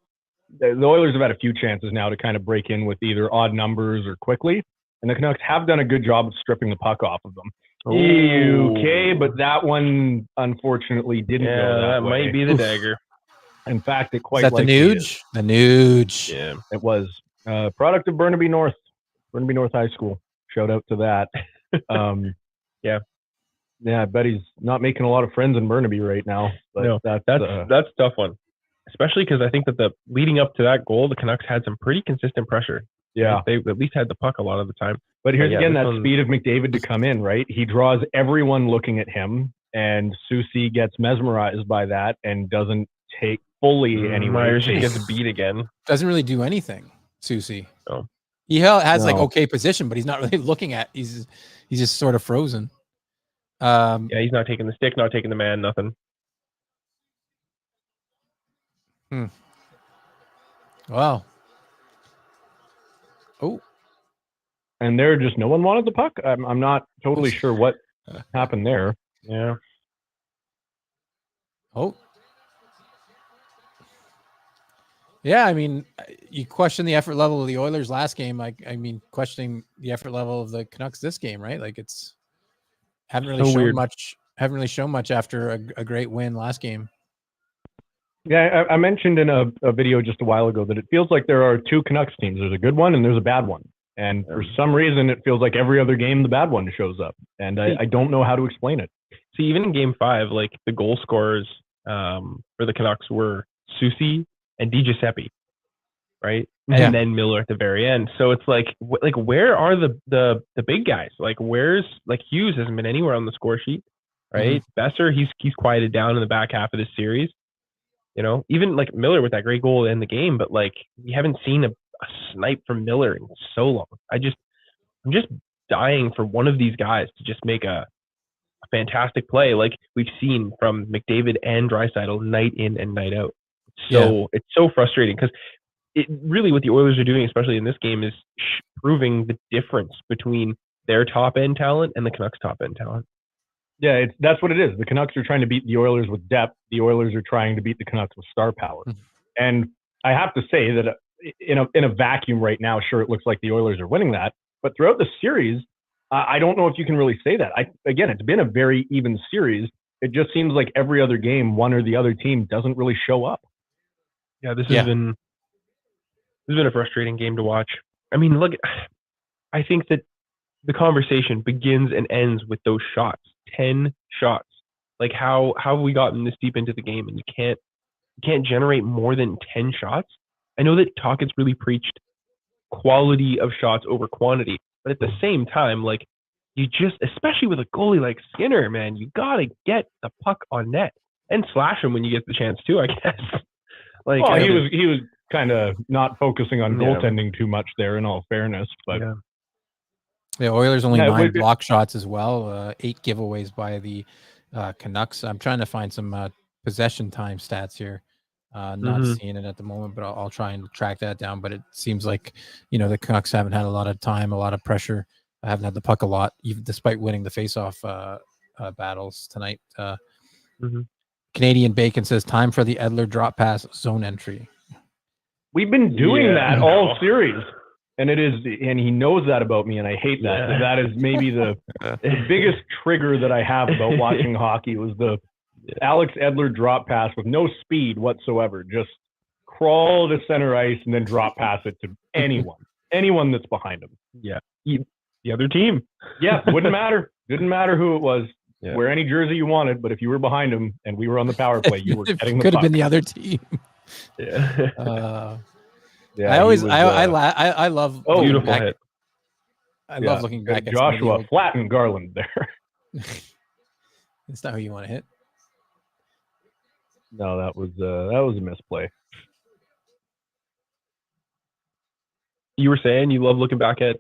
Oilers have had a few chances now to kind of break in with either odd numbers or quickly. And the Canucks have done a good job of stripping the puck off of them. Okay, but that one unfortunately didn't go that way.
Might be the dagger.
In fact, it
Is
quite
that the Nuge? The Nuge.
Yeah,
it was product of Burnaby North High School. Shout out to that. Yeah, I bet he's not making a lot of friends in Burnaby right now. But
no, that's a tough one, especially because I think that the leading up to that goal, the Canucks had some pretty consistent pressure.
Yeah,
they at least had the puck a lot of the time.
But here's again that speed of McDavid to come in, right? He draws everyone looking at him, and Susie gets mesmerized by that and doesn't take fully anyway.
Myers gets beat again.
Doesn't really do anything, Susie.
Oh.
He has like okay position, but he's not really looking at. He's just sort of frozen.
Yeah, he's not taking the stick, not taking the man, nothing.
Wow. Oh.
And there just no one wanted the puck. I'm not totally sure what happened there.
Yeah.
Oh. Yeah, I mean, you question the effort level of the Oilers last game. I mean, questioning the effort level of the Canucks this game, right? Like haven't really shown much after a great win last game.
Yeah, I mentioned in a video just a while ago that it feels like there are two Canucks teams. There's a good one and there's a bad one. And for some reason, it feels like every other game, the bad one shows up. And I don't know how to explain it.
See, even in Game 5, like the goal scorers for the Canucks were Susie and DiGiuseppe, right? And then Miller at the very end. So it's like where are the big guys? Like where's Hughes hasn't been anywhere on the score sheet, right? Besser, he's quieted down in the back half of this series. You know, even like Miller with that great goal in the game, but like we haven't seen a snipe from Miller in so long. I'm just dying for one of these guys to just make a fantastic play like we've seen from McDavid and Draisaitl night in and night out. It's so frustrating because it really what the Oilers are doing, especially in this game, is proving the difference between their top end talent and the Canucks top end talent.
Yeah, that's what it is. The Canucks are trying to beat the Oilers with depth. The Oilers are trying to beat the Canucks with star power. And I have to say that in a vacuum right now, sure, it looks like the Oilers are winning that. But throughout the series, I don't know if you can really say that. Again, it's been a very even series. It just seems like every other game, one or the other team doesn't really show up.
Yeah, this has been a frustrating game to watch. I mean, look, I think that the conversation begins and ends with those shots. 10 shots. Like how have we gotten this deep into the game and you can't generate more than 10 shots? I know that Talkett's really preached quality of shots over quantity, but at the same time, like you just, especially with a goalie like Skinner, man, you gotta get the puck on net and slash him when you get the chance too, I guess. Like,
well, he was kind of not focusing on goaltending too much there, in all fairness, but.
The Oilers only 9 block shots as well, 8 giveaways by the Canucks. I'm trying to find some possession time stats here. Not seeing it at the moment, but I'll try and track that down. But it seems like, the Canucks haven't had a lot of time, a lot of pressure. I haven't had the puck a lot, even despite winning the faceoff battles tonight. Canadian Bacon says, time for the Edler drop pass zone entry.
We've been doing that all series. And he knows that about me, and I hate that. Yeah. That is maybe the biggest trigger that I have about watching hockey was the Alex Edler drop pass with no speed whatsoever. Just crawl to center ice and then drop pass it to anyone that's behind him.
Yeah, the other team.
Yeah, wouldn't matter. Didn't matter who it was. Yeah. Wear any jersey you wanted, but if you were behind him and we were on the power play, you were getting the
could
puck.
Have been the other team.
Yeah.
Yeah,
I love
beautiful
back.
hit.
I love looking back at
Joshua flattened Garland there.
That's not who you want to hit.
No, that was a misplay.
You were saying you love looking back at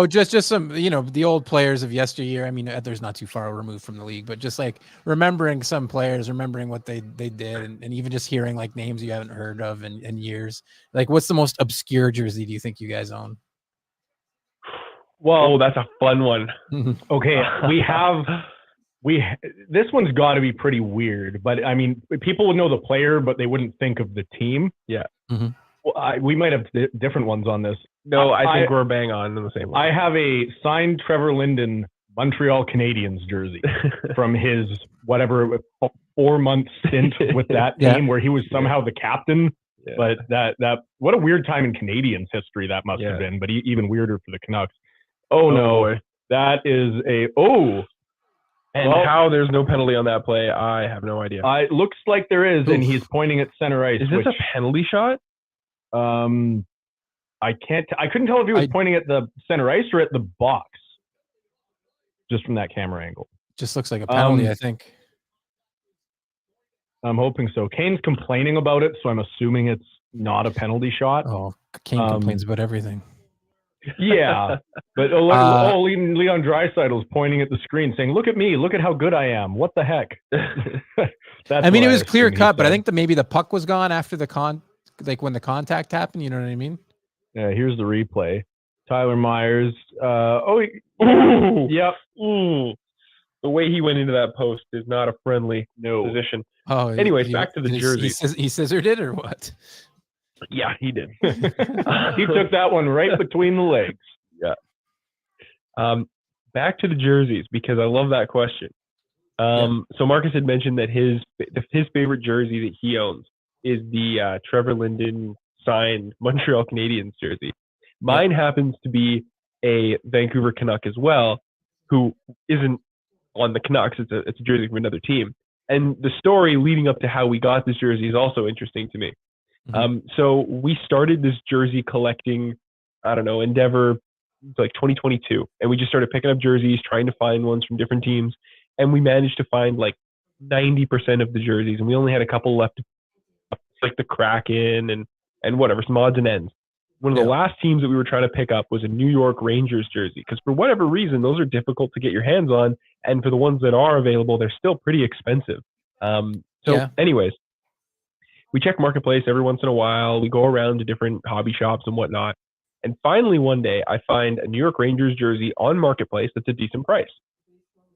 just some, the old players of yesteryear. I mean, Edler's not too far removed from the league, but just like remembering some players, remembering what they did, and even just hearing like names you haven't heard of in years. Like, what's the most obscure jersey do you think you guys own?
Well, that's a fun one.
Okay, this one's got to be pretty weird, but I mean, people would know the player, but they wouldn't think of the team.
Yeah.
Well, we might have different ones on this.
No, I think we're bang on in the same one.
I have a signed Trevor Linden Montreal Canadiens jersey from his 4-month stint with that team where he was somehow the captain. Yeah. But that what a weird time in Canadiens history that must have been, but even weirder for the Canucks. Oh no, boy. That is
how there's no penalty on that play, I have no idea.
It looks like there is, and he's pointing at center ice.
Is this a penalty shot?
I couldn't tell if he was pointing at the center ice or at the box, just from that camera angle.
Just looks like a penalty, I think.
I'm hoping so. Kane's complaining about it, so I'm assuming it's not a penalty shot.
Oh, Kane complains about everything.
Yeah, but Leon Draisaitl's pointing at the screen saying, "Look at me! Look at how good I am! What the heck?"
It was clear cut, but I think maybe the puck was gone after like when the contact happened. You know what I mean?
Yeah. Here's the replay. Tyler Myers.
Yep. The way he went into that post is not a friendly position.
Oh.
Anyways, back to the jersey.
He scissored it or what?
Yeah, he did.
He took that one right between the legs.
Yeah. Back to the jerseys, because I love that question. So Marcus had mentioned that his favorite jersey that he owns is the Trevor Linden signed Montreal Canadiens jersey. Mine happens to be a Vancouver Canuck as well, who isn't on the Canucks. It's a jersey from another team. And the story leading up to how we got this jersey is also interesting to me. So we started this jersey collecting, endeavor like 2022. And we just started picking up jerseys, trying to find ones from different teams. And we managed to find like 90% of the jerseys. And we only had a couple left, like the Kraken and whatever, some odds and ends. One of the last teams that we were trying to pick up was a New York Rangers jersey, because for whatever reason, those are difficult to get your hands on. And for the ones that are available, they're still pretty expensive. Anyways, we check Marketplace every once in a while. We go around to different hobby shops and whatnot. And finally, one day, I find a New York Rangers jersey on Marketplace that's a decent price.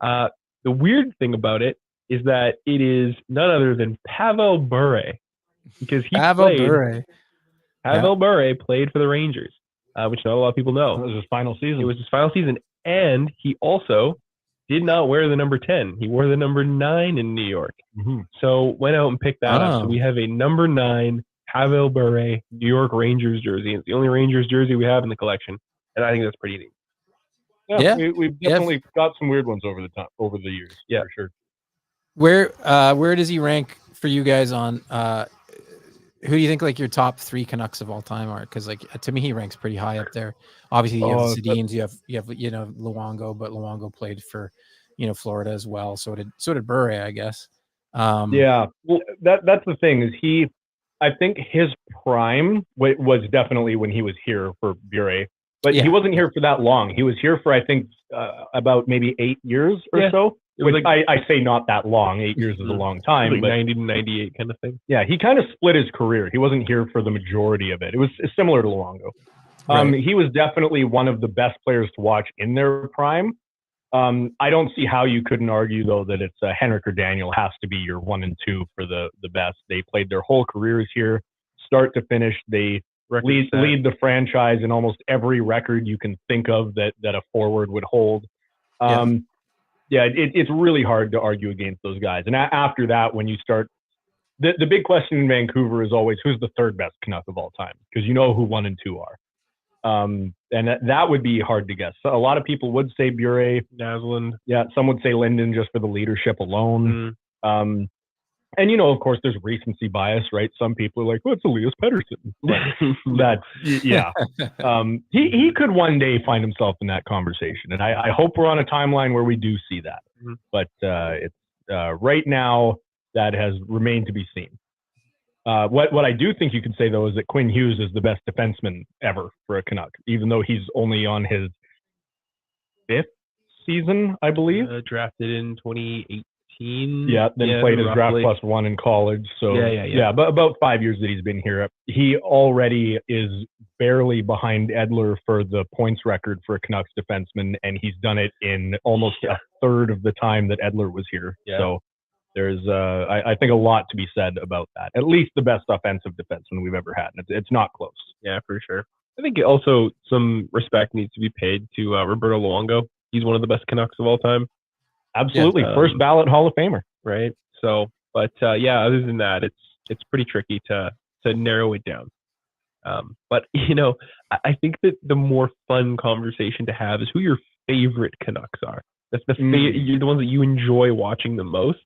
The weird thing about it is that it is none other than Pavel Bure, because Pavel Bure played for the Rangers, which not a lot of people know.
It was his final season.
It was his final season, and he also did not wear the number 10. He wore the number 9 in New York. So went out and picked that up. So we have a number 9 Pavel Bure New York Rangers jersey. It's the only Rangers jersey we have in the collection, and I think that's pretty neat.
Yeah.
We've definitely got some weird ones over the years.
Yeah.
For sure.
Where does he rank for you guys on who do you think like your top 3 Canucks of all time are? Because like to me he ranks pretty high up there. Obviously you have the Sedins, you have Luongo, but Luongo played for Florida as well. So did Bure, I guess.
Yeah, well, that's the thing is I think his prime was definitely when he was here for Bure, but he wasn't here for that long. He was here for I think about maybe 8 years or so. Which I say not that long. 8 years is a long time.
Like
but
90 to 98 kind of thing.
Yeah, he kind of split his career. He wasn't here for the majority of it. It was similar to Luongo.
Right.
He was definitely one of the best players to watch in their prime. I don't see how you couldn't argue, though, that it's Henrik or Daniel has to be your 1 and 2 for the best. They played their whole careers here, start to finish. They lead the franchise in almost every record you can think of that a forward would hold. It's really hard to argue against those guys. And after that, when you start, the big question in Vancouver is always who's the 3rd best Canuck of all time, because you know who 1 and 2 are. And that would be hard to guess. So a lot of people would say Bure,
Naslund.
Yeah, some would say Linden just for the leadership alone. And of course, there's recency bias, right? Some people are like, "Well, it's Elias Pettersson." He could one day find himself in that conversation, and I hope we're on a timeline where we do see that. But it's right now that has remained to be seen. What I do think you could say, though, is that Quinn Hughes is the best defenseman ever for a Canuck, even though he's only on his 5th season, I believe.
Drafted in 2018.
Yeah, then played his draft plus 1 in college. So but about 5 years that he's been here, he already is barely behind Edler for the points record for a Canucks defenseman, and he's done it in almost a third of the time that Edler was here. Yeah. So there's, I think, a lot to be said about that. At least the best offensive defenseman we've ever had. And it's not close.
Yeah, for sure. I think also some respect needs to be paid to Roberto Luongo. He's one of the best Canucks of all time.
Absolutely. First ballot Hall of Famer.
Right. So, but other than that, it's pretty tricky to narrow it down. But, I think that the more fun conversation to have is who your favorite Canucks are. That's you're the ones that you enjoy watching the most.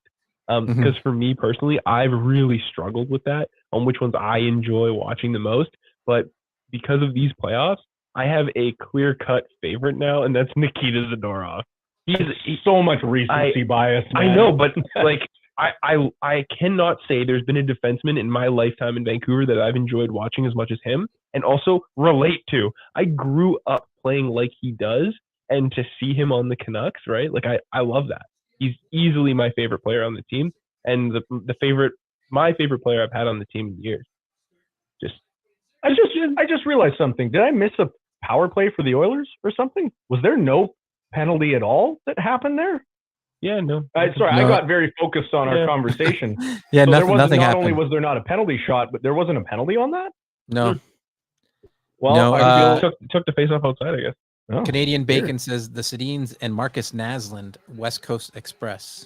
Because for me personally, I've really struggled with that on which ones I enjoy watching the most. But because of these playoffs, I have a clear-cut favorite now, and that's Nikita Zadorov. He's
so much recency bias, man.
I know, but like I cannot say there's been a defenseman in my lifetime in Vancouver that I've enjoyed watching as much as him, and also relate to. I grew up playing like he does, and to see him on the Canucks, right? Like I love that. He's easily my favorite player on the team, and my favorite player I've had on the team in years.
I just realized something. Did I miss a power play for the Oilers or something? Was there no penalty at all that happened there?
Yeah, no.
Sorry, no. I got very focused on our conversation.
Yeah,
so
nothing happened.
Not only was there not a penalty shot, but there wasn't a penalty on that?
No.
Well,
took the face off outside, I guess.
Oh, Canadian Bacon says the Sedins and Marcus Naslund, West Coast Express.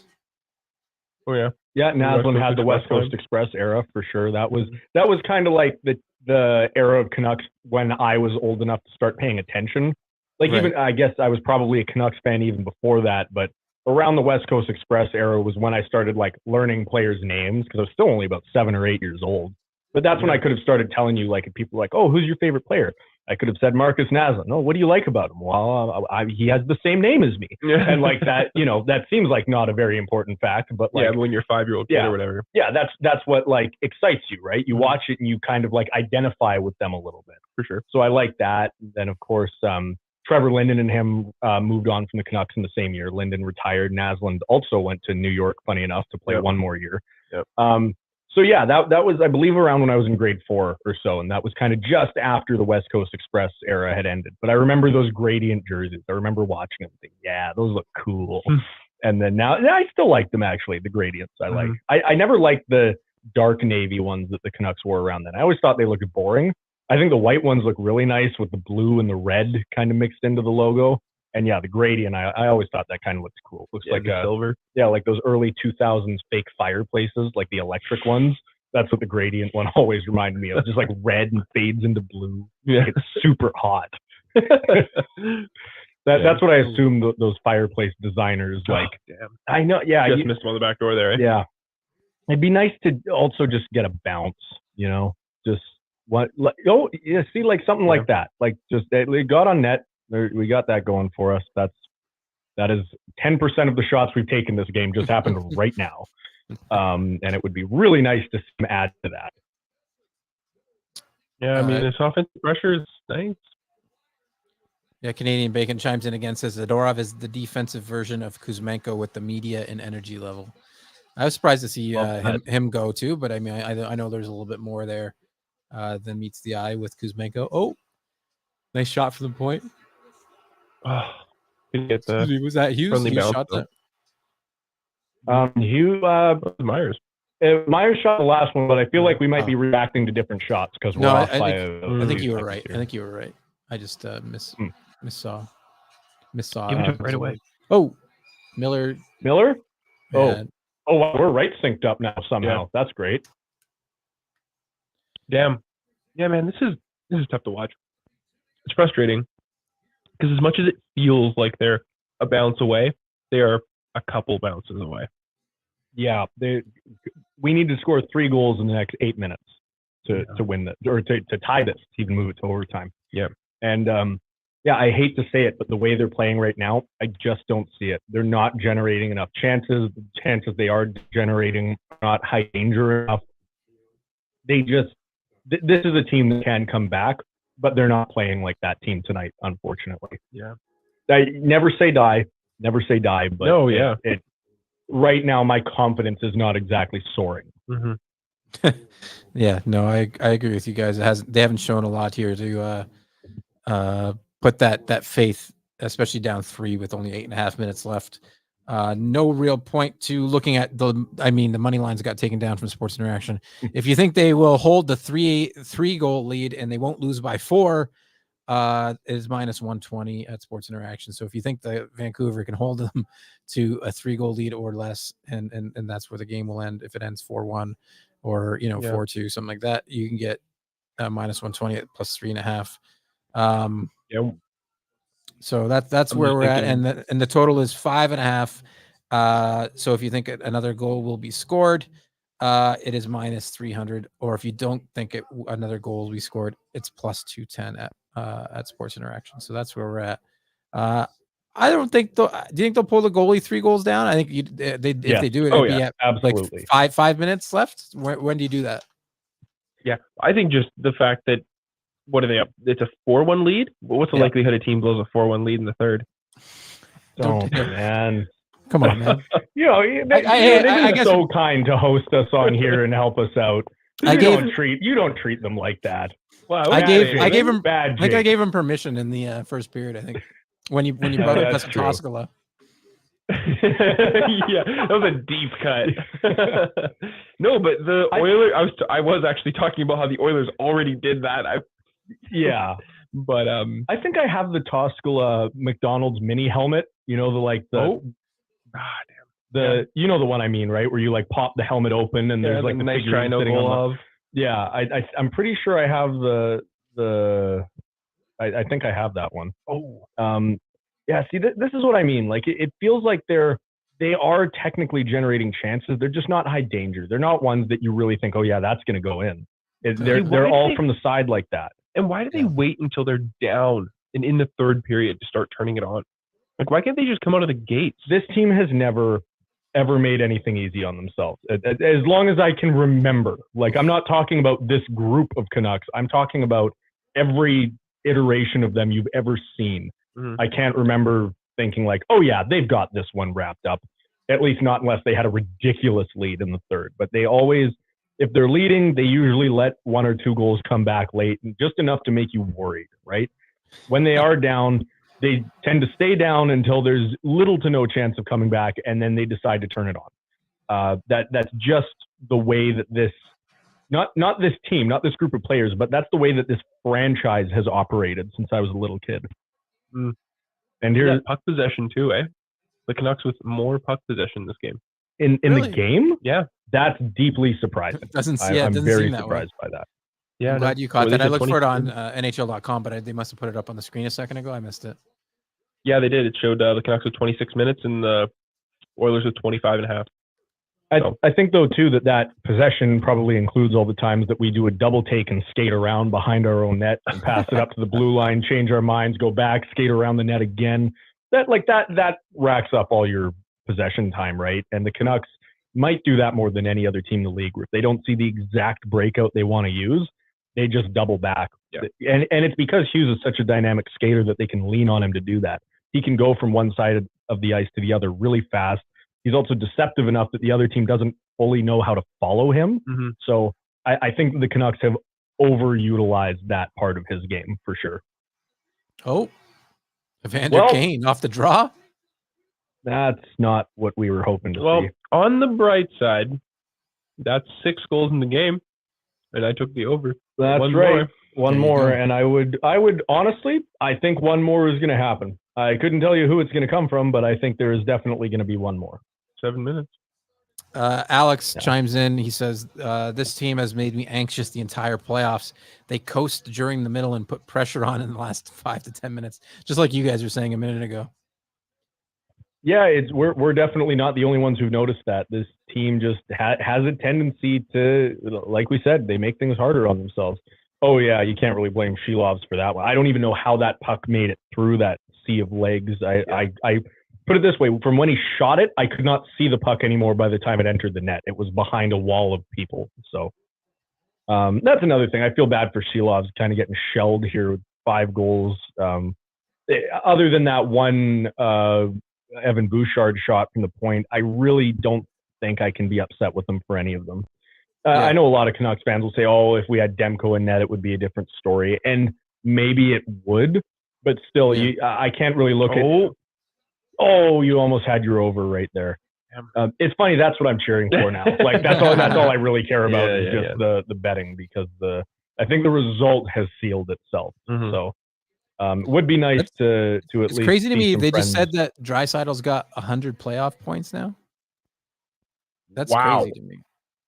Oh, yeah.
Yeah, Naslund had the West Coast Express era for sure. That was kind of like the era of Canucks when I was old enough to start paying attention. Like even I guess I was probably a Canucks fan even before that, but around the West Coast Express era was when I started like learning players' names because I was still only about 7 or 8 years old. But that's when I could have started telling you, like, if people were like, "Oh, who's your favorite player?" I could have said Marcus Naslund. "Oh, what do you like about him?" "Well, he has the same name as me." And like that, that seems like not a very important fact, but like
when you're 5-year-old kid or whatever.
Yeah, that's what like excites you, right? You watch it and you kind of like identify with them a little bit.
For sure.
So I like that. And then of course, Trevor Linden and him moved on from the Canucks in the same year. Linden retired. Naslund also went to New York, funny enough, to play one more year. Yep. So yeah, that was, I believe, around when I was in grade 4 or so, and that was kind of just after the West Coast Express era had ended. But I remember those gradient jerseys. I remember watching them and thinking, yeah, those look cool. And then now, I still like them actually, the gradients I like. I never liked the dark navy ones that the Canucks wore around then. I always thought they looked boring. I think the white ones look really nice with the blue and the red kind of mixed into the logo. And yeah, the gradient, I always thought that kind of looks cool. Looks like
silver.
Yeah, like those early 2000s fake fireplaces, like the electric ones. That's what the gradient one always reminded me of. Just like red and fades into blue.
Yeah.
It's super hot. That's what I assume those fireplace designers like.
Damn.
I know. Yeah.
Just missed one on the back door there. Eh?
Yeah. It'd be nice to also just get a bounce, just what, see, like something like that. Like just, they got on net. We got that going for us. That is 10% of the shots we've taken this game just happened right now. And it would be really nice to add to that.
Yeah, I mean, this offensive pressure is nice.
Yeah, Canadian Bacon chimes in again, says Zadorov is the defensive version of Kuzmenko with the media and energy level. I was surprised to see him go too, but I mean, I know there's a little bit more there than meets the eye with Kuzmenko. Oh, nice shot from the point.
Oh, get the
was that Hughes?
friendly bounce,
shot that?
Myers.
Myers shot the last one, but I feel like we might be reacting to different shots because we're off by
I think you were right. I think you were right. I just missaw.
Give it to him right away.
Oh, Miller.
Oh, wow, we're right synced up now somehow. Yeah. That's great.
Damn. Yeah, man, this is tough to watch. It's frustrating because as much as it feels like they're a bounce away, they are a couple bounces away.
Yeah, we need to score 3 goals in the next 8 minutes to win this, or to tie this, to even move it to overtime.
Yeah.
And I hate to say it, but the way they're playing right now, I just don't see it. They're not generating enough chances. The chances they are generating are not high danger enough. They just, this is a team that can come back, but they're not playing like that team tonight, unfortunately.
Yeah.
I never say die, but
no, yeah.
Right now, my confidence is not exactly soaring.
Mm-hmm.
Yeah, no, I agree with you guys. They haven't shown a lot here to put that faith, especially down 3 with only 8.5 minutes left. No real point to looking at the money lines got taken down from Sports Interaction. If you think they will hold the 3 goal lead and they won't lose by 4, it is minus 120 at Sports Interaction. So if you think that Vancouver can hold them to a 3 goal lead or less, and that's where the game will end, if it ends 4-1 or 4-2, something like that, you can get minus 120 at plus 3.5. So that's where we're at, and the total is 5.5. So if you think another goal will be scored, it is minus 300, or if you don't think another goal will be scored, it's plus 210 at Sports Interaction. So that's where we're at. I don't think do you think they'll pull the goalie 3 goals down? I think if they do it, it'd be at
absolutely
like 5 minutes left. When do you do that?
Yeah, I think just the fact that, what are they up? It's a 4-1 lead. What's the likelihood a team blows a 4-1 lead in the third?
Oh man,
come on, man.
They've been so kind to host us on here and help us out. You don't treat them like that.
Wow, I gave him permission in the first period. I think when you brought up Toskala.
Yeah, that was a deep cut. No, but the Oilers. I was actually talking about how the Oilers already did that. But
I think I have the Toskala McDonald's mini helmet. The one I mean, right? Where you like pop the helmet open and there's like the
nice
figure sitting on
of.
Yeah, I'm pretty sure I have I think I have that one. Yeah, see, this is what I mean. Like, it feels like they are technically generating chances. They're just not high danger. They're not ones that you really think, oh yeah, that's going to go in. They're all from the side like that.
And why do they wait until they're down and in the third period to start turning it on? Like, why can't they just come out of the gates?
This team has never, ever made anything easy on themselves. As long as I can remember. Like, I'm not talking about this group of Canucks. I'm talking about every iteration of them you've ever seen. Mm-hmm. I can't remember thinking like, oh yeah, they've got this one wrapped up. At least not unless they had a ridiculous lead in the third. But they always, if they're leading, they usually let 1 or 2 goals come back late, just enough to make you worried, right? When they are down, they tend to stay down until there's little to no chance of coming back, and then they decide to turn it on. That's just the way that this, not this team, not this group of players, but that's the way that this franchise has operated since I was a little kid.
Mm. And here's puck possession too, eh? The Canucks with more puck possession this game.
in the
Really?
game,
Yeah.
that's deeply surprising.
Doesn't
I'm
doesn't
very
seem that way.
surprised by that.
Yeah.
I'm glad you caught
Well,
that.
they
I
said
looked for it
20
on NHL.com, but they must have put it up on the screen a second ago. I missed it.
Yeah, they did. It showed the Canucks with 26 minutes and the Oilers with 25 and a half.
I think, though, too, that possession probably includes all the times that we do a double take and skate around behind our own net and pass it up to the blue line, change our minds, go back, skate around the net again. That racks up all your possession time, right? And the Canucks might do that more than any other team in the league, where if they don't see the exact breakout they want to use, they just double back.
Yeah.
And it's because Hughes is such a dynamic skater that they can lean on him to do that. He can go from one side of the ice to the other really fast. He's also deceptive enough that the other team doesn't fully know how to follow him.
Mm-hmm.
So I think the Canucks have overutilized that part of his game for sure.
Oh, Evander Kane off the draw.
That's not what we were hoping to see.
On the bright side, that's 6 goals in the game, and I took the over.
That's
one
right.
More.
One more, and I would honestly, I think one more is going to happen. I couldn't tell you who it's going to come from, but I think there is definitely going to be one more.
7 minutes.
Alex chimes in. He says, this team has made me anxious the entire playoffs. They coast during the middle and put pressure on in the last 5 to 10 minutes, just like you guys were saying a minute ago.
Yeah, we're definitely not the only ones who've noticed that. This team just has a tendency to, like we said, they make things harder on themselves. Oh, yeah, you can't really blame Shilovs for that one. I don't even know how that puck made it through that sea of legs. I put it this way, from when he shot it, I could not see the puck anymore by the time it entered the net. It was behind a wall of people. So that's another thing. I feel bad for Shilovs kind of getting shelled here with 5 goals. Other than that one Evan Bouchard shot from the point, I really don't think I can be upset with them for any of them. I know a lot of Canucks fans will say, oh, if we had Demko in net, it would be a different story. And maybe it would, but still, I can't really look at... Oh, you almost had your over right there. It's funny. That's what I'm cheering for now. Like that's all I really care about is just the betting, because I think the result has sealed itself. Mm-hmm. So it would be nice to at least. It's
crazy to me. They just said that Draisaitl's got 100 playoff points now. That's crazy to me.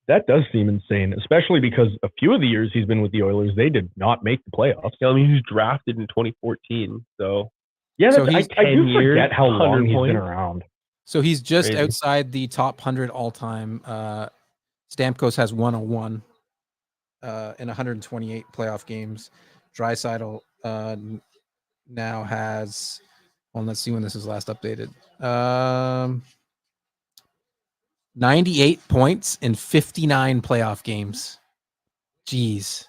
That does seem insane, especially because a few of the years he's been with the Oilers, they did not make the playoffs.
I mean, he was drafted in 2014, so.
Yeah, so I do forget how long he's been around.
So he's just outside the top 100 all-time. Stamkos has 101 in 128 playoff games. Draisaitl now has, well, let's see when this is last updated. 98 points in 59 playoff games. Jeez.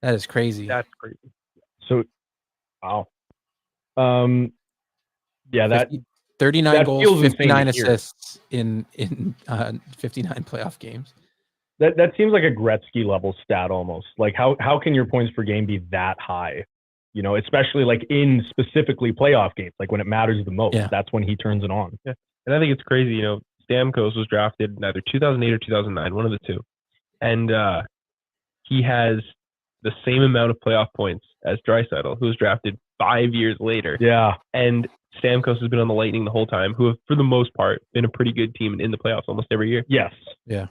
That is crazy.
That's crazy.
So, wow. Yeah, that
39 goals, 59 assists in 59 playoff games.
That seems like a Gretzky level stat almost. Like how can your points per game be that high? You know, especially like in specifically playoff games, like when it matters the most. Yeah. That's when he turns it on.
Yeah. And I think it's crazy, you know, Stamkos was drafted in either 2008 or 2009, one of the two. And he has the same amount of playoff points as Draisaitl, who was drafted 5 years later.
Yeah.
And Stamkos has been on the Lightning the whole time, who have, for the most part, been a pretty good team in the playoffs almost every year.
Yes.
Yeah.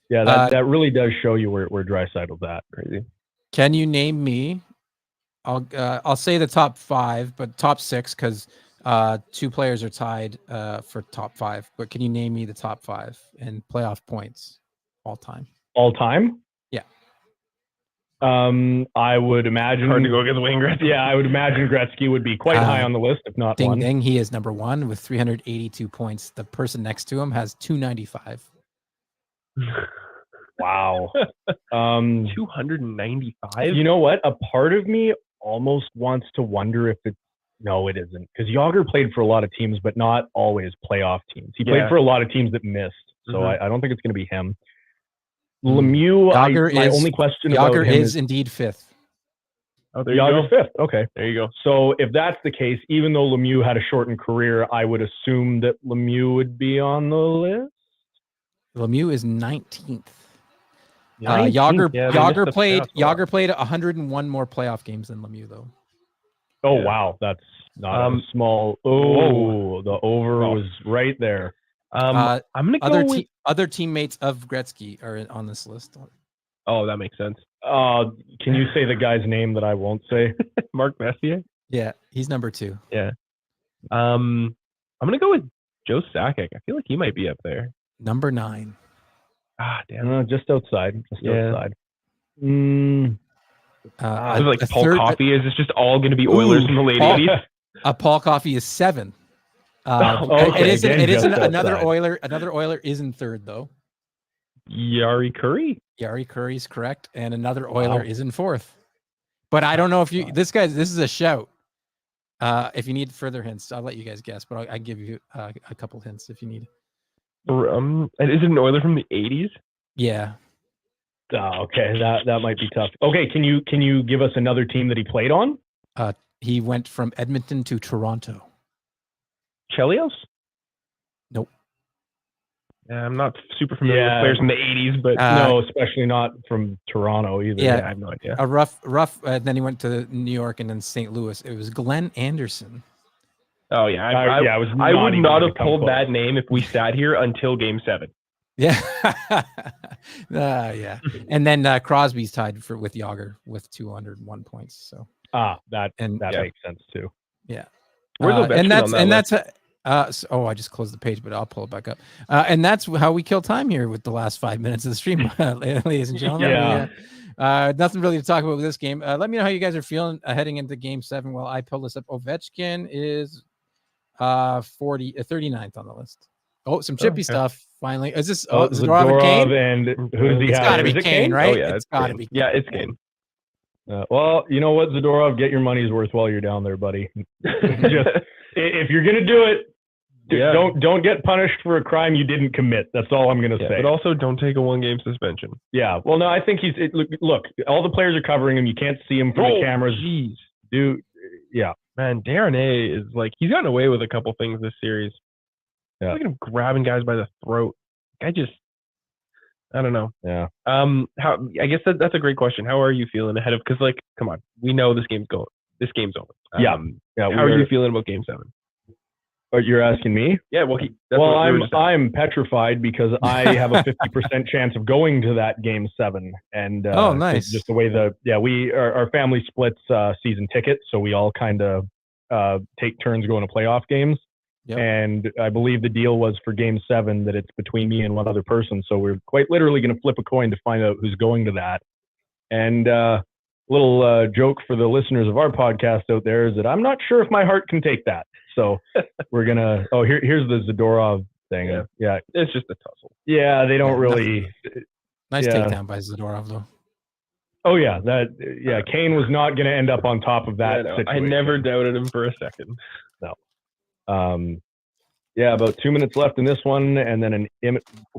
Yeah, that really does show you where Draisaitl's at.
Crazy.
Can you name me? I'll say the top 5, but top 6 because 2 players are tied for top 5. But can you name me the top 5 in playoff points all time?
All time?
Yeah.
I would imagine
hard to go against Wayne Gretzky.
Yeah, I would imagine Gretzky would be quite high on the list, if not one.
Ding, he is number 1 with 382 points. The person next to him has 295.
Wow.
295.
You know what? A part of me almost wants to wonder if it's no, it isn't, because Yager played for a lot of teams, but not always playoff teams. He played for a lot of teams that missed, so I don't think it's going to be him. Lemieux, my only question about him
is indeed 5th.
Oh, there you go.
5th. Okay,
there you go.
So if that's the case, even though Lemieux had a shortened career, I would assume that Lemieux would be on the list.
Lemieux is 19th. Yager played 101 more playoff games than Lemieux, though.
Oh, wow. That's not a small... Oh, the over was right there.
I'm gonna go with.
Other teammates of Gretzky are on this list.
Oh, that makes sense.
Can you say the guy's name that I won't say?
Mark Messier.
Yeah, he's number 2.
Yeah. I'm gonna go with Joe Sakic. I feel like he might be up there.
Number 9.
Ah, damn.
Just outside. Outside.
Like Paul Coffey. Is this just all going to be Oilers in the late 80s?
Paul Coffey is 7.
Okay,
it isn't another Oiler. Another Oiler is in 3rd though.
Yari Curry.
Yari Curry's correct, and another Oiler is in 4th. But I don't know if you. This is a shout. If you need further hints, I'll let you guys guess. But I give you a couple hints if you need.
And is it an Oiler from the 80s?
Yeah.
Oh, okay, that might be tough. Okay, can you give us another team that he played on?
He went from Edmonton to Toronto.
Chelios?
Nope.
I'm not super familiar with players from the 80s, but
no, especially not from Toronto either.
Yeah,
I have no idea.
A rough. Then he went to New York and then St. Louis. It was Glenn Anderson.
Oh yeah, I would not have pulled that name if we sat here until Game 7.
Yeah, yeah. And then Crosby's tied with Yager with 201 points. So
that makes sense too.
Yeah,
and
that's I just closed the page, but I'll pull it back up. And that's how we kill time here with the last 5 minutes of the stream, ladies and gentlemen. Nothing really to talk about with this game. Let me know how you guys are feeling heading into Game 7. While I pull this up, Ovechkin is 39th on the list. Oh, some chippy stuff. Finally, is this Zadorov and Kane?
And who does he have?
It's got to be Kane, right?
Oh, yeah,
it's got to be.
Yeah, it's Kane.
Well, you know what, Zadorov, get your money's worth while you're down there, buddy. Just if you're gonna do it, don't get punished for a crime you didn't commit. That's all I'm gonna say.
But also, don't take a 1-game suspension.
Yeah. Well, no, I think look. All the players are covering him. You can't see him from the cameras.
Jeez,
dude. Yeah,
man. Darren A is like he's gotten away with a couple things this series.
Yeah.
Look at him grabbing guys by the throat. I don't know.
Yeah.
I guess that's a great question. How are you feeling ahead of? Because come on, we know this game's over.
Yeah.
How are you feeling about Game 7?
Oh, you're asking me?
Yeah. Well,
I'm petrified because I have a 50% chance of going to that Game 7, and
nice.
Just the way our family splits season tickets, so we all kind of take turns going to playoff games.
Yep. And
I believe the deal was for Game 7 that it's between me and one other person. So we're quite literally going to flip a coin to find out who's going to that. And little joke for the listeners of our podcast out there is that I'm not sure if my heart can take that. So we're going to – here's the Zadorov thing. Yeah.
It's just a tussle.
Yeah, they don't really –
Nice takedown by Zadorov, though.
Oh, yeah. Kane was not going to end up on top of that situation.
I never doubted him for a second.
No. About 2 minutes left in this one, and then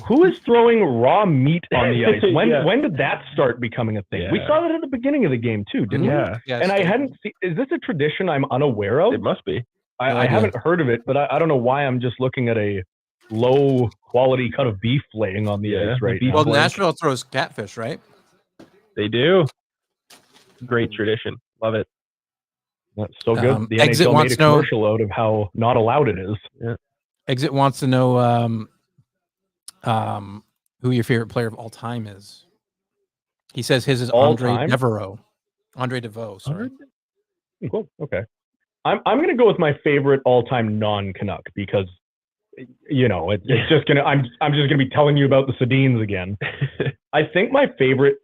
who is throwing raw meat on the ice? When did that start becoming a thing?
Yeah.
We saw that at the beginning of the game too, didn't we?
Yeah.
And I hadn't seen. Is this a tradition I'm unaware of?
It must be.
I haven't heard of it, but I don't know why I'm just looking at a low quality cut of beef laying on the ice right now.
Well, Nashville throws catfish, right?
They do. Great tradition. Love it.
That's so good. The
Exit
NHL made a
to know
commercial out of how not allowed it is.
Yeah.
Exit wants to know who your favorite player of all time is. He says his is Andre Deveaux. Sorry.
Cool. Okay. I'm going to go with my favorite all-time non-Canuck because, it's just going to. I'm just going to be telling you about the Sedins again. I think my favorite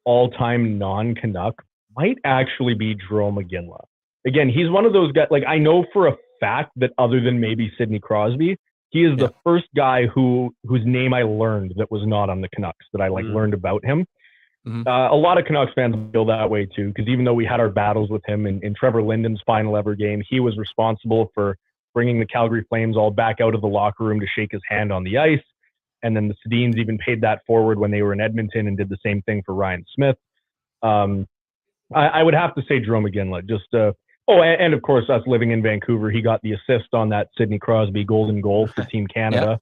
all-time non-Canuck might actually be Jarome Iginla. Again, he's one of those guys. I know for a fact that other than maybe Sidney Crosby, he is the first guy whose name I learned that was not on the Canucks that I learned about him.
Mm-hmm.
A lot of Canucks fans feel that way too, because even though we had our battles with him in Trevor Linden's final ever game, he was responsible for bringing the Calgary Flames all back out of the locker room to shake his hand on the ice. And then the Sedins even paid that forward when they were in Edmonton and did the same thing for Ryan Smith. I would have to say Jarome Iginla. And of course, us living in Vancouver, he got the assist on that Sidney Crosby golden goal for Team Canada.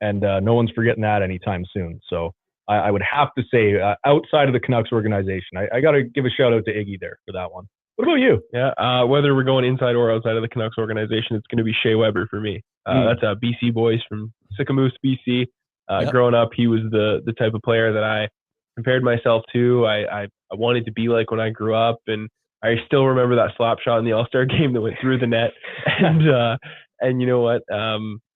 And no one's forgetting that anytime soon. So I would have to say, outside of the Canucks organization, I got to give a shout out to Iggy there for that one. What about you?
Yeah, whether we're going inside or outside of the Canucks organization, it's going to be Shea Weber for me. That's BC boys from Sycamoose, BC.
Yep.
Growing up, he was the type of player that I compared myself to. I wanted to be like when I grew up, and I still remember that slap shot in the All-Star game that went through the net. And you know what?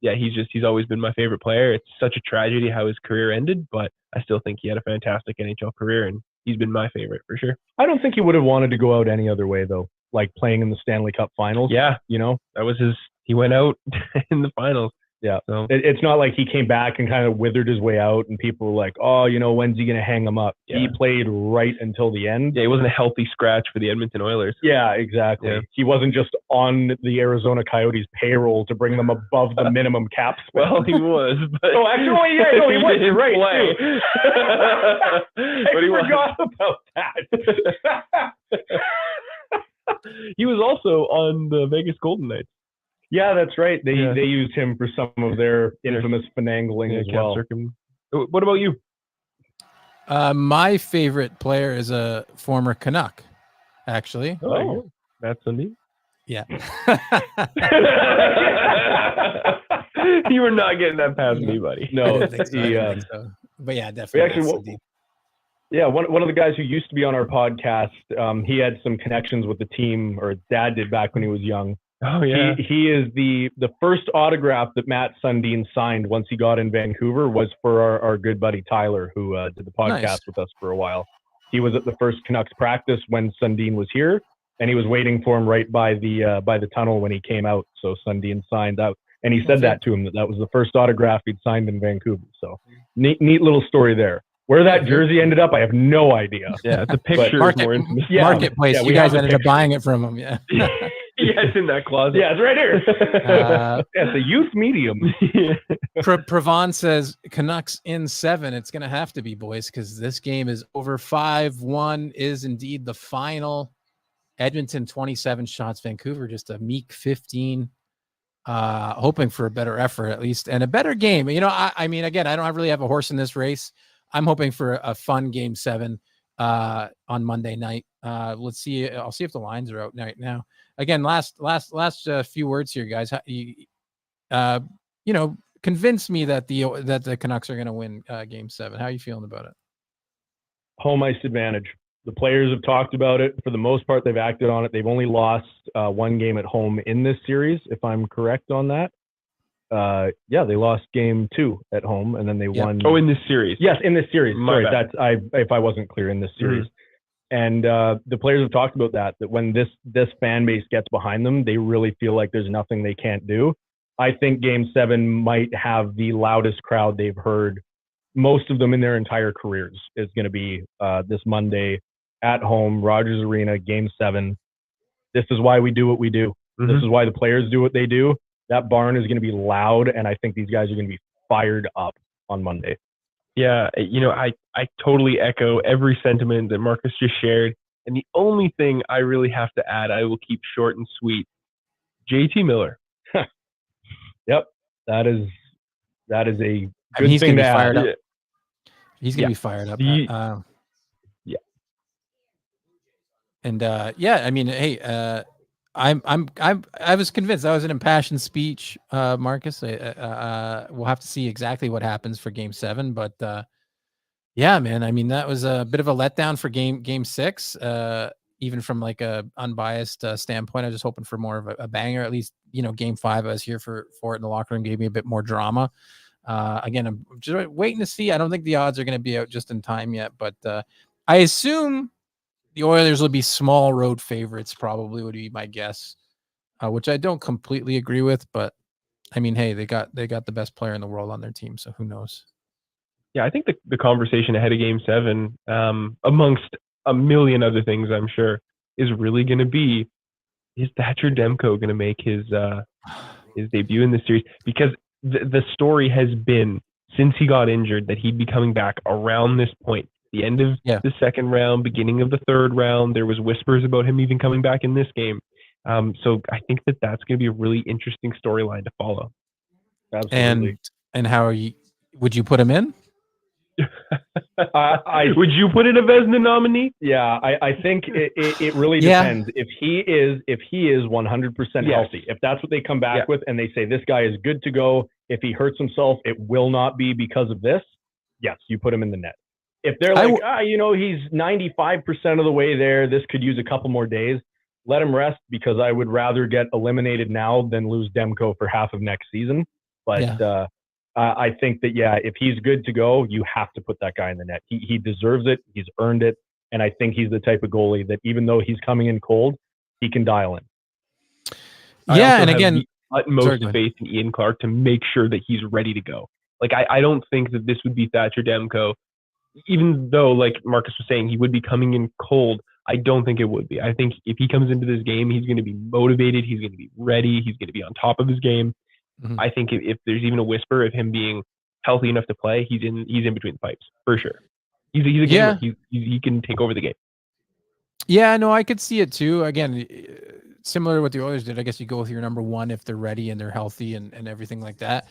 He's always been my favorite player. It's such a tragedy how his career ended, but I still think he had a fantastic NHL career, and he's been my favorite for sure.
I don't think he would have wanted to go out any other way though, like playing in the Stanley Cup Finals.
Yeah,
that
was his. He went out in the finals.
Yeah.
So
It's not like he came back and kind of withered his way out and people were like, oh, when's he going to hang him up?
Yeah.
He played right until the end.
Yeah, he wasn't a healthy scratch for the Edmonton Oilers.
Yeah, exactly.
Yeah.
He wasn't just on the Arizona Coyotes payroll to bring them above the minimum cap spend.
Well, he was. But
oh, actually, yeah, no, he was. You're right.
But he
forgot about that.
He was also on the Vegas Golden Knights.
Yeah, that's right. They used him for some of their infamous finagling as well.
What about you?
My favorite player is a former Canuck, actually.
Oh, that's me.
Yeah.
You were not getting that past me, buddy.
No,
I didn't think so. But yeah, definitely.
One of the guys who used to be on our podcast, he had some connections with the team, or his dad did back when he was young.
Oh yeah.
He is the first autograph that Matt Sundin signed once he got in Vancouver was for our good buddy Tyler, who did the podcast with us for a while. He was at the first Canucks practice when Sundin was here, and he was waiting for him right by the tunnel when he came out. So Sundin signed out, and he said that to him that was the first autograph he'd signed in Vancouver. So neat little story there. Where that jersey ended up, I have no idea.
Yeah, the picture is more infamous.
Marketplace. You guys ended up buying it from him. Yeah.
Yeah, it's in that closet.
Yeah, it's right here. It's a youth medium.
Pravon says Canucks in 7. It's going to have to be, boys, because this game is over. 5-1 is indeed the final. Edmonton 27 shots. Vancouver just a meek 15. Hoping for a better effort at least and a better game. I mean, again, I don't really have a horse in this race. I'm hoping for a fun game 7 on Monday night. Let's see. I'll see if the lines are out right now. Again, last few words here, guys. Convince me that the Canucks are going to win game 7. How are you feeling about it?
Home ice advantage. The players have talked about it. For the most part, they've acted on it. They've only lost one game at home in this series, if I'm correct on that. They lost game 2 at home, and then they won.
Oh, in this series.
Yes, in this series.
My
Sorry,
bad.
if I wasn't clear, in this series. And the players have talked about that when this fan base gets behind them, they really feel like there's nothing they can't do. I think game 7 might have the loudest crowd they've heard, most of them in their entire careers, is going to be this Monday at home, Rogers Arena, game 7. This is why we do what we do. Mm-hmm. This is why the players do what they do. That barn is going to be loud, and I think these guys are going to be fired up on Monday.
Yeah, I totally echo every sentiment that Marcus just shared. And the only thing I really have to add, I will keep short and sweet. JT Miller.
Yep, that is a good
he's
thing
gonna
to
be fired
add.
up. He's gonna be fired up.
Yeah.
And I mean, hey, I was convinced that was an impassioned speech, Marcus. We'll have to see exactly what happens for game 7, but yeah, man. I mean, that was a bit of a letdown for game 6. Even from like a unbiased standpoint, I was just hoping for more of a banger. At least, game 5, I was here for it in the locker room, gave me a bit more drama. Again, I'm just waiting to see. I don't think the odds are going to be out just in time yet, but I assume the Oilers will be small road favorites, probably would be my guess, which I don't completely agree with. But I mean, hey, they got the best player in the world on their team, so who knows?
Yeah, I think the conversation ahead of Game 7, amongst a million other things, I'm sure, is really going to be: is Thatcher Demko going to make his debut in this series? Because the story has been since he got injured that he'd be coming back around this point. The end of the second round, beginning of the third round, there was whispers about him even coming back in this game. So I think that's going to be a really interesting storyline to follow.
Absolutely.
And how would you put him in?
Would you put in a Vezina nominee?
Yeah, I think it really depends. If he is 100% healthy, if that's what they come back with, and they say this guy is good to go, if he hurts himself, it will not be because of this. Yes, you put him in the net. If they're like, he's 95% of the way there, this could use a couple more days, let him rest, because I would rather get eliminated now than lose Demko for half of next season. But I think that, if he's good to go, you have to put that guy in the net. He deserves it. He's earned it. And I think he's the type of goalie that even though he's coming in cold, he can dial in.
Yeah, and again,
utmost faith in Ian Clark to make sure that he's ready to go. Like, I don't think that this would be Thatcher Demko, even though, like Marcus was saying, he would be coming in cold. I don't think it would be. I think if he comes into this game, he's going to be motivated. He's going to be ready. He's going to be on top of his game. Mm-hmm. I think if there's even a whisper of him being healthy enough to play, he's in between the pipes for sure. He's a gamer. He can take over the game.
Yeah, no, I could see it too. Again, similar to what the Oilers did. I guess you go with your number one if they're ready and they're healthy and everything like that.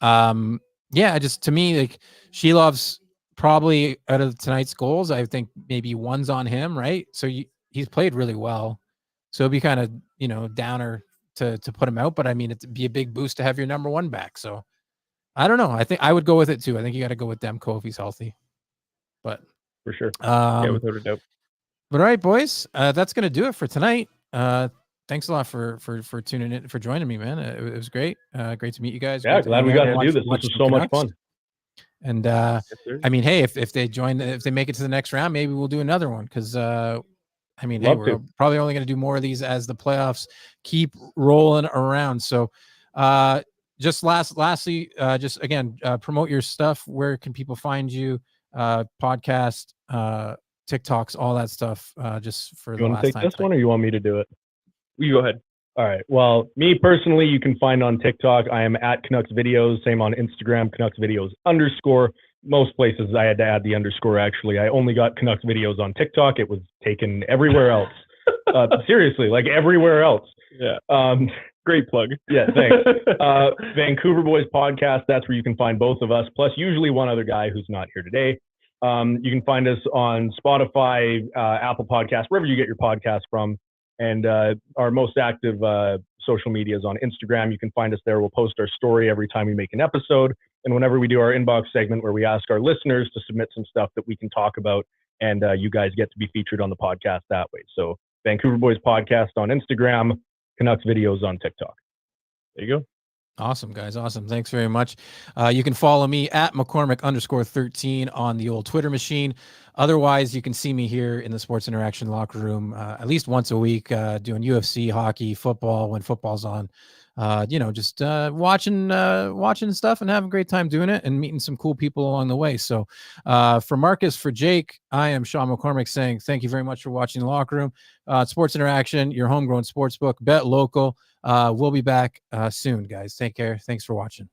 To me, like, Shelov's probably out of tonight's goals, I think maybe one's on him, right? So he's played really well. So it'd be kind of, downer to put him out, but I mean, it'd be a big boost to have your number one back. So I don't know. I think I would go with it too. I think you got to go with Demko if he's healthy, but
for sure. Without a doubt.
But all right, boys, that's going to do it for tonight. Thanks a lot for tuning in, for joining me, man. It was great. Great to meet you guys.
Yeah, glad we got to do this. This was so much fun.
And I mean, hey, if they make it to the next round, maybe we'll do another one, because we're probably only going to do more of these as the playoffs keep rolling around. So just lastly, just again, promote your stuff. Where can people find you? Podcast, TikToks, all that stuff. Just for the last time. You want to take
this one, or you want me to do it?
You go ahead.
All right. Well, me personally, you can find on TikTok. I am at Canucks Videos. Same on Instagram, Canucks Videos _ Most places I had to add the underscore, actually. I only got Canucks Videos on TikTok. It was taken everywhere else. Seriously, like everywhere else.
Yeah. Great plug.
Yeah, thanks. Vancouver Boys Podcast. That's where you can find both of us, plus usually one other guy who's not here today. You can find us on Spotify, Apple Podcasts, wherever you get your podcasts from. And our most active social media is on Instagram. You can find us there. We'll post our story every time we make an episode. And whenever we do our inbox segment where we ask our listeners to submit some stuff that we can talk about, and you guys get to be featured on the podcast that way. So Vancouver Boys Podcast on Instagram, Canucks Videos on TikTok. There you go.
Awesome, guys. Awesome. Thanks very much. You can follow me at McCormick _13 on the old Twitter machine. Otherwise, you can see me here in the Sports Interaction locker room at least once a week, doing UFC, hockey, football when football's on. Just watching stuff and having a great time doing it and meeting some cool people along the way. So for Marcus, for Jake, I am Sean McCormick saying thank you very much for watching the locker room. Sports Interaction, your homegrown sportsbook, bet local. We'll be back soon, guys. Take care. Thanks for watching.